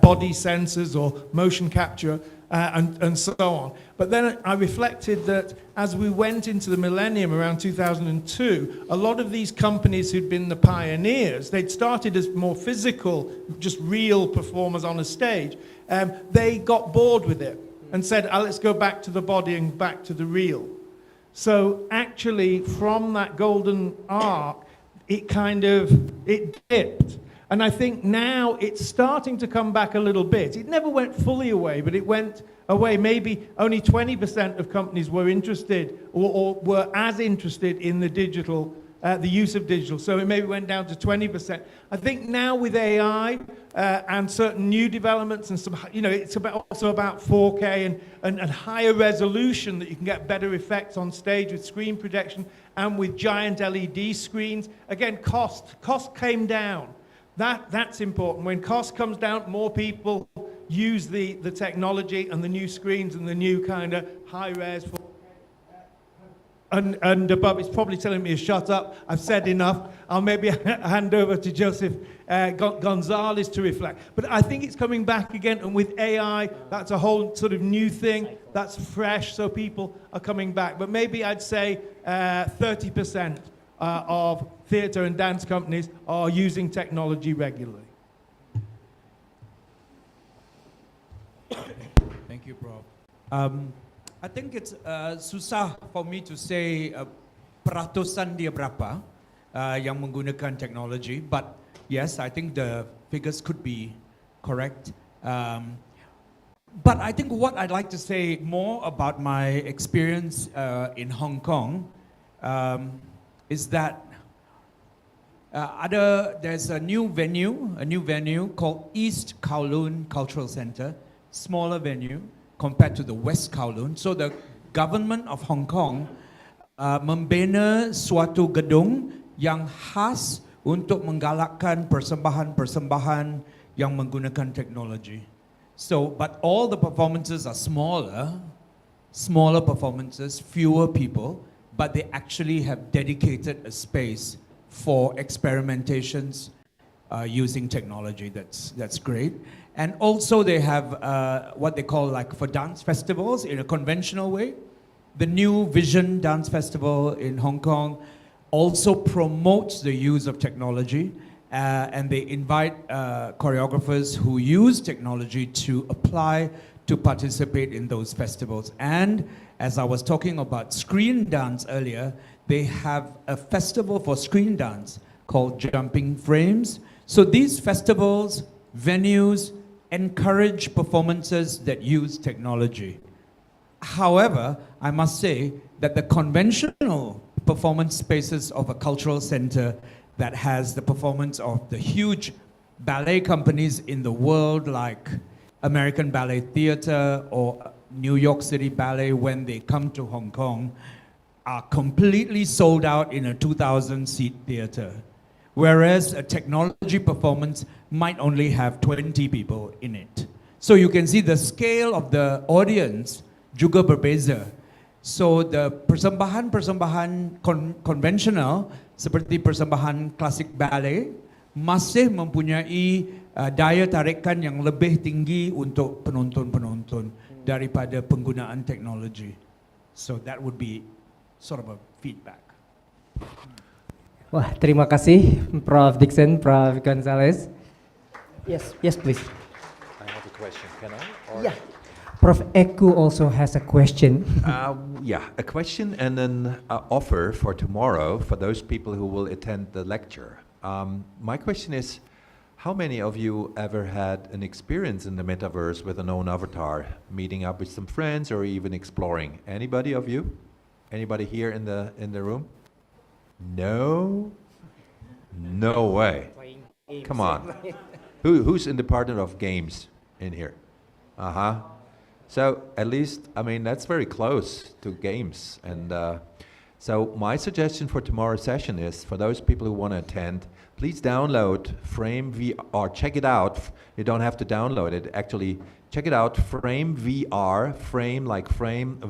body sensors or motion capture, and so on. But then I reflected that as we went into the millennium around 2002, a lot of these companies who'd been the pioneers, they'd started as more physical, just real performers on a stage, they got bored with it and said, let's go back to the body and back to the real. So actually, from that golden arc, it dipped. And I think now it's starting to come back a little bit. It never went fully away, but it went away. Maybe only 20% of companies were interested or were as interested in the digital, the use of digital. So it maybe went down to 20%. I think now with AI and certain new developments and some, it's also about 4K and higher resolution that you can get better effects on stage with screen projection and with giant LED screens. Again, cost came down. That's important. When cost comes down, more people use the technology and the new screens and the new kind of high-res. And Bob is probably telling me to shut up. I've said enough. I'll maybe hand over to Joseph Gonzalez to reflect. But I think it's coming back again. And with AI, that's a whole sort of new thing. That's fresh, so people are coming back. But maybe I'd say 30% of theater and dance companies are using technology regularly. Thank you, Prof. I think it's susah for me to say peratusan dia berapa yang menggunakan technology, but yes, I think the figures could be correct. But I think what I'd like to say more about my experience in Hong Kong is that There's a new venue called East Kowloon Cultural Center, smaller venue compared to the West Kowloon. So the government of Hong Kong membina suatu gedung yang khas untuk menggalakkan persembahan-persembahan yang menggunakan teknologi. So, but all the performances are smaller performances, fewer people, but they actually have dedicated a space for experimentations using technology. That's great. And also they have what they call like for dance festivals in a conventional way. The New Vision Dance Festival in Hong Kong also promotes the use of technology, and they invite choreographers who use technology to apply to participate in those festivals. And as I was talking about screen dance earlier, they have a festival for screen dance called Jumping Frames. So these festivals, venues, encourage performances that use technology. However, I must say that the conventional performance spaces of a cultural center that has the performance of the huge ballet companies in the world like American Ballet Theatre or New York City Ballet, when they come to Hong Kong, are completely sold out in a 2,000-seat theater. Whereas a technology performance might only have 20 people in it. So you can see the scale of the audience juga berbeza. So the persembahan konvensional seperti persembahan klasik ballet masih mempunyai daya tarikan yang lebih tinggi untuk penonton-penonton daripada penggunaan teknologi. So that would be sort of a feedback. Wah, terima kasih Prof. Dixon, Prof. Gonzalez. Yes, please. I have a question. Can I? Or? Yeah. Prof. Eku also has a question. A question and an offer for tomorrow for those people who will attend the lecture. My question is, how many of you ever had an experience in the metaverse with an own avatar, meeting up with some friends or even exploring? Anybody of you? Anybody here in the room? No? No way. Come on. Who's in the partner of games in here? Uh-huh. So at least, I mean, that's very close to games. And so my suggestion for tomorrow's session is, for those people who want to attend, please download Frame VR, check it out. You don't have to download it. Actually, check it out, Frame VR, frame like framevr.com.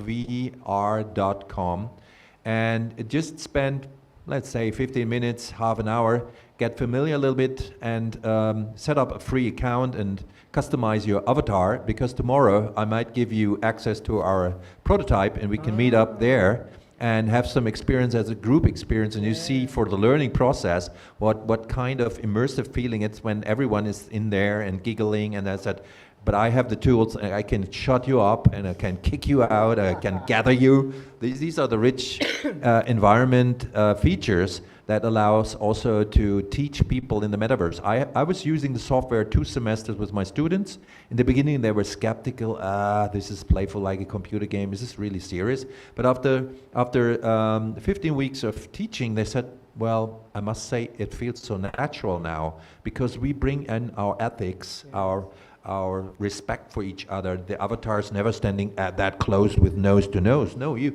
And just spend, let's say, 15 minutes, half an hour, get familiar a little bit, and set up a free account and customize your avatar, because tomorrow I might give you access to our prototype and we can meet up there and have some experience as a group experience, and you see for the learning process what kind of immersive feeling it's when everyone is in there and giggling, and I said, but I have the tools, I can shut you up and I can kick you out, I can gather you. These are the rich environment features that allows also to teach people in the metaverse. I was using the software 2 semesters with my students. In the beginning they were skeptical, this is playful like a computer game, is this really serious? But after 15 weeks of teaching, they said, well, I must say it feels so natural now, because we bring in our ethics, our respect for each other. The avatar's never standing that close with nose to nose. No, you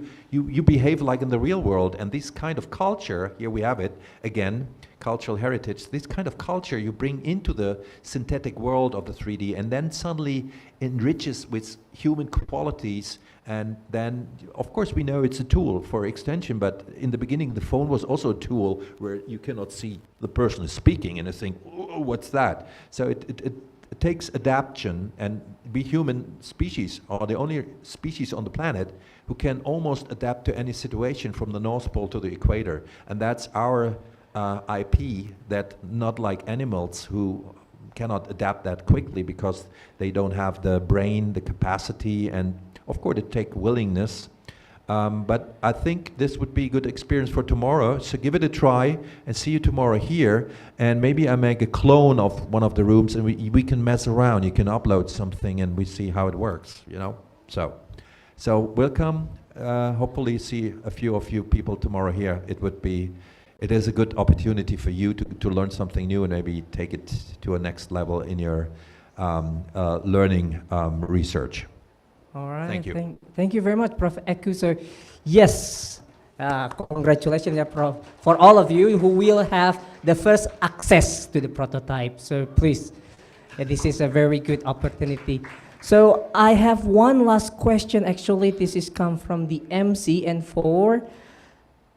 behave like in the real world, and this kind of culture, here we have it, again, cultural heritage, this kind of culture you bring into the synthetic world of the 3D, and then suddenly enriches with human qualities. And then, of course, we know it's a tool for extension, but in the beginning the phone was also a tool where you cannot see the person is speaking and you think, oh, what's that? So it takes adaptation, and we human species are the only species on the planet who can almost adapt to any situation from the North Pole to the equator. And that's our IP, that not like animals who cannot adapt that quickly because they don't have the brain, the capacity, and of course it takes willingness. But I think this would be a good experience for tomorrow. So give it a try and see you tomorrow here. And maybe I make a clone of one of the rooms and we can mess around. You can upload something and we see how it works, you know. So welcome. Hopefully see a few of you people tomorrow here. It would be it is a good opportunity for you to learn something new and maybe take it to a next level in your learning research. All right. Thank you. Thank you very much, Prof. Eku. So, yes, congratulations, yeah, Prof, for all of you who will have the first access to the prototype. So please, this is a very good opportunity. So I have one last question. Actually, this is come from the MC and for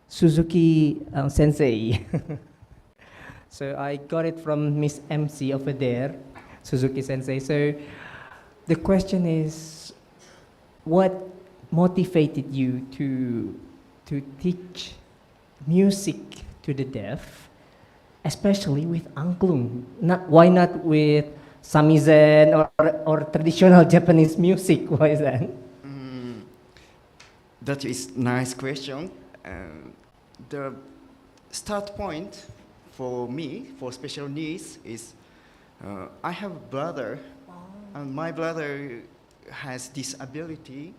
Suzuki Sensei. So I got it from Miss MC over there, Suzuki Sensei. So the question is, what motivated you to teach music to the deaf, especially with angklung? Why not with samisen or traditional Japanese music? Why is that? That is nice question. The start point for me for special needs is I have a brother, and my brother has disability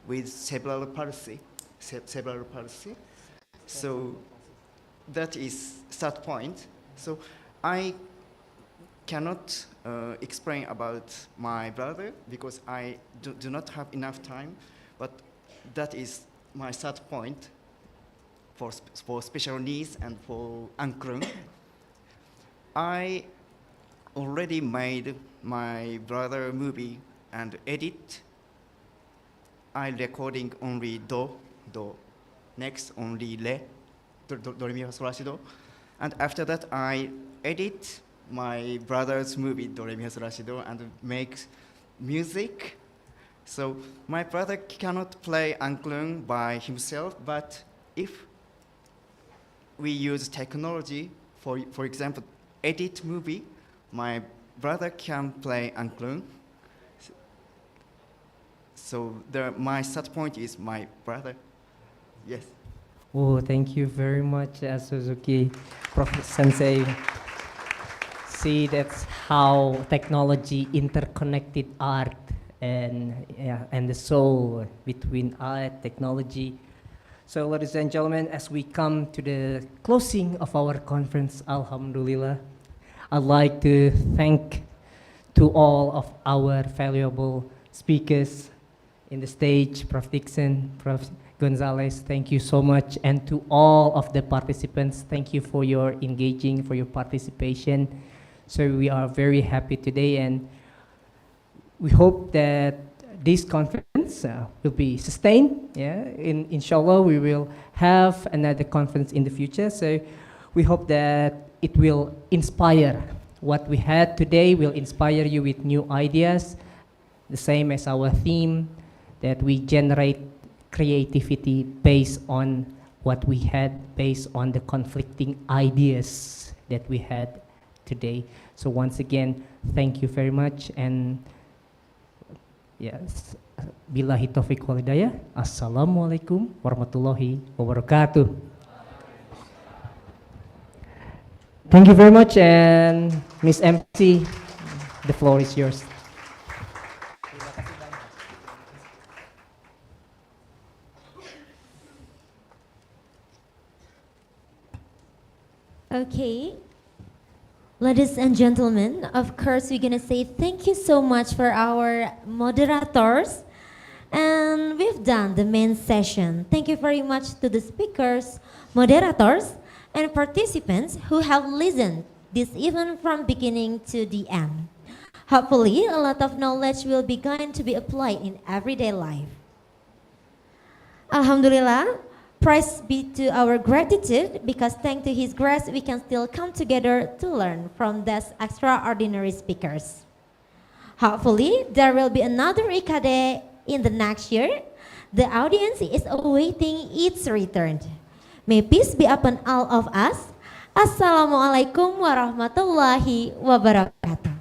with cerebral palsy. So that is start point. So I cannot explain about my brother because I do not have enough time, but that is my start point for special needs and for angklung. I already made my brother movie and edit. I recording only do, next only re, do, re, mi, fa, sol, la, si, do. And after that, I edit my brother's movie, do, re, mi, fa, sol, la, si, do, and make music. So my brother cannot play angklung by himself, but if we use technology, for example, edit movie, my brother can play angklung. So my start point is my brother. Yes. Oh, thank you very much, Suzuki, Prof. Sensei. See, that's how technology interconnected art and the soul between art, technology. So, ladies and gentlemen, as we come to the closing of our conference, Alhamdulillah, I'd like to thank to all of our valuable speakers in the stage, Prof. Dixon, Prof. Gonzalez, thank you so much. And to all of the participants, thank you for your engaging, for your participation. So we are very happy today, and we hope that this conference will be sustained. Yeah, inshallah, we will have another conference in the future. So we hope that it will inspire. What we had today will inspire you with new ideas, the same as our theme, that we generate creativity based on what we had, based on the conflicting ideas that we had today. So once again, thank you very much, and yes, billahi taufiq wal hidayah. Assalamualaikum warahmatullahi wabarakatuh. Thank you very much, and Miss MC, the floor is yours. Okay. Ladies and gentlemen, of course, we're gonna say thank you so much for our moderators. And we've done the main session. Thank you very much to the speakers, moderators, and participants who have listened this event from beginning to the end. Hopefully, a lot of knowledge will be going to be applied in everyday life. Alhamdulillah, praise be to our gratitude, because thanks to His grace, we can still come together to learn from these extraordinary speakers. Hopefully, there will be another Icade in the next year. The audience is awaiting its return. May peace be upon all of us. Assalamualaikum warahmatullahi wabarakatuh.